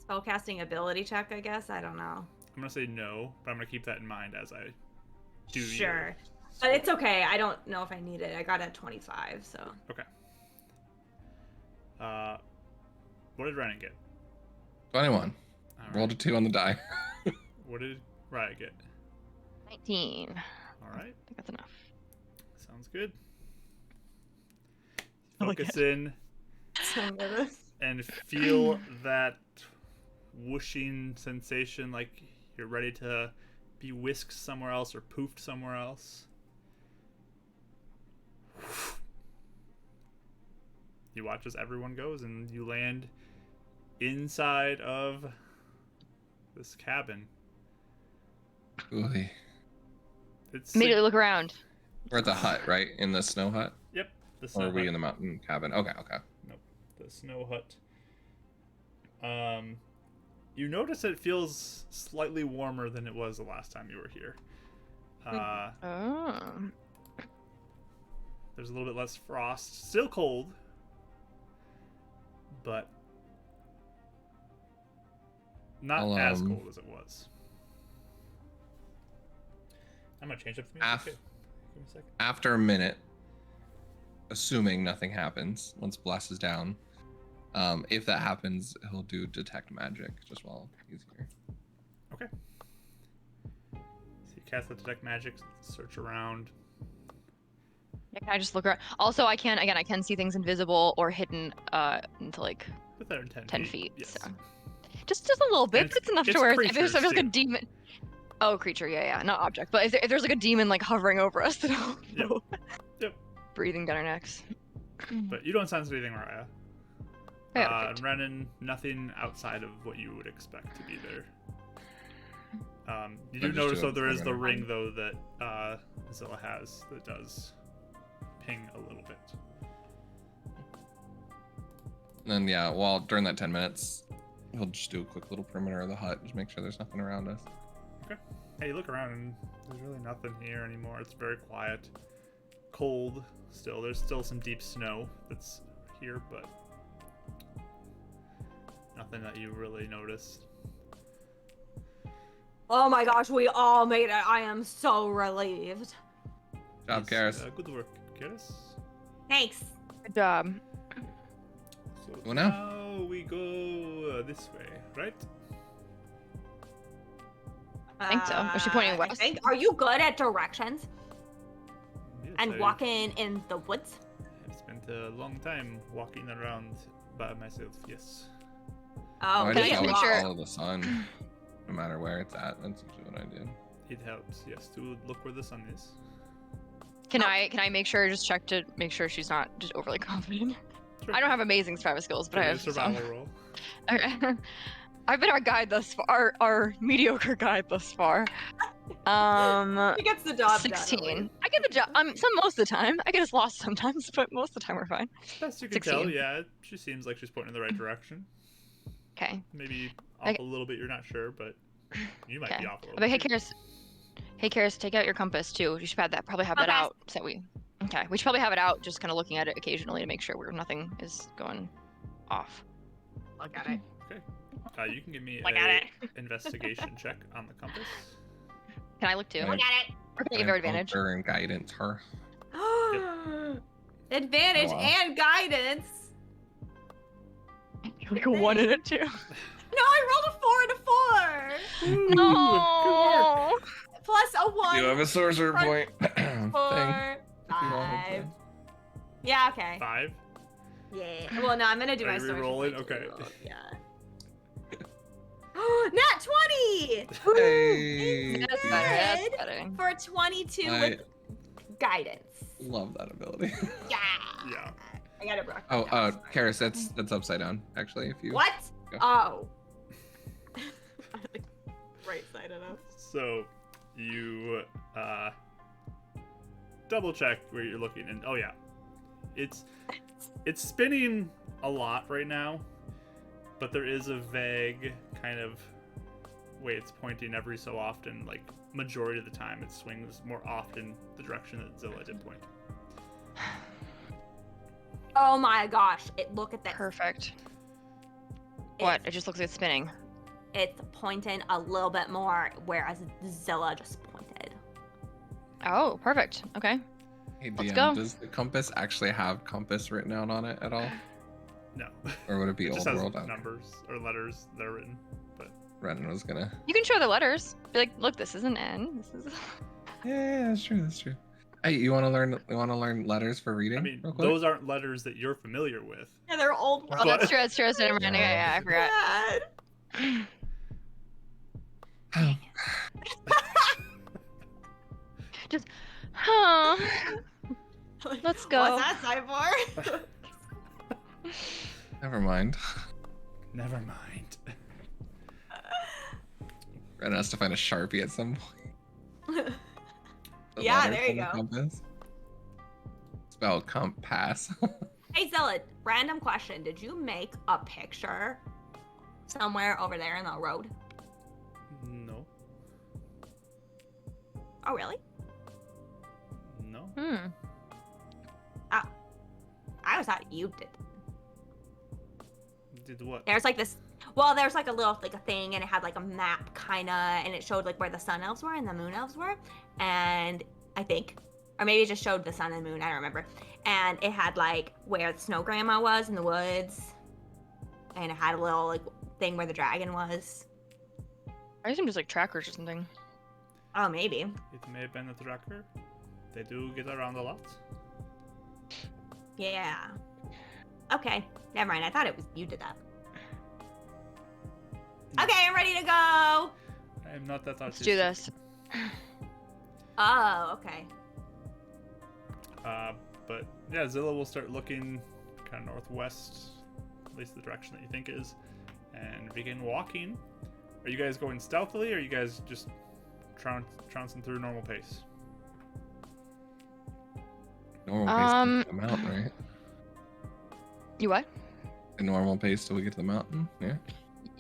Spellcasting ability check, I guess. I don't know. I'm gonna say no, but I'm gonna keep that in mind as I do. Sure. But it's okay. I don't know if I need it. I got a 25, so. Okay. What did Renan get? 21. All Rolled a 2 on the die. What did Riot get? 19. All I right. think that's enough. Sounds good. I like Focus it. in So nervous. and feel that whooshing sensation, like you're ready to be whisked somewhere else or poofed somewhere else. You watch as everyone goes and you land inside of this cabin. Ooh. It's Immediately look around. We're at the hut, right? In the snow hut? Yep, the Or snow are we hut. in the mountain cabin? Okay, okay. Nope, the snow hut. You notice it feels slightly warmer than it was the last time you were here. Oh. There's a little bit less frost. Still cold, but not I'll, as cold as it was. I'm gonna change up the music. Af- too. Give me a second. After a minute, assuming nothing happens, once Bless is down, if that happens, he'll do detect magic just while he's here. Okay. So you cast the detect magic, search around. Yeah, can I just look around? Also, I can see things invisible or hidden into like Within 10 10 feet. feet. Yes. So. Just a little bit, And but it's enough it's to where if creatures, there's like a too. demon. Oh, creature, yeah, not object. But if there's like a demon like hovering over us, then I'll Yep. Yep. breathing down our necks. But you don't sense anything, Raya. Yeah, And Renan, nothing outside of what you would expect to be there. You do just notice do though a there is the perimeter. ring though that Zilla has that does ping a little bit. And then, yeah, while during that 10 minutes, he'll just do a quick little perimeter of the hut, just make sure there's nothing around us. Hey, you look around and there's really nothing here anymore. It's very quiet. Cold still. There's still some deep snow that's here, but nothing that you really noticed. Oh my gosh, we all made it. I am so relieved. Job, Nice. Karis. Good work, Karis. Thanks. Good job. So Well, now. now we go this way, right? I think so. Is she pointing I west? think. Are you good at directions Yes, and I- walking in the woods? I've spent a long time walking around by myself. Yes. Oh, I can just I always make sure- follow the sun, no matter where it's at. That's usually what I do. It helps. Yes, to look where the sun is. Can I make sure, just check to make sure she's not just overly confident? Sure. I don't have amazing survival skills, but I Give me a have some. survival roll. Okay. I've been our guide thus far, our mediocre guide thus far. He gets the job 16. done. I get the job. Most of the time. I get us lost sometimes, but most of the time we're fine. Best you can tell, 16. yeah, she seems like she's pointing in the right direction. Okay. Maybe off Okay. a little bit, you're not sure, but you might Okay. be off a little But hey, bit. Karis. Hey, Karis, take out your compass too. You should have that. Probably have that Compass. out. So we. Okay. We should probably have it out, just kind of looking at it occasionally to make sure nothing is going off. Look at it. You can give me Look at a investigation check on the compass. Can I look too? Yeah. Look at Or can I give her advantage? Her and guidance her. it. Advantage Oh, wow. and guidance. Like a 1 and a 2. No, I rolled a 4 and a 4. Ooh, good work. No. Plus a 1. You have a sorcerer Front- point. thing. 4, You want 5. it? Yeah, okay. 5. Yeah. Well, no, I'm gonna do Are my you sorcerer re-rolling? point Okay. too. Yeah. Nat 20! Hey. That's better. That's Good. better. For a 22 with guidance. Love that ability. Yeah. Yeah. I got it, bro. Oh, Karis, that's upside down. Actually, if you. What? Go. Oh. Right side enough. So you double check where you're looking, and oh yeah, it's spinning a lot right now, but there is a vague kind of way it's pointing every so often. Like majority of the time, it swings more often the direction that Zilla did point. Oh my gosh! Look at that. Perfect. What? It just looks like it's spinning. It's pointing a little bit more, whereas Zilla just pointed. Oh, perfect. Okay. Hey, Let's DM, go. does the compass actually have compass written out on it at all? No, Or would it be it old just has world? numbers or letters that are written. But Renan was gonna. You can show the letters. Be like, look, this is an N. This is. Yeah, that's true. That's true. Hey, you want to learn letters for reading? I mean, real quick? those aren't letters that you're familiar with. Yeah, they're old. Oh, that's true. That's true. That's never mind. Yeah, I forgot. God. Oh, Huh. Let's go. What's that sign for? never mind. Never mind. Renan has to find a Sharpie at some point. The Yeah, letters there you on the go. Compass. Spell compass. Hey Zilla, random question. Did you make a picture somewhere over there in the road? No. Oh, really? No. Hmm. I always thought you did. Did what? There's like this. Well, there's like a little like a thing, and it had like a map kind of, and it showed like where the sun elves were and the moon elves were, and I think, or maybe it just showed the sun and moon. I don't remember. And it had like where the snow grandma was in the woods, and it had a little like thing where the dragon was. I assume just like trackers or something. Oh, maybe. It may have been a tracker. They do get around a lot. Yeah. Okay. Never mind. I thought it was you did that. Okay, I'm ready to go. I am not that Let's artistic. do this. Oh, okay. But yeah, Zilla will start looking kind of northwest, at least the direction that you think is, and begin walking. Are you guys going stealthily, or are you guys just trouncing through normal pace? Normal pace to get to the mountain, right? You what? A normal pace till we get to the mountain. Yeah.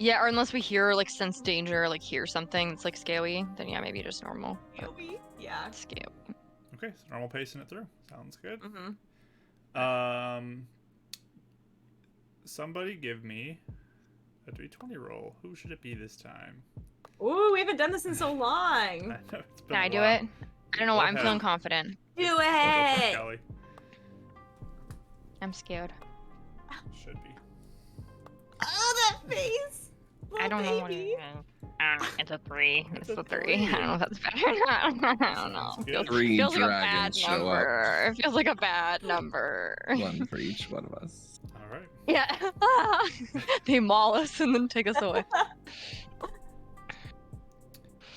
Yeah, or unless we hear like sense danger, like hear something that's like scaly, then yeah, maybe just normal. But Yeah. scale. Okay, so normal pacing it through. Sounds good. Mm-hmm. Somebody give me a D20 roll. Who should it be this time? Ooh, we haven't done this in so long. I know it's been Can I a do while. it? I don't know Go why I'm ahead. feeling confident. Do Go for it, it. Kelly. I'm scared. Should be. Oh, that face. I Little don't know what it baby. is. It's a 3. It's It's a a 3. three. I don't know if that's better or not. I don't know. Sounds Feels, good. 3 feels like a bad dragons show up. number. Feels like a bad number. One for each one of us. All right. Yeah. They maul us and then take us away.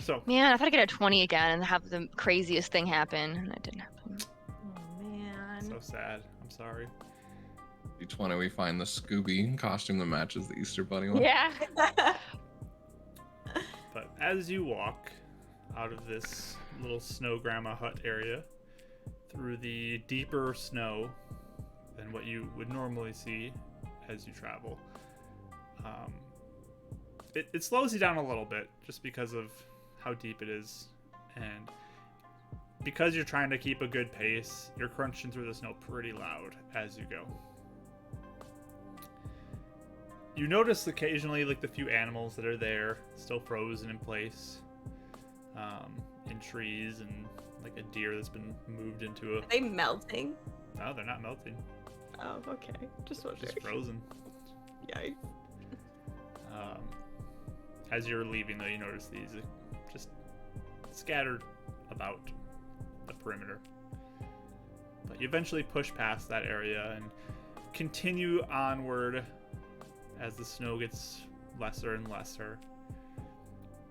So, Man, I thought I'd get a 20 again and have the craziest thing happen, and it didn't happen. Oh man. so sad. I'm sorry. Each one we find the Scooby costume that matches the Easter Bunny one. Yeah. But as you walk out of this little snow grandma hut area through the deeper snow than what you would normally see as you travel, it slows you down a little bit just because of how deep it is, and because you're trying to keep a good pace, you're crunching through the snow pretty loud as you go. You notice occasionally, like, the few animals that are there, still frozen in place, in trees, and like a deer that's been moved into a. Are they melting? No, they're not melting. Oh, okay. Just wondering. Just frozen. Yikes. As you're leaving, though, you notice these just scattered about the perimeter. But you eventually push past that area and continue onward as the snow gets lesser and lesser.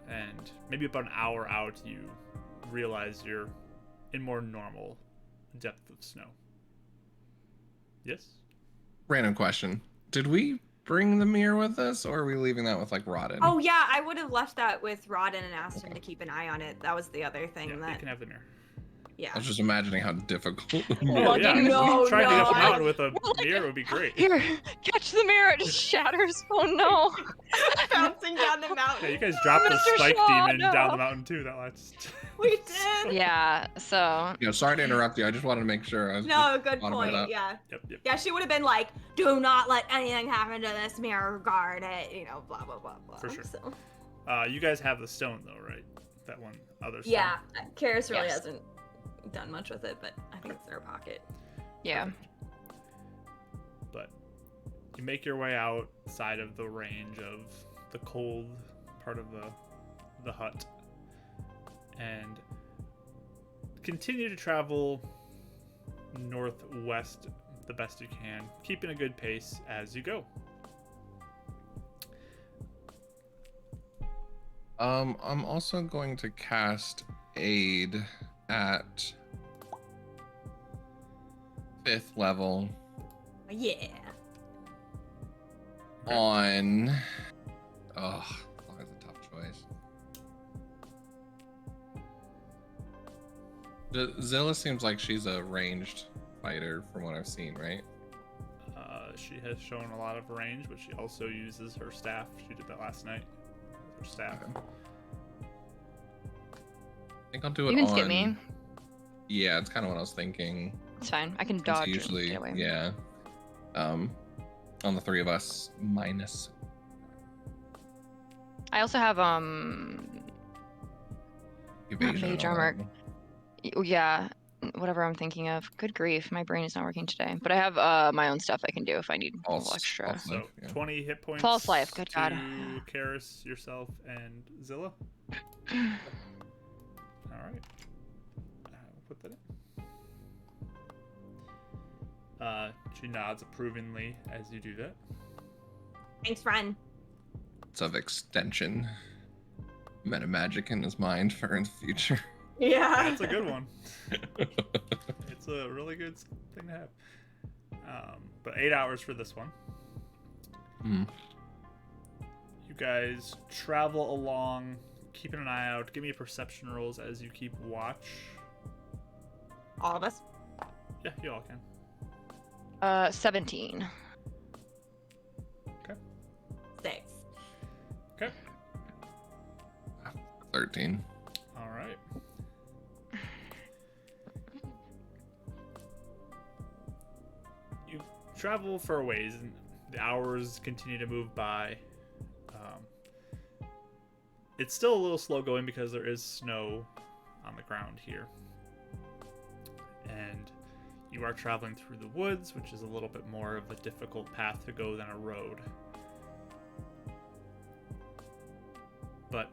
And maybe about an hour out, you realize you're in more normal depth of snow. Yes? Random question. Did we bring the mirror with us, or are we leaving that with, like, Rodden? Oh yeah, I would have left that with Rodden and asked him to keep an eye on it. That was the other thing Yeah, you that. can have the mirror. Yeah. I was just imagining how difficult the Oh, mirror yeah. is. No, Trying to get up a no. mountain with a mirror would be great. Here, catch the mirror. It just shatters. Oh no. Bouncing down the mountain. Yeah, you guys dropped the Mr. spike Shaw, demon no. down the mountain too. That last. We did. Yeah, so. You know, sorry to interrupt you. I just wanted to make sure. I was No, good thought about point. that. Yeah. Yep. Yeah, she would have been like, "Do not let anything happen to this mirror. Guard it." You know, blah blah blah blah. For sure. So. You guys have the stone though, right? That one other stone. Yeah, Karis really Yes. hasn't done much with it, but I think it's in her pocket. Yeah. But you make your way outside of the range of the cold part of the hut and continue to travel northwest the best you can, keeping a good pace as you go. I'm also going to cast Aid at 5th level Yeah. on. Oh, always a tough choice. Zilla seems like she's a ranged fighter from what I've seen, right? She has shown a lot of range, but she also uses her staff. She did that last night. Her staff. Okay. I think I'll do it You can on. skip me. Yeah, it's kind of what I was thinking. It's fine. I can It's dodge. usually, and get away. yeah. On the 3 of us, minus. I also have Evasion. mage armor. Yeah, whatever I'm thinking of. Good grief, my brain is not working today. But I have my own stuff I can do if I need a little extra. False So life, yeah. 20 hit points. False life, good to God. Karis, yourself, and Zilla. All right. We'll put that in. She nods approvingly as you do that. Thanks, friend. It's of extension. Meta magic in his mind for in the future. Yeah. That's a good one. It's a really good thing to have. But 8 hours for this one. Hmm. You guys travel along, keeping an eye out. Give me perception rolls as you keep watch. All of us. Yeah, you all can. 17. 6. Okay. 13. All right. You travel for a ways, and the hours continue to move by. It's still a little slow going because there is snow on the ground here. And you are traveling through the woods, which is a little bit more of a difficult path to go than a road. But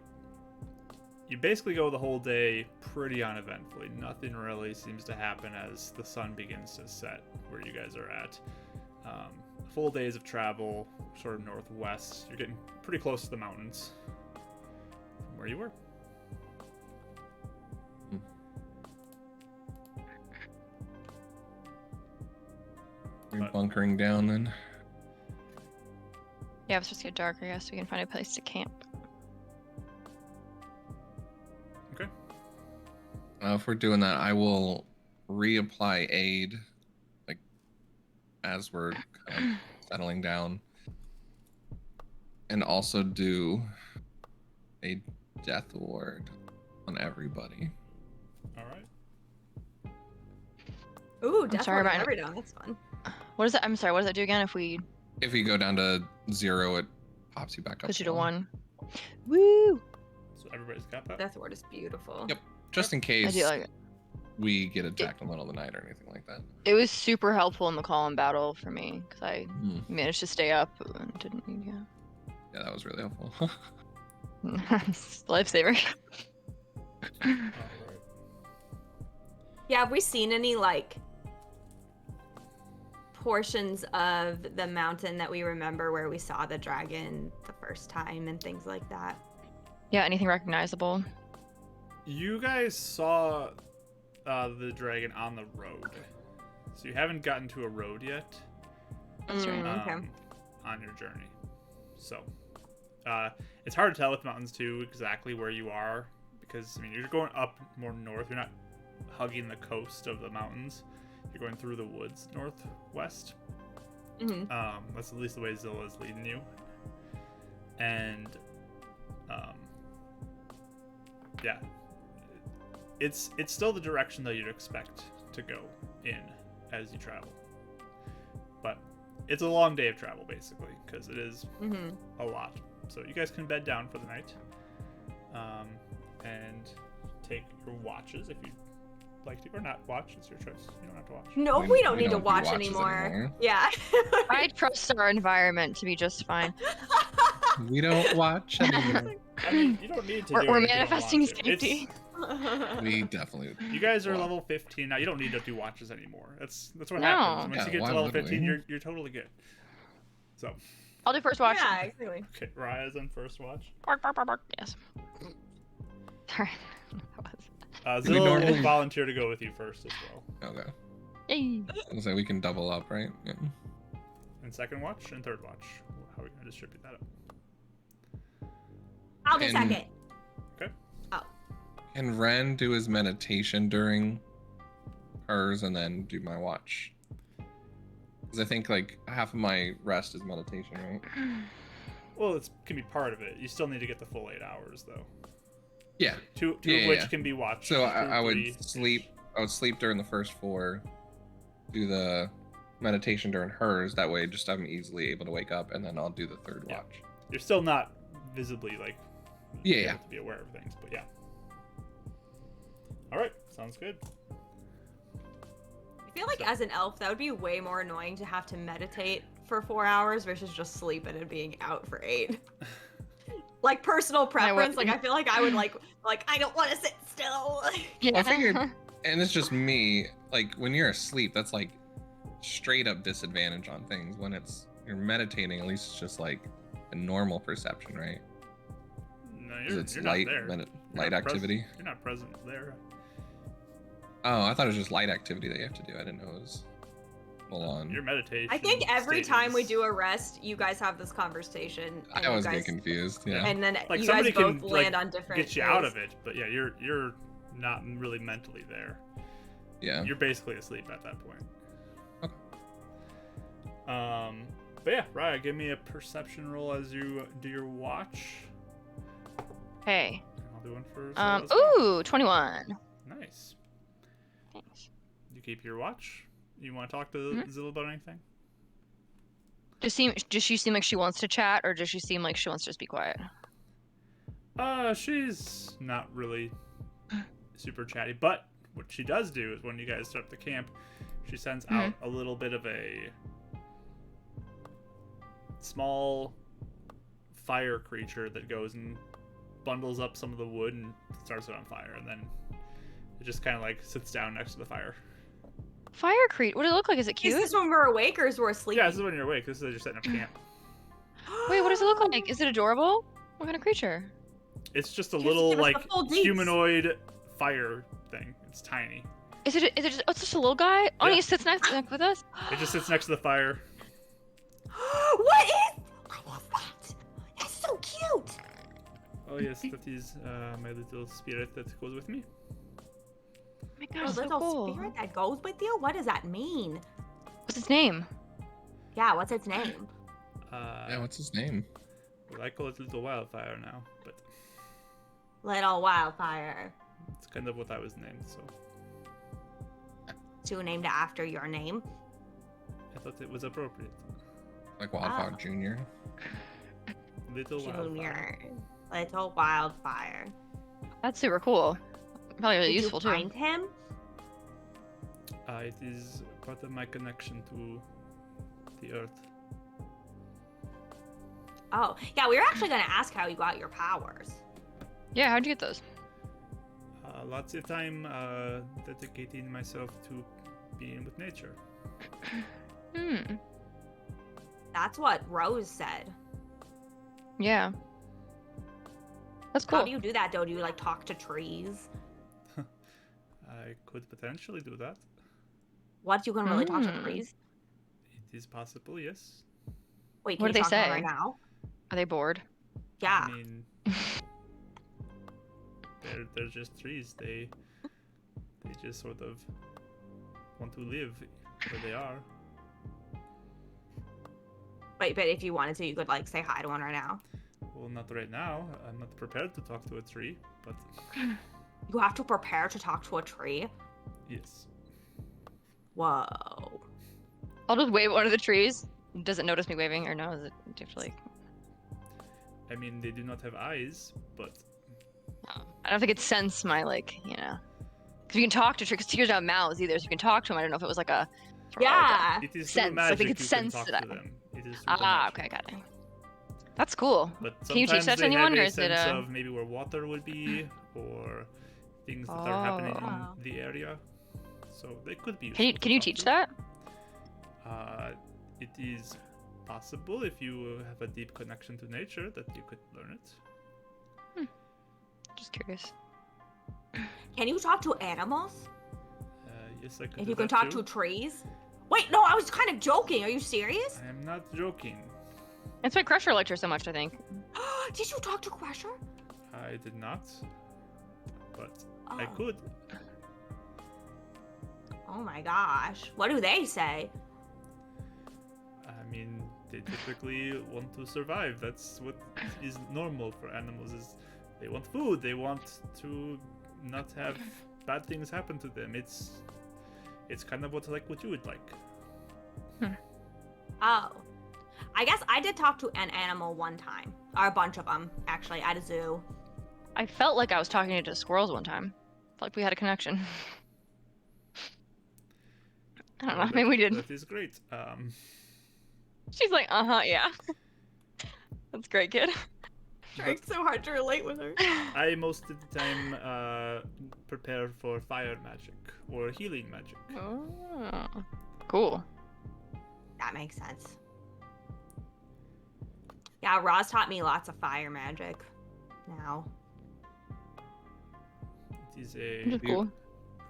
you basically go the whole day pretty uneventfully. Nothing really seems to happen as the sun begins to set where you guys are at. Full days of travel, sort of northwest. You're getting pretty close to the mountains from where you were. We're bunkering down then. Yeah, if it's just get darker, I guess we can find a place to camp. Okay. If we're doing that, I will reapply aid, like, as we're kind of settling down. And also do a death ward on everybody. All right. Ooh, death sorry, ward Ryan. every down. That's fun. What is that? I'm sorry, what does that do again if we If you go down to 0, it pops you back up. push you to 1? Woo! So everybody's got that? Death ward is beautiful. Yep. Just in I case do like it. we get attacked in the middle of the night or anything like that. It was super helpful in the call and battle for me, because I managed to stay up and didn't need, Yeah, that was really helpful. Lifesaver. All right. Yeah, have we seen any like portions of the mountain that we remember where we saw the dragon the first time and things like that? Yeah, anything recognizable? You guys saw the dragon on the road. So you haven't gotten to a road yet. That's right. Okay. On your journey. So it's hard to tell with mountains too exactly where you are, because I mean you're going up more north. You're not hugging the coast of the mountains. You're going through the woods northwest. Mm-hmm. That's at least the way Zilla is leading you. And yeah, it's still the direction that you'd expect to go in as you travel. But it's a long day of travel basically, because it is a lot. So you guys can bed down for the night, and take your watches if you like to, or not watch. It's your choice. You don't have to watch. No, we don't we need to don't do watch watches anymore. anymore. Yeah. I trust our environment to be just fine. We don't watch anymore. I mean, you don't need to. We're do it if you don't manifesting want to. safety. We definitely. You guys are Wow. level 15 now. You don't need to do watches anymore. That's what No. happens. Once Yeah, you get why to level would 15, we? you're totally good. So, I'll do first watch. Yeah, exactly. okay, Raya's on first watch. Bark, bark, bark, bark. Yes. Sorry. Do we Zilla will normally- volunteer to go with you first as well. Okay. Yay. So we can double up, right? Yeah. And second watch and third watch. How are we going to distribute that up? I'll do And- second. Okay. Oh. Can Ren do his meditation during hers and then do my watch? Because I think like half of my rest is meditation, right? Well, it can be part of it. You still need to get the full 8 hours, though. Yeah. Two Yeah, of which yeah. can be watched. So I would three- sleep. I would sleep during the first 4, do the meditation during hers. That way, just I'm easily able to wake up, and then I'll do the third Yeah. watch. You're still not visibly like. Yeah, able yeah. To be aware of things, but yeah. All right, sounds good. I feel like as an elf, that would be way more annoying to have to meditate for 4 hours versus just sleeping and being out for 8. Like personal preference, like I feel like I would like I don't want to sit still. Yeah. I figured, and it's just me. Like when you're asleep, that's like straight up disadvantage on things. When you're meditating, at least it's just like a normal perception, right? No, Because you're, it's you're light, not there. light You're not activity. You're not present there. Oh, I thought it was just light activity that you have to do. I didn't know it was full on. Your meditation. I think every state time we is- do a rest, you guys have this conversation. And I always you guys, get confused. Yeah. And then Like, you guys somebody both can, land like, on different. get you out days. of it, but yeah, you're not really mentally there. Yeah. You're basically asleep at that point. Okay. But yeah, Raya, give me a perception roll as you do your watch. Hey. I'll do one for Zilla as well. Ooh, 21. Nice. Thanks. You keep your watch. You want to talk to Mhm. Zilla about anything? Does she seem like she wants to chat, or does she seem like she wants to just be quiet? She's not really super chatty, but what she does do is when you guys start up the camp, She sends out a little bit of a small fire creature that goes and bundles up some of the wood and starts it on fire, and then it just kind of like sits down next to the fire. Fire creep. What does it look like? Is it cute? Is this when we're awake or is we're sleeping? Yeah, this is when you're awake. This is just setting up camp. Wait, what does it look like? Is it adorable? What kind of creature? It's just a You have to little give us like the full deets. humanoid fire thing. It's tiny. Is it just? Oh, it's just a little guy. Oh, Yeah. he sits next with us. It just sits next to the fire. What is? I love that. That's so cute. Oh yes, that is my little spirit that goes with me. Oh my gosh, A so little cool. spirit that goes with you? What does that mean? What's its name? Yeah, what's its name? Yeah, what's his name? Well, I call it Little Wildfire now, but Little Wildfire. it's kind of what I was named, so So you named it after your name? I thought it was appropriate. Like Wildfire Oh. Jr. Little Wildfire. Junior. Little Wildfire. That's super cool. Probably really Did useful you too. find him? It is part of my connection to the earth. Oh, yeah, we were actually going to ask how you got your powers. Yeah, how'd you get those? Lots of time dedicating myself to being with nature. Hmm. That's what Rose said. Yeah. That's cool. How do you do that, though? Do you, like, talk to trees? I could potentially do that. What, you can really talk to Mm. trees? It is possible, yes. Wait, What can do you they talk to them say? right now? Are they bored? Yeah. I mean, they're just trees. They just sort of want to live where they are. Wait, but if you wanted to, you could, like, say hi to one right now. Well, not right now. I'm not prepared to talk to a tree, but You have to prepare to talk to a tree? yes. Whoa. I'll just wave at one of the trees. Does it notice me waving or no? Is it do you have to, like? I mean, they do not have eyes, but I don't think it sense my like, you know. Because you can talk to trees. Because trees don't have mouths either, so you can talk to them. I don't know if it was like a. Yeah. it is Sense, through like they magic could you sense can talk that. to them. It is through the Ah, magic. okay, got it. That's cool. But Can you teach sometimes that to they anyone, have or a is it, sense of maybe where water would be, or things that are happening Oh. in the area. So they could be. Can you useful to talk teach to. that? It is possible if you have a deep connection to nature that you could learn it. Just curious. Can you talk to animals? Yes, I could. If do you can that talk too. to trees? Wait, no, I was kind of joking. Are you serious? I am not joking. That's why Crusher liked her so much, I think. Did you talk to Crusher? I did not, but I Oh. could. Oh my gosh. What do they say? I mean, they typically want to survive. That's what is normal for animals. Is they want food. They want to not have bad things happen to them. It's kind of what you would like. Oh. I guess I did talk to an animal one time. Or a bunch of them, actually, at a zoo. I felt like I was talking to squirrels one time. Felt like we had a connection. I don't know. Well, Maybe we did. That is great. She's like, yeah. That's great, kid. Trying so hard to relate with her. I most of the time prepare for fire magic or healing magic. Oh, cool. That makes sense. Yeah, Roz taught me lots of fire magic. Now. It is a That's cool.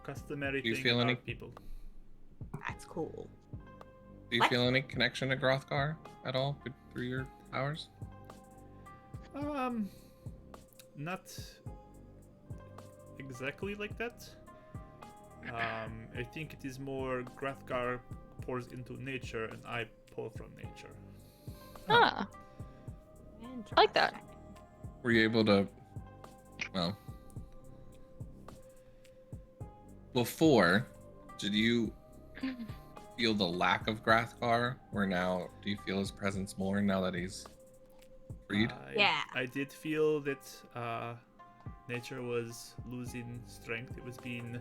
customary Do you thing feel about any- people. That's cool. Do you What? feel any connection to Grothgar at all through your powers? Not exactly like that. I think it is more Grathgar pours into nature and I pull from nature. Ah, I like that. Interesting. Were you able to, well, before, did you feel the lack of Grathgar, or now do you feel his presence more now that he's freed? Yeah. I did feel that nature was losing strength. It was being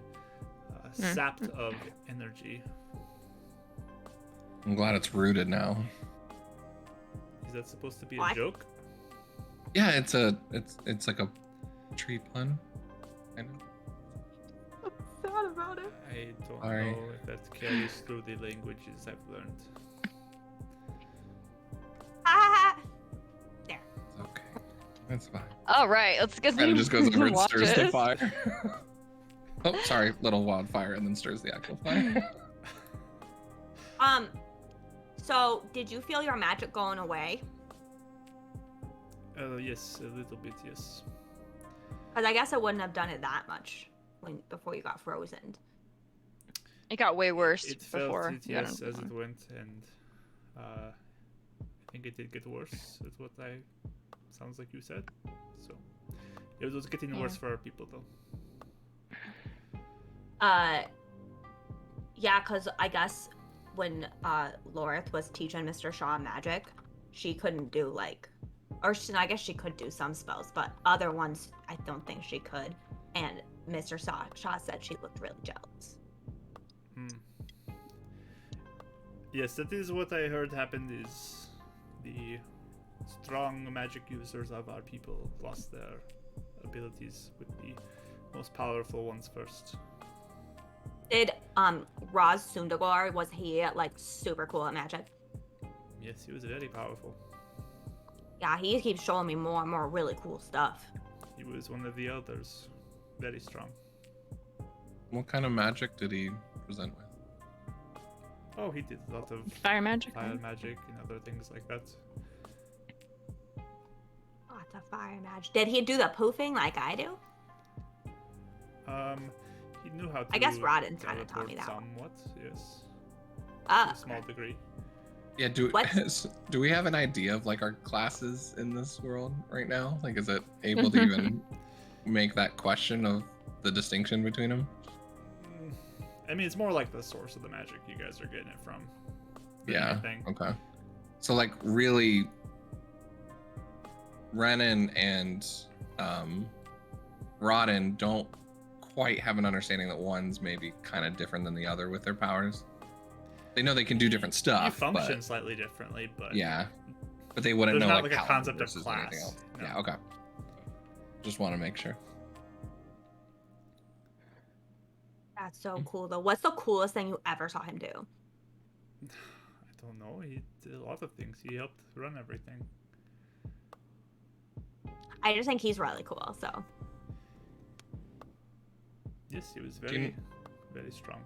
sapped of energy. I'm glad it's rooted now. Is that supposed to be a What? joke? Yeah, it's like a tree pun. Kind of. Sad about it. I don't Sorry. know if that carries through the languages I've learned. Ah! There. It's okay. That's fine. All right, let's get Kind of just goes over and watch stirs the this. fire. Oh, sorry, little wildfire, and then stirs the actual fire. So did you feel your magic going away? Yes, a little bit, yes. Because I guess I wouldn't have done it that much before you got frozen. It got way worse It felt before. it, you got yes, on- as it went, and I think it did get worse. Is what I sounds like you said. So it was getting Yeah. worse for our people, though. Yeah, because I guess when Lorith was teaching Mr. Shaw magic, she couldn't do I guess she could do some spells, but other ones I don't think she could. And Mr. Shaw said she looked really jealous. Hmm. Yes, that is what I heard happened. Is the strong magic users of our people lost their abilities with the most powerful ones first. Did Raz Sundagar, was he super cool at magic? Yes, he was very powerful. Yeah, he keeps showing me more and more really cool stuff. He was one of the elders. Very strong. What kind of magic did he present with? Oh, he did a lot of Fire magic. fire magic and other things like that. Lots of fire magic. Did he do the poofing like I do? He knew how to. I guess Rodden kinda taught me teleport that one. somewhat, yes, to Ah, a small degree. Yeah, do What? do we have an idea of our classes in this world right now? Is it able to even make that question of the distinction between them? I mean, it's more like the source of the magic you guys are getting it from. than Yeah. anything. Okay. So really, Renan and Rodden don't quite have an understanding that one's maybe kind of different than the other with their powers. They know they can do different You stuff, function but slightly differently, but yeah, but they wouldn't There's know not like a paladin concept of versus anything class, else. no. Yeah. Okay. Just want to make sure. that's so cool though. What's the coolest thing you ever saw him do? I don't know. He did a lot of things. He helped run everything. I just think he's really cool. So Yes, he was you- very, very strong.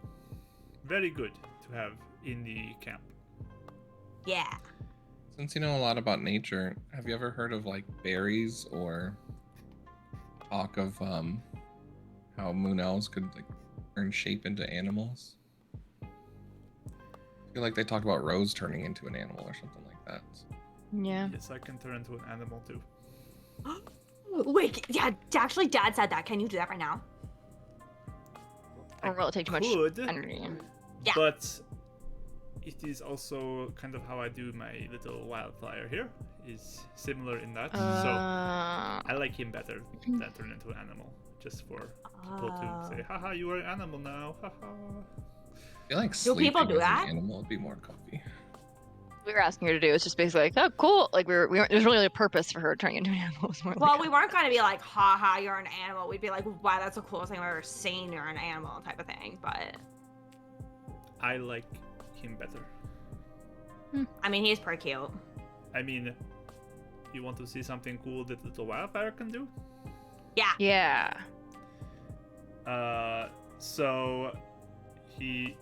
Very good to have in the camp. yeah. Since you know a lot about nature, have you ever heard of berries or talk of how moon elves could turn shape into animals? I feel like they talked about Rose turning into an animal or something like that. Yeah. Yes, I can turn into an animal too. Wait, yeah. Actually, Dad said that. Can you do that right now? Or will it take too much Could, energy? Yeah. but it is also kind of how I do my little wildfire here. Is similar in that. So I like him better than turn into an animal. Just for people to say, haha, you are an animal now. Haha. I feel like Do people sleeping do as that? an animal would be more comfy. We were asking her to do. It's just basically oh, cool. We weren't, there's really a purpose for her turning into an animal. It was more Well, like, we weren't gonna be like, haha, you're an animal. We'd be like, wow, that's the coolest thing I've ever seen. You're an animal, type of thing. But I like him better. I mean, he's pretty cute. I mean, you want to see something cool that little wildfire can do? Yeah. yeah. So she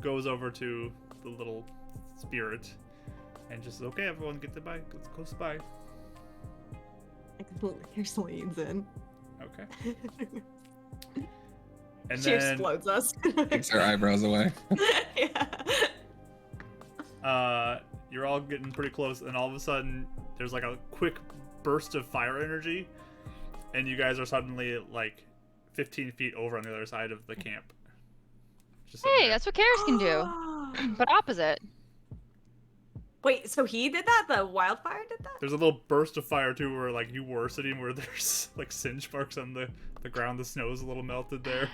goes over to the little spirit and just okay, everyone get to bye. Let's close by. Here's leans in. Okay. And She then explodes us. Takes her eyebrows away. Yeah. you're all getting pretty close, and all of a sudden there's a quick burst of fire energy, and you guys are suddenly 15 feet over on the other side of the camp. Just sitting Hey, there. that's what Karis can do, but opposite. Wait, so he did that? The wildfire did that? There's a little burst of fire too, where you were sitting, where there's singe marks on the ground. The snow's a little melted there.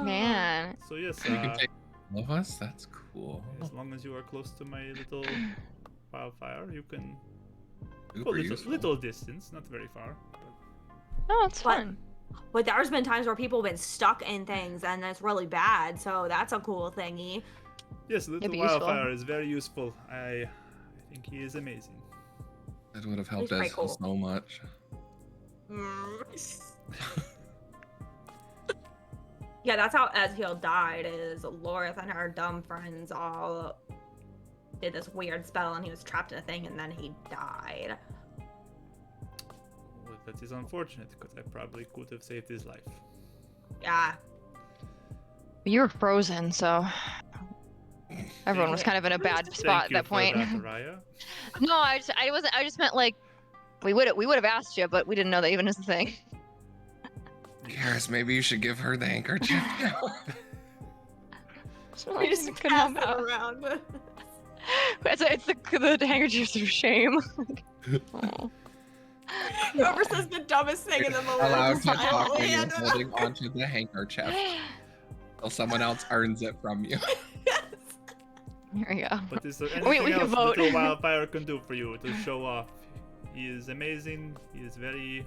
Man. So yes, You can take All of us? That's cool. As long as you are close to my little wildfire, you can go Super a useful. little distance, not very far. But Oh, it's But- fun. But there's been times where people have been stuck in things and it's really bad, so that's a cool thingy. yes, little be useful. wildfire is very useful. I think he is amazing. That would have helped pretty us cool. so much. Yeah, that's how Ezreal died, is Lorith and her dumb friends all did this weird spell and he was trapped in a thing and then he died. Well, that is unfortunate because I probably could have saved his life. Yeah. You were frozen, so everyone was kind of in a bad spot at that point. Thank you for that, Araya. No, I just meant like we would have asked you, but we didn't know that even is a thing. Karis, maybe you should give her the handkerchief now. We just couldn't pass help it out. around. It's the handkerchiefs of shame. Oh. Whoever says the dumbest thing in the moment. Allowed is to talk silently when you're handed up. holding onto the handkerchief till someone else earns it from you. Here we go. But is there We anything can else vote. little wildfire can do for you to show off? He is amazing. He is very,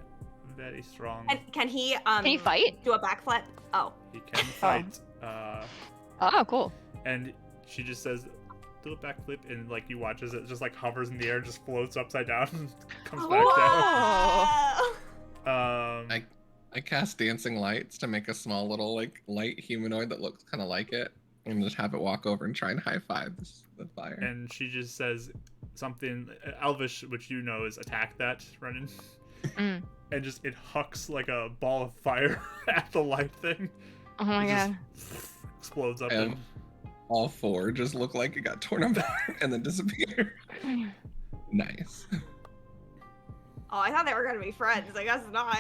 very strong. And can he fight? do a backflip? Oh. He can fight. Oh, cool. And she just says, "Do a backflip," and like you watch as it just like hovers in the air, and just floats upside down, and comes back Whoa. down. I cast dancing lights to make a small little like light humanoid that looks kind of like it, and just have it walk over and try and high five the fire. And she just says something Elvish, which you know is attack that running, Mm. and just it hucks like a ball of fire at the light thing. Oh my It god. just explodes up. And all four just look like it got torn apart and then disappear. Nice. Oh, I thought they were gonna be friends. I guess not.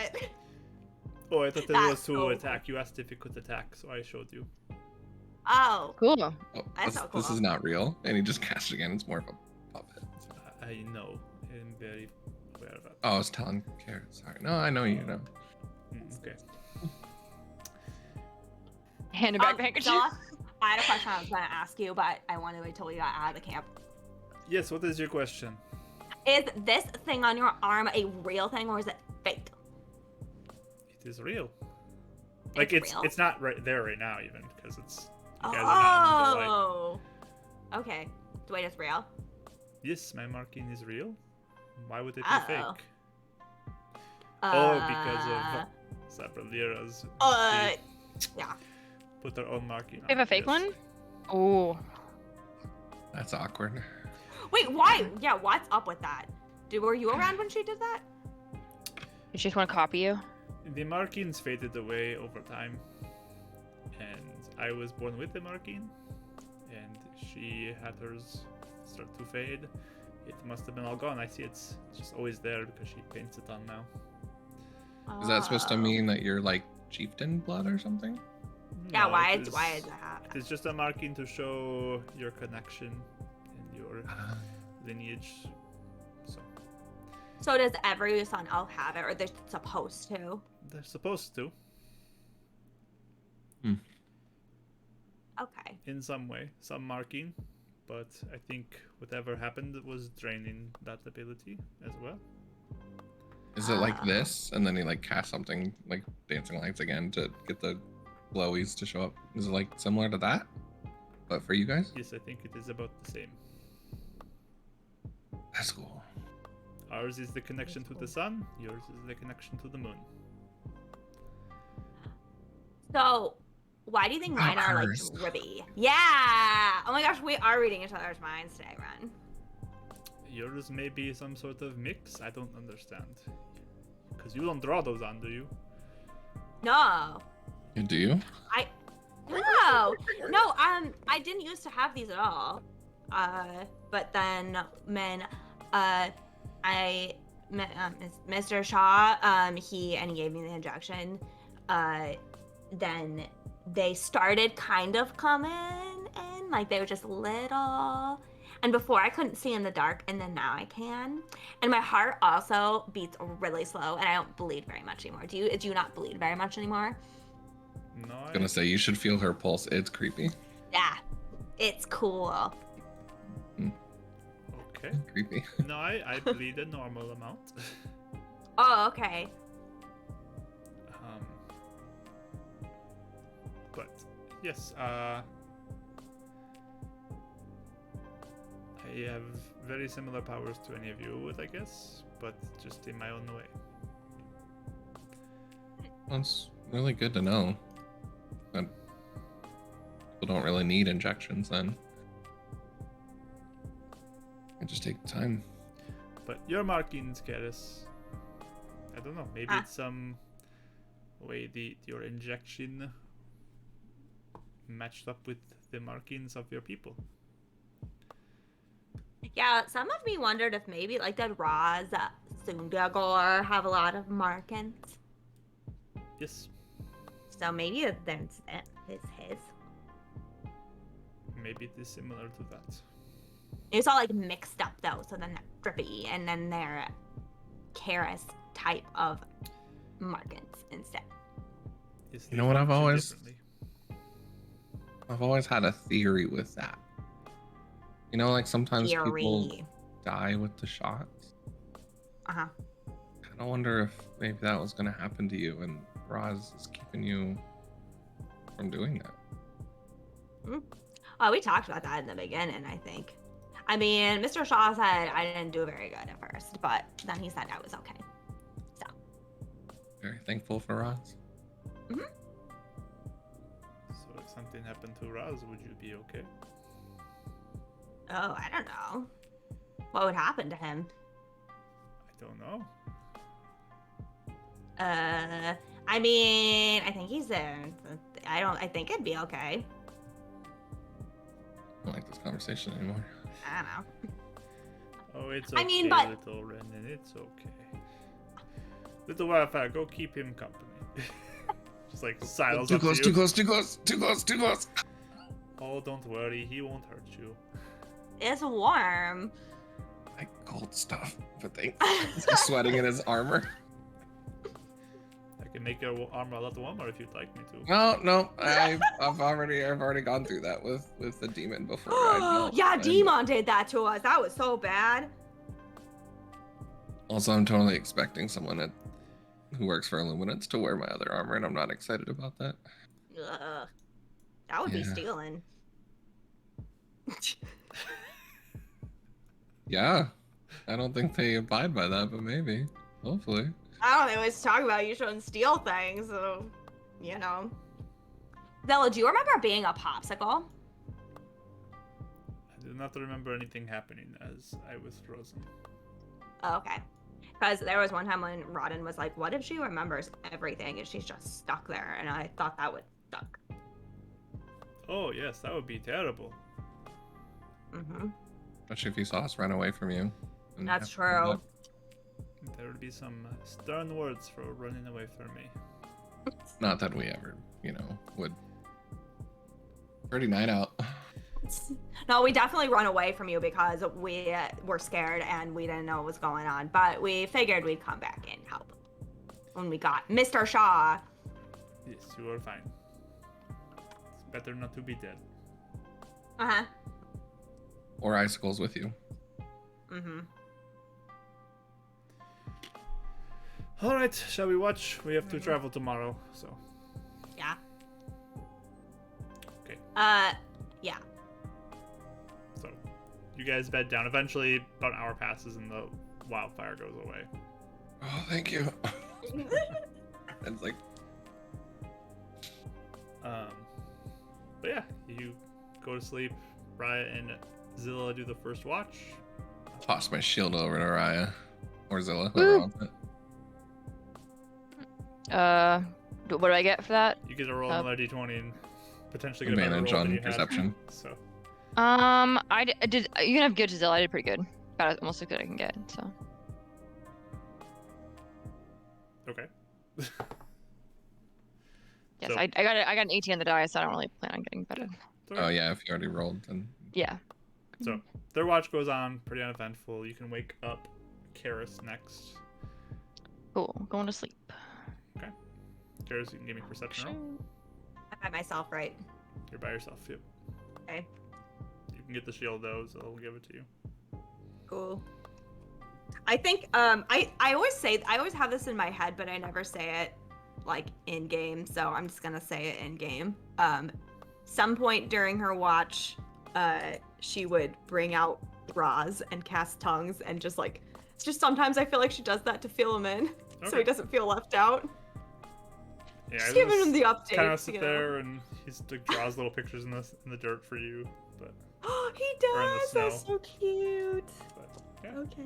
Oh, I thought there That's was to so attack. You asked if it could attack, so I showed you. Oh. Cool. Oh, That's this, so this cool. is not real. And he just cast again. It's more of a puppet. I know. I'm very aware of that. Oh, I was telling Karen. Sorry. No, I know you know. Okay. Hand it back the handkerchief. Zilla, I had a question I was gonna ask you, but I wanted to wait till we got out of the camp. Yes, what is your question? Is this thing on your arm a real thing or is it fake? It is real. Like It's real? it's not right there right now even because it's you guys are not in the light. Oh. Okay. Wait, it's real? Yes, my marking is real. Why would it be Oh. fake? Because of Sabralira's yeah. put their own marking on We have a it, fake yes. one? Oh. That's awkward. Wait, why? Yeah, what's up with that? Were you around when she did that? Did she just want to copy you? The markings faded away over time, and I was born with the marking, and she had hers start to fade. It must have been all gone. I see it's just always there because she paints it on now. Is that supposed to Oh. mean that you're like chieftain blood or something? Yeah, No, why it is is- that happen? It's just a marking to show your connection and your lineage. So So does every Sun Elf have it, or they're supposed to? they're supposed to, Okay. in some way, some marking, but I think whatever happened was draining that ability as well. Is it like this? And then he like casts something like dancing lights again to get the glowies to show up. Is it like similar to that? But for you guys? Yes, I think it is about the same. That's cool. Ours is the connection to the sun, yours is the connection to the moon. So, why do you think mine are like Ours. ribby? Yeah. Oh my gosh, we are reading each other's minds today, Ren. Yours may be some sort of mix, I don't understand. Because you don't draw those on, do you? No. Do you? No, I didn't used to have these at all. But then when I met Mr. Shaw, he gave me the injection. Then they started kind of coming in, like they were just little. And before I couldn't see in the dark, and then now I can. And my heart also beats really slow, and I don't bleed very much anymore. Do you not bleed very much anymore? No, I was gonna say you should feel her pulse. It's creepy. Yeah, It's cool. Okay. Creepy. No, I bleed a normal amount. Oh, okay. But yes, I have very similar powers to any of you would, I guess, but just in my own way. That's really good to know. That people don't really need injections then. I just take time. But your markings, Karis, I don't know. Maybe it's some way your injection matched up with the markings of your people. Yeah, some of me wondered if maybe like did Roz Sundagor have a lot of markings. Yes. So maybe it's his. Maybe it is similar to that. It's all like mixed up though, so then they're drippy and then they're Karis type of markings instead. Yes, You they know what I've function always differently. had a theory with that. You know, like sometimes people Theory. die with the shots. Uh-huh. I wonder if maybe that was going to happen to you and Roz is keeping you from doing that. Oh, we talked about that in the beginning, I think. I mean, Mr. Shaw said I didn't do very good at first, but then he said I was okay. So. Very thankful for Roz. Mm-hmm. So if something happened to Raz, would you be okay? Oh, I don't know. What would happen to him? I don't know. I mean, I think he's in. I think it'd be okay. I don't like this conversation anymore. I don't know. Oh, it's okay, I mean, but- little Renan, it's okay. Little wildfire, go keep him company. Just like sidles Too up close, to you. too close, too close, too close, too close. Oh, don't worry, he won't hurt you. It's warm. I like cold stuff, but he's sweating in his armor. I can make your armor a lot warmer if you'd like me to. No, I've already gone through that with the demon before. Yeah, Demon did that to us. That was so bad. Also, I'm totally expecting someone who works for Illuminance to wear my other armor, and I'm not excited about that. Ugh. That would be Yeah. stealing. Yeah, I don't think they abide by that, but maybe, hopefully. I don't think we was talking about you shouldn't steal things, so, you know. Zilla, do you remember being a popsicle? I do not remember anything happening as I was frozen. Oh, okay. Because there was one time when Rodden was like, what if she remembers everything and she's just stuck there? And I thought that would suck. Oh, yes, that would be terrible. Mm-hmm. Especially if you saw us run away from you. and That's have to come true. back. There would be some stern words for running away from me. Not that we ever, would. Pretty night out. No, we definitely run away from you because we were scared and we didn't know what was going on. But we figured we'd come back and help when we got Mr. Shaw. Yes, you are fine. It's better not to be dead. Uh-huh. Or icicles with you. Mm-hmm. Alright, shall we watch? We have to travel tomorrow, so. Yeah. Okay. Yeah. So, you guys bed down. Eventually, about an hour passes and the wildfire goes away. Oh, thank you. It's like, But yeah, you go to sleep. Raya and Zilla do the first watch. toss my shield over to Raya. Or Zilla, whoever Woo. wants it. What do I get for that? You get to roll another d20 and potentially get a better Advantage roll on than you had. perception. So, I did. You can have good to Zilla. I did pretty good. About almost as good as I can get. So. okay. Yes, So- I got an 18 on the die, so I don't really plan on getting better. Oh yeah, if you already rolled, then Yeah. So, their watch goes on, pretty uneventful. You can wake up Karis next. Cool. Going to sleep. Karis, you can give me a perception roll. I got myself right. You're by yourself, yep. Okay. can get the shield though, so I'll give it to you. Cool. I think I always have this in my head, but I never say it like in game, so I'm just gonna say it in game. Some point during her watch, she would bring out Roz and cast tongues, and just like it's just sometimes I feel like she does that to fill him in, so he doesn't feel left out. Yeah, just giving him the updates. Kind of sit there and he's like draws little pictures in the dirt for you, but he does. That's so cute. But, yeah. Okay.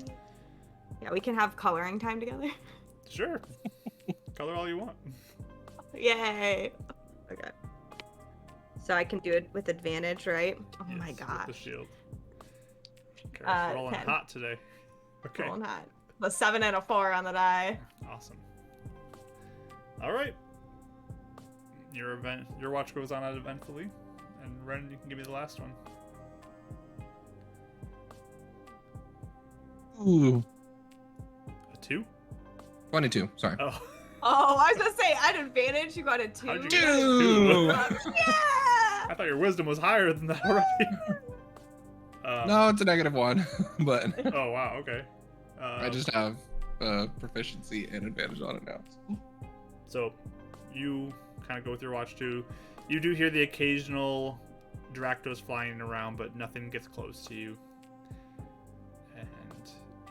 Yeah, we can have coloring time together. Sure. Color all you want. Yay. Okay. So I can do it with advantage, right? Oh yes, my gosh. With the shield. Okay, we're rolling 10. hot today. Okay. Rolling hot. A 7 and a 4 on the die. Awesome. All right. Your watch goes on eventfully, and Ren, you can give me the last one. Ooh. A 2? 22. Sorry. Oh. Oh, I was gonna say at advantage you got a 2. How'd you get a 2? Yeah. I thought your wisdom was higher than that already. No, it's a -1, but Oh wow. Okay. I just have proficiency and advantage on it now. So, you kind of go with your watch too. You do hear the occasional Dractos flying around, but nothing gets close to you. And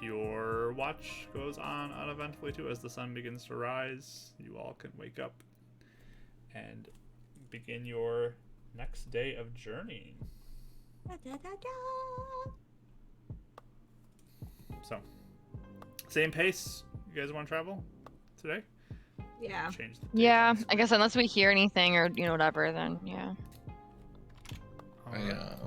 your watch goes on uneventfully too as the sun begins to rise. You all can wake up and begin your next day of journeying. So, same pace. You guys want to travel today? Yeah. Change the Yeah, date. I guess unless we hear anything or whatever, then yeah. All I right.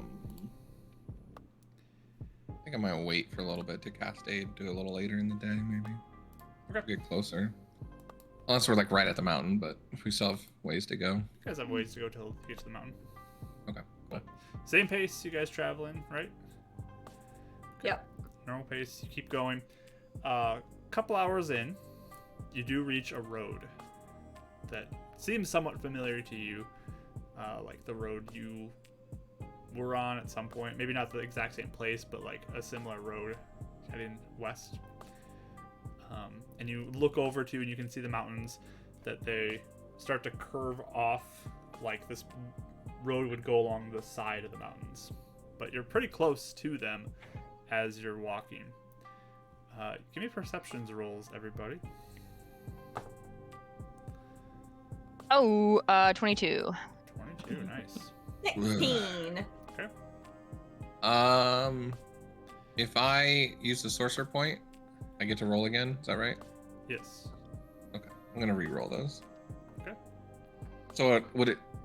think I might wait for a little bit to cast aid, do a little later in the day, maybe. Okay. Get closer. Unless we're like right at the mountain, but if we still have ways to go. You guys have ways to go till you get to the mountain. Okay. Cool. Same pace, you guys traveling, right? Yep. Normal pace, you keep going. Couple hours in, you do reach a road that seems somewhat familiar to you, like the road you were on at some point. Maybe not the exact same place, but like a similar road heading west. And you look over to, and you can see the mountains that they start to curve off, like this road would go along the side of the mountains. But you're pretty close to them as you're walking. Give me perceptions rolls, everybody. Oh, 22. 22, nice. 16. If I use the sorcerer point, I get to roll again. Is that right? Yes. Okay. I'm gonna re-roll those. Okay. So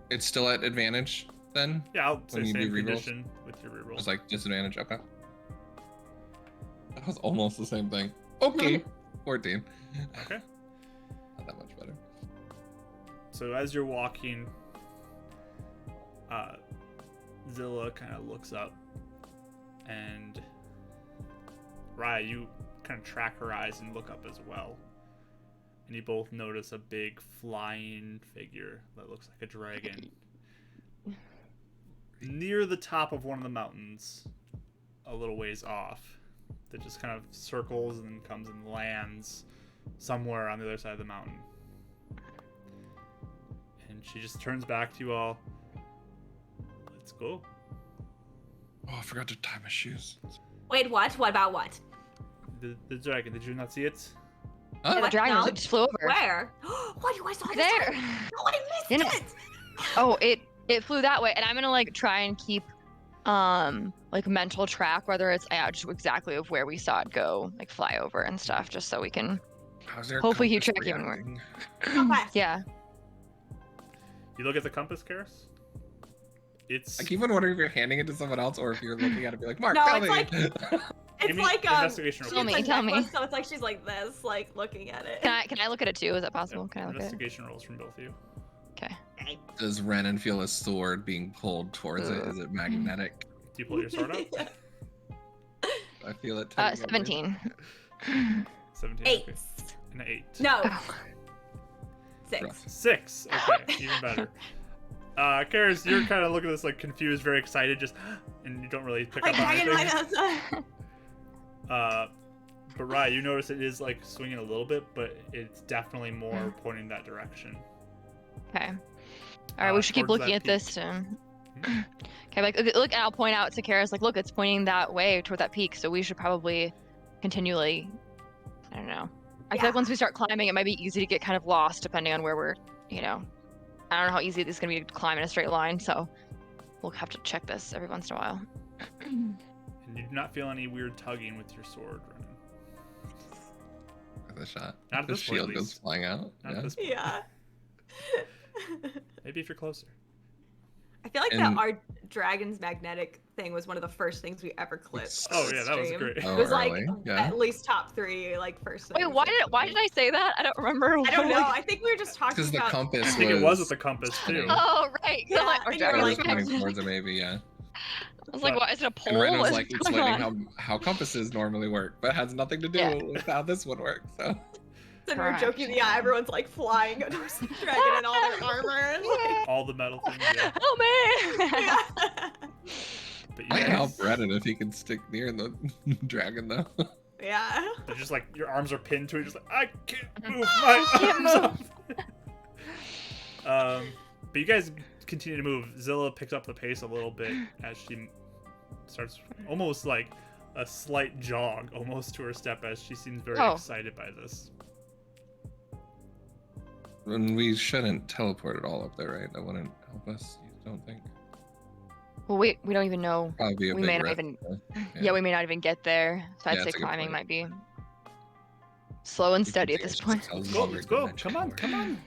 it's still at advantage then? Yeah, I'll say When you do same rerolls? condition with your reroll. It's like disadvantage. Okay. That was almost the same thing. Okay. 14. Okay. Not that much better. So as you're walking, Zilla kind of looks up, and Raya, you kind of track her eyes and look up as well. And you both notice a big flying figure that looks like a dragon near the top of one of the mountains, a little ways off, that just kind of circles and then comes and lands somewhere on the other side of the mountain. And she just turns back to you all. Let's go. Oh, I forgot to tie my shoes. Wait, what? What about what? The dragon, did you not see it? Huh? The What? dragon No. just flew over. Where? What do I saw this There. time? No, I missed You know- it. Oh, it flew that way, and I'm gonna like try and keep like mental track whether it's just exactly of where we saw it go, like fly over and stuff, just so we can How's their hopefully keep compass track even more. reacting? Compass. Yeah. You look at the compass, Karis? It's I keep on wondering if you're handing it to someone else or if you're looking at it and be like, Mark, No, tell it's me. like- Give It's me like investigation she's roll. Tell me, like tell me. necklace, so it's like she's like this, like looking at it. Can I look at it too? Is that possible? Can I look at it? Investigation rolls from both of you. Okay. Does Renan feel a sword being pulled towards it? Is it magnetic? Do you pull your sword out? I feel it. tugging at me. 17. 17. 8. Okay. An 8. No. Oh. 6. Rough. 6. Okay, even better. Karis, you're kind of looking at this like confused, very excited, just and you don't really pick Like up on dragon anything. right outside. But Rai, you notice it is like swinging a little bit, but it's definitely more pointing that direction. Okay. All right, we should keep towards looking that at this. Okay, like look, and I'll point out to Karis, like, look, it's pointing that way toward that peak, so we should probably continually. I don't know. I feel like once we start climbing, it might be easy to get kind of lost depending on where we're, I don't know how easy this is gonna be to climb in a straight line, so we'll have to check this every once in a while. And you do not feel any weird tugging with your sword running. The shot. Not at The this point, shield at goes least. flying out. Not at Yeah. this point. Yeah. Maybe if you're closer. I feel like And- our dragon's magnetic thing was one of the first things we ever clipped. Oh on yeah, that was stream. great. Oh, It was like really? Yeah. at least top 3, like first. Wait, things. why did I say that? I don't remember. I don't know. I think we were just talking Because the about. compass I think it was with the compass too. Oh right. Yeah, Like, and or you were I was like- pointing towards it, maybe, yeah. I was like, But- what is it, a pole? And Ren was What's like going explaining on? how compasses normally work, but has nothing to do Yeah. with how this would work. So And we were Correct. joking, yeah, everyone's like flying towards the dragon in all their armor and like. All the metal things. Yeah. Oh man. Yeah. But you I can guys, help Reddit if he can stick near the dragon, though. Yeah. they're just like your arms are pinned to it. Just like I can't move my arms up. But you guys continue to move. Zilla picks up the pace a little bit as she starts almost like a slight jog, almost to her step, as she seems very Oh. excited by this. And we shouldn't teleport it all up there, right? That wouldn't help us, you don't think? Well, we don't even know. Probably be a We big may not risk, even. though. Yeah. we may not even get there. So I'd Yeah, say that's a good climbing point. might be slow and We steady can at this just point. tell Let's you go, we're let's go. dimension Come on, four. come on.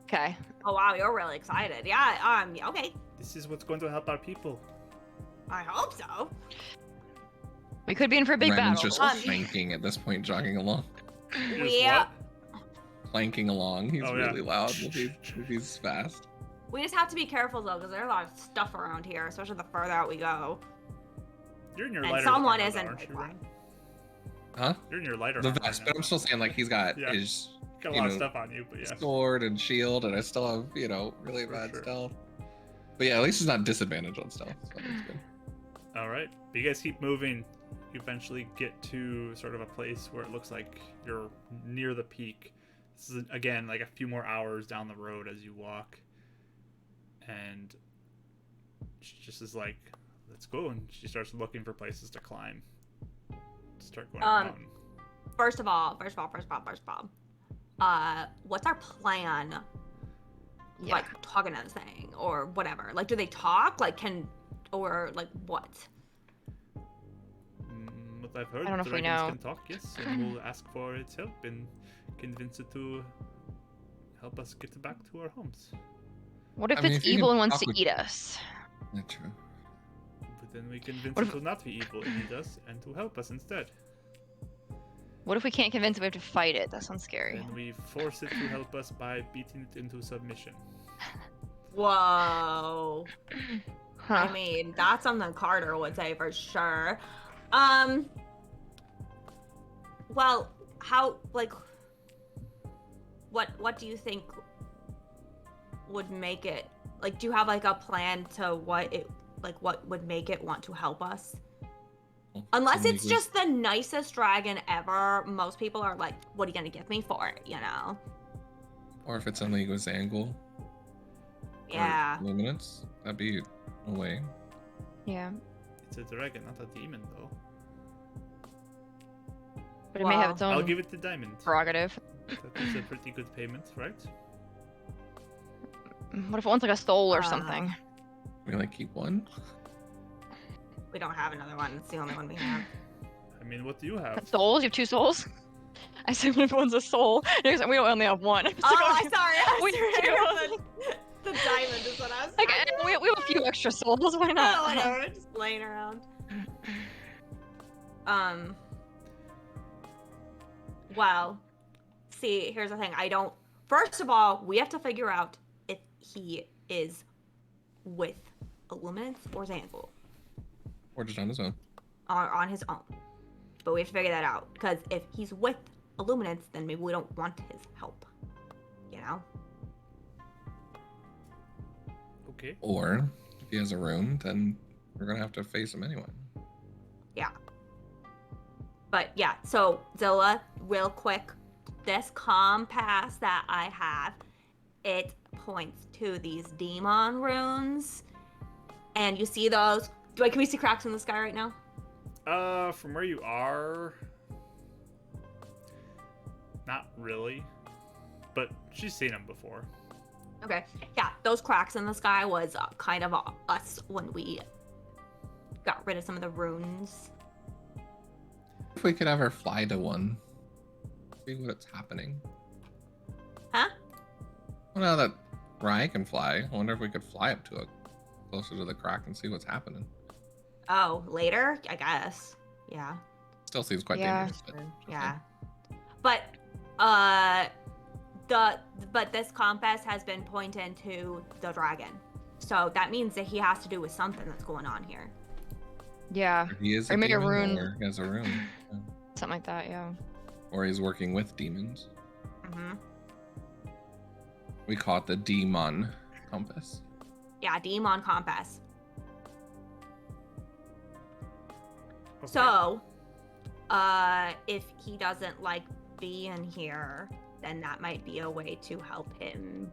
Okay. Oh wow, you're really excited. Yeah. Okay. This is what's going to help our people. I hope so. We could be in for a big Renan's battle. just flanking at this point, jogging along. Here's We what? Planking along. He's Oh, yeah. really loud if he's fast. we just have to be careful though, because there's a lot of stuff around here, especially the further out we go. You're in your And lighter. someone armor, isn't. aren't you, Like, Ren? Huh? You're in your lighter. The armor vest, now. but I'm still saying, like, he's got Yeah. his Got a you lot of know, stuff on you, but yeah. sword and shield, and I still have, really For bad sure. stealth. But yeah, at least he's not disadvantaged on stealth, so that's good. All right, but you guys keep moving. You eventually get to sort of a place where it looks like you're near the peak. This is again like a few more hours down the road as you walk, and she just is like, "Let's go," and she starts looking for places to climb. Start going up the mountain. First of all, what's our plan? Yeah. Like talking to this thing or whatever. Like, do they talk? Like, or like what? What I've heard, I don't know if we dragons know. can talk, yes, and we'll ask for its help and convince it to help us get back to our homes. What if I mean, it's if you evil can and wants talk to with- eat us? That's true. But then we convince What it if- to not be evil and eat us and to help us instead. What if we can't convince it? We have to fight it. That sounds scary. And we force it to help us by beating it into submission. Whoa. Huh. I mean, that's something Carter would say for sure. Well, how like what do you think would make it like do you have like a plan to what would make it want to help us? Unless it's just the nicest dragon ever, most people are like, what are you gonna give me for it, you know? Or if it's only with Zangul Yeah. or Luminance, that'd be a way. Yeah. It's a dragon, not a demon, though. But it may have its I'll own give it the diamond. prerogative. That is a pretty good payment, right? What if it wants like a soul or Uh, something? We like keep one. We don't have another one. It's the only one we have. I mean, what do you have? Souls? You have 2 souls? I said what if one's a soul? And he was like, we only have 1. I was Oh, like, I'm okay. sorry. I We was do. the diamond is what I was Like, talking we have a few extra souls. Why Oh, not? whatever. Just laying around. Well, see, here's the thing. First of all, we have to figure out if he is with Illuminance or Zanvil Or just on his own. on his own. But we have to figure that out. Because if he's with Illuminance, then maybe we don't want his help. You know? Okay. Or if he has a rune, then we're gonna have to face him anyway. Yeah. But yeah, so Zilla, real quick, this compass that I have, it points to these demon runes. And you see those? Can we see cracks in the sky right now? From where you are, not really, but she's seen them before. Okay. Yeah, those cracks in the sky was kind of us when we got rid of some of the runes. If we could ever fly to one, see what's happening. Huh? Well, now that Ryan can fly, I wonder if we could fly up to it, closer to the crack, and see what's happening. Oh, later? I guess. Yeah. Still seems quite Yeah. dangerous. But Yeah. But but this compass has been pointing to the dragon. So that means that he has to do with something that's going on here. Yeah. he is Or a maybe a demon, rune. or he has a rune. Yeah. Something like that, yeah. Or he's working with demons. Mm-hmm. We call it the demon compass. Yeah, demon compass. Okay. So, if he doesn't like being here, then that might be a way to help him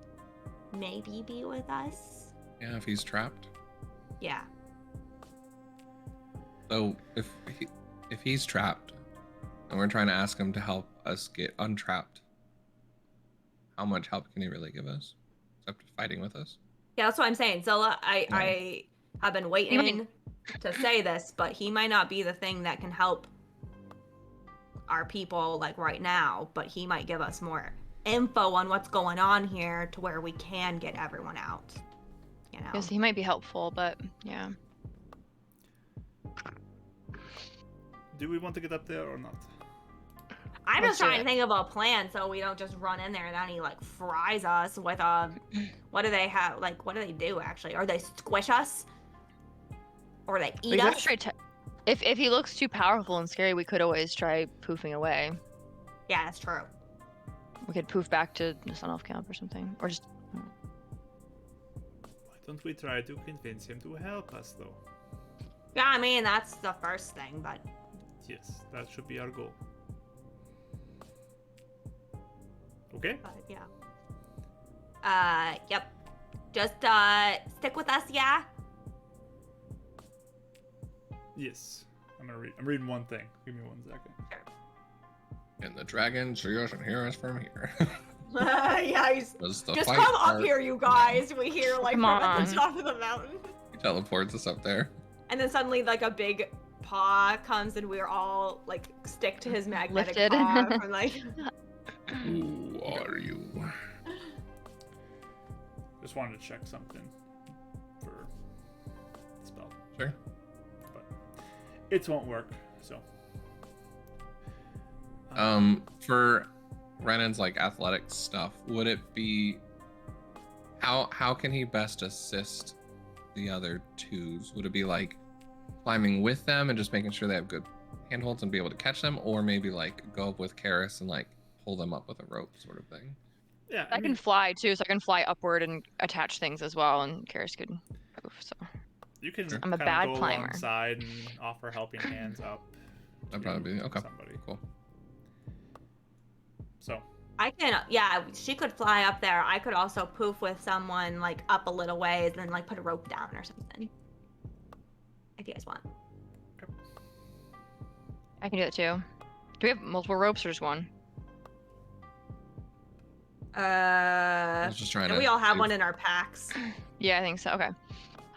maybe be with us. Yeah, if he's trapped. Yeah. So if he's trapped, and we're trying to ask him to help us get untrapped, how much help can he really give us? Except fighting with us. Yeah, that's what I'm saying. Zilla, No. I have been waiting to say this, but he might not be the thing that can help our people like right now, but he might give us more info on what's going on here to where we can get everyone out. You know? Because he might be helpful, but yeah. Do we want to get up there or not? I'm Let's just do trying to it. think of a plan so we don't just run in there and then he like fries us with a what do they have, like what do they do actually? Or they squish us? Or they We eat could us? try if he looks too powerful and scary, we could always try poofing away. Yeah, that's true. We could poof back to the Sun Elf camp or something. Or just Why don't we try to convince him to help us, though? Yeah, I mean that's the first thing, but Yes, that should be our goal. Okay? yeah. Yep. Just stick with us, yeah? Yes. I'm reading one thing. Give me 1 second. And the dragon see us and hear us from here. Yeah, he's Does the just fight come up start? here, you guys. We hear like Come from at on. the top of the mountain. He teleports us up there. And then suddenly like a big paw comes and we're all like stick to his magnetic Lifted. paw from like Who are you? Just wanted to check something for the spell. Sure. But it won't work, so. For Renan's like athletic stuff, would it be how can he best assist the other twos? Would it be like climbing with them and just making sure they have good handholds and be able to catch them, or maybe like go up with Karis and like pull them up with a rope sort of thing? Yeah, I can fly too, so I can fly upward and attach things as well, and Karis could poof. So you can Sure. I'm a kinda bad go climber. alongside and offer helping hands up. That'd to probably be okay. Somebody. Cool. So, I can, yeah, she could fly up there. I could also poof with someone like up a little ways and then like put a rope down or something. If you guys want. I can do that too. Do we have multiple ropes or just one? I was just trying and to. we all have see one if- in our packs. Yeah, I think so. Okay.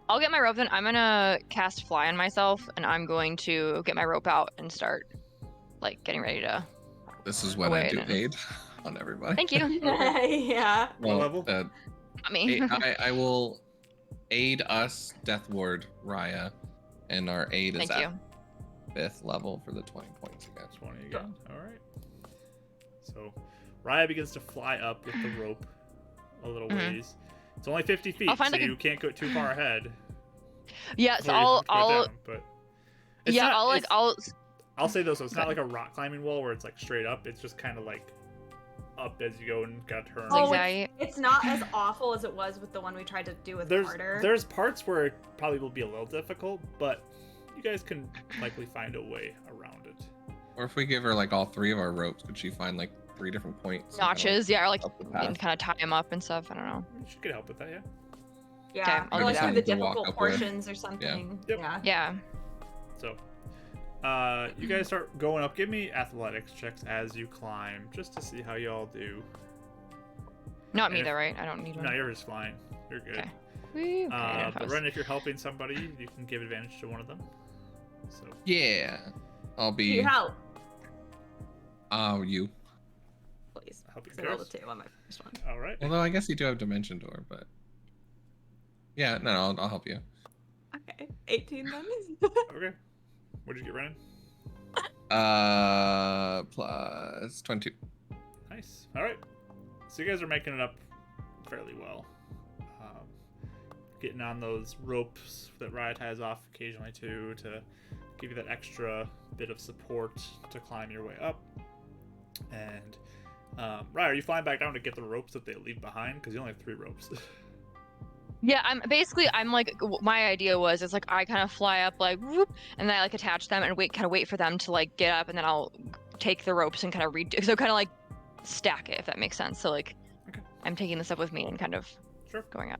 I'll get my rope then. I'm gonna cast fly on myself, and I'm going to get my rope out and start, like, getting ready to. This is when I Wait, do no. aid on everybody. Thank you. Yeah. What level? Not me. I will aid us, Death Ward Raya, and our aid is Thank at you. 5th level for the 20 points again. 20 again. Alright. So, Raya begins to fly up with the rope a little Mhm. ways. It's only 50 feet, I'll find, so like, a- you can't go too far ahead. Yeah, so before you have to go I'll down, but it's yeah, not- I'll I'll say though, so it's not like a rock climbing wall where it's like straight up. It's just kind of like up as you go and kind of turn. Oh, Zigzag. it's not as awful as it was with the one we tried to do with Carter. There's parts where it probably will be a little difficult, but you guys can likely find a way around it. Or if we give her like all 3 of our ropes, could she find like 3 different points? and kinda, Notches, yeah, or like up the path? kind of tie them up and stuff. I don't know. She could help with that, yeah. Yeah, Okay, I'll or do like that. through the To walk difficult up with. portions or something. Yep. Yeah. Yeah. So, you guys start going up. Give me athletics checks as you climb, just to see how y'all do. Not me And though, right? I don't need one. No, you're just fine. You're good. Okay. Woo, okay, I But was- Ren, if you're helping somebody, you can give advantage to one of them. So, Yeah. I'll Can be. you help, You. please? helping Because I rolled a Karis. 2 on my first one. All right. Although I guess you do have Dimension Door, but. Yeah, no, I'll help you. Okay, 18 then. Okay. What did you get, Renan? Plus 22. Nice. All right. So you guys are making it up fairly well. Getting on those ropes that Raya ties off occasionally too, to give you that extra bit of support to climb your way up. And Raya, are you flying back down to get the ropes that they leave behind? Because you only have 3 ropes. Yeah, I'm like my idea was it's like I kind of fly up like whoop, and then I like attach them and wait for them to like get up, and then I'll take the ropes and kind of kind of like stack it, if that makes sense. So like Okay. I'm taking this up with me and kind of Sure. going up.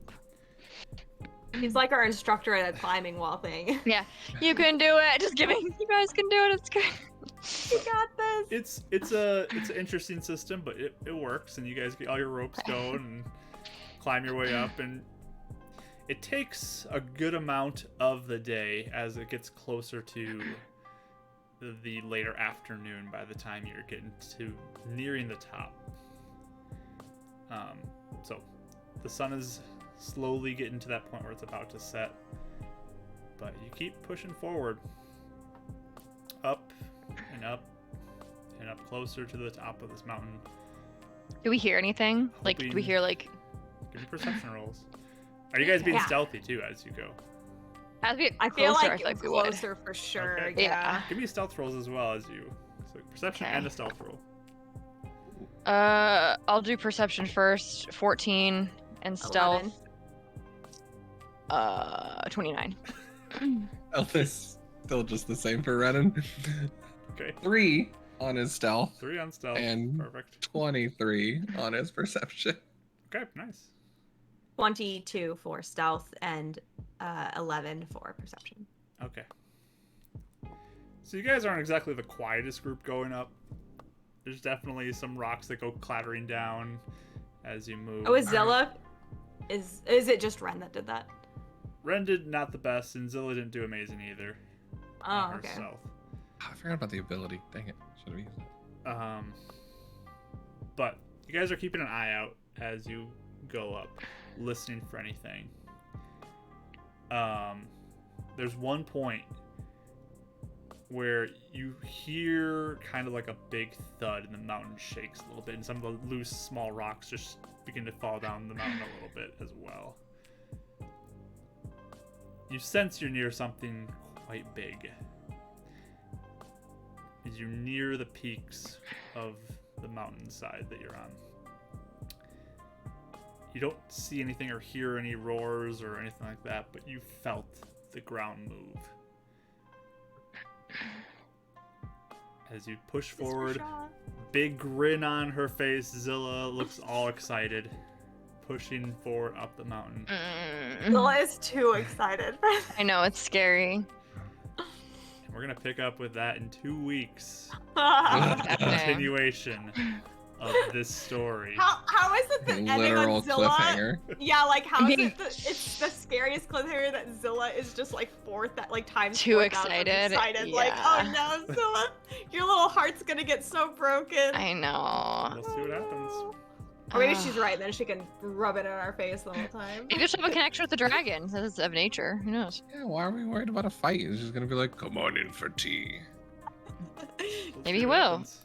He's like our instructor at that climbing wall thing. Yeah, you can do it. Just kidding. You guys can do it. It's good. You got this. It's an interesting system, but it works, and you guys get all your ropes going and climb your way up, and it takes a good amount of the day as it gets closer to the later afternoon by the time you're getting to nearing the top. So the sun is slowly getting to that point where it's about to set, but you keep pushing forward, up and up and up closer to the top of this mountain. Do we hear anything? Like, do we Hoping- hear like Give me perception rolls. Are you guys being Yeah. stealthy too as you go? as we get I closer? feel like I feel like we would. closer for sure. Okay. Yeah. Give me stealth rolls as well as you. So perception Okay. and a stealth roll. I'll do perception first. 14 and stealth. 29. Oh, this still just the same for Renan. Okay. 3 on his stealth 3 on stealth. And- Perfect. 23 on his perception. Okay, nice. 22 for stealth and 11 for perception. Okay. So you guys aren't exactly the quietest group going up. There's definitely some rocks that go clattering down as you move. Oh, is Zilla? Is it just Ren that did that? Ren did not the best, and Zilla didn't do amazing either. Oh, okay. Herself. I forgot about the ability. Dang it. Should have used it. But you guys are keeping an eye out as you go up, listening for anything. There's one point where you hear kind of like a big thud and the mountain shakes a little bit, and some of the loose small rocks just begin to fall down the mountain a little bit as well. You sense you're near something quite big. As you're near the peaks of the mountainside that you're on. You don't see anything or hear any roars or anything like that, but you felt the ground move. As you push forward, big grin on her face, Zilla looks all excited, pushing forward up the mountain. Zilla is too excited. I know, it's scary. And we're gonna pick up with that in 2 weeks. Happening. Continuation of this story. How is it the ending Literal on Zilla? cliffhanger. Yeah, like how is Okay. it? It's the scariest cliffhanger that Zilla is just like times Too 4,000 excited, Like, oh yeah. no, Zilla, your little heart's gonna get so broken. I know. We'll see what happens. Or maybe she's right. Then she can rub it in our face the whole time. Maybe she'll have a connection with the dragon. This is of nature. Who knows? Yeah, why are we worried about a fight? It's just gonna be like, come on in for tea. We'll Maybe see he what will. happens.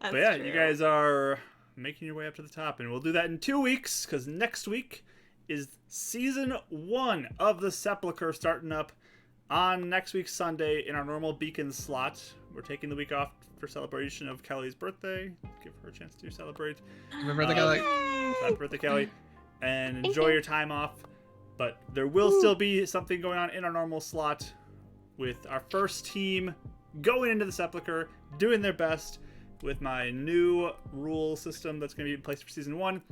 That's But yeah, true. you guys are making your way up to the top, and we'll do that in 2 weeks, because next week is season 1 of the Sepulchre starting up On next week's Sunday, in our normal Beacon slot, we're taking the week off for celebration of Kelly's birthday. Give her a chance to celebrate. Happy birthday, Kelly. Happy birthday, Kelly. And Thank enjoy you. your time off. But there will still be something going on in our normal slot with our first team going into the Sepulchre, doing their best with my new rule system that's going to be in place for Season 1.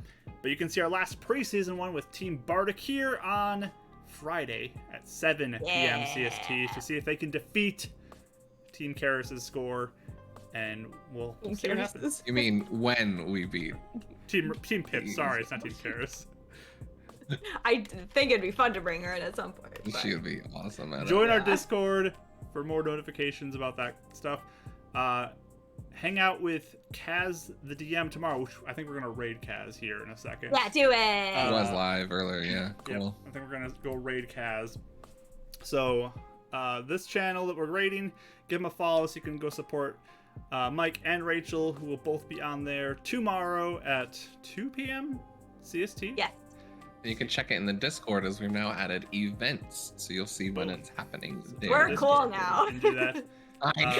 But you can see our last pre-Season 1 with Team Bardic here on Friday at 7 p.m. CST to see if they can defeat Team Karis's score, and we'll see what happens. You mean when we beat? Team Pip, sorry, it's not Team Karis. I think it'd be fun to bring her in at some point. but- She would be awesome at Join it. our Yeah. Discord for more notifications about that stuff. Hang out with Kaz the DM tomorrow, which I think we're gonna raid Kaz here in a second. Yeah, do it. It was live earlier, yeah. Yep, Cool. I think we're gonna go raid Kaz. So this channel that we're raiding, give them a follow so you can go support Mike and Rachel, who will both be on there tomorrow at 2 p.m. CST. Yes. You can check it in the Discord as we've now added events, so you'll see when it's happening there. We're Discord, cool now. you can do that.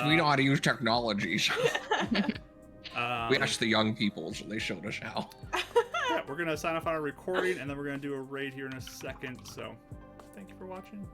We know how to use technology. Um, We asked the young people, so they showed us how. yeah, we're gonna sign off on our recording, and then we're gonna do a raid here in a second. So, thank you for watching.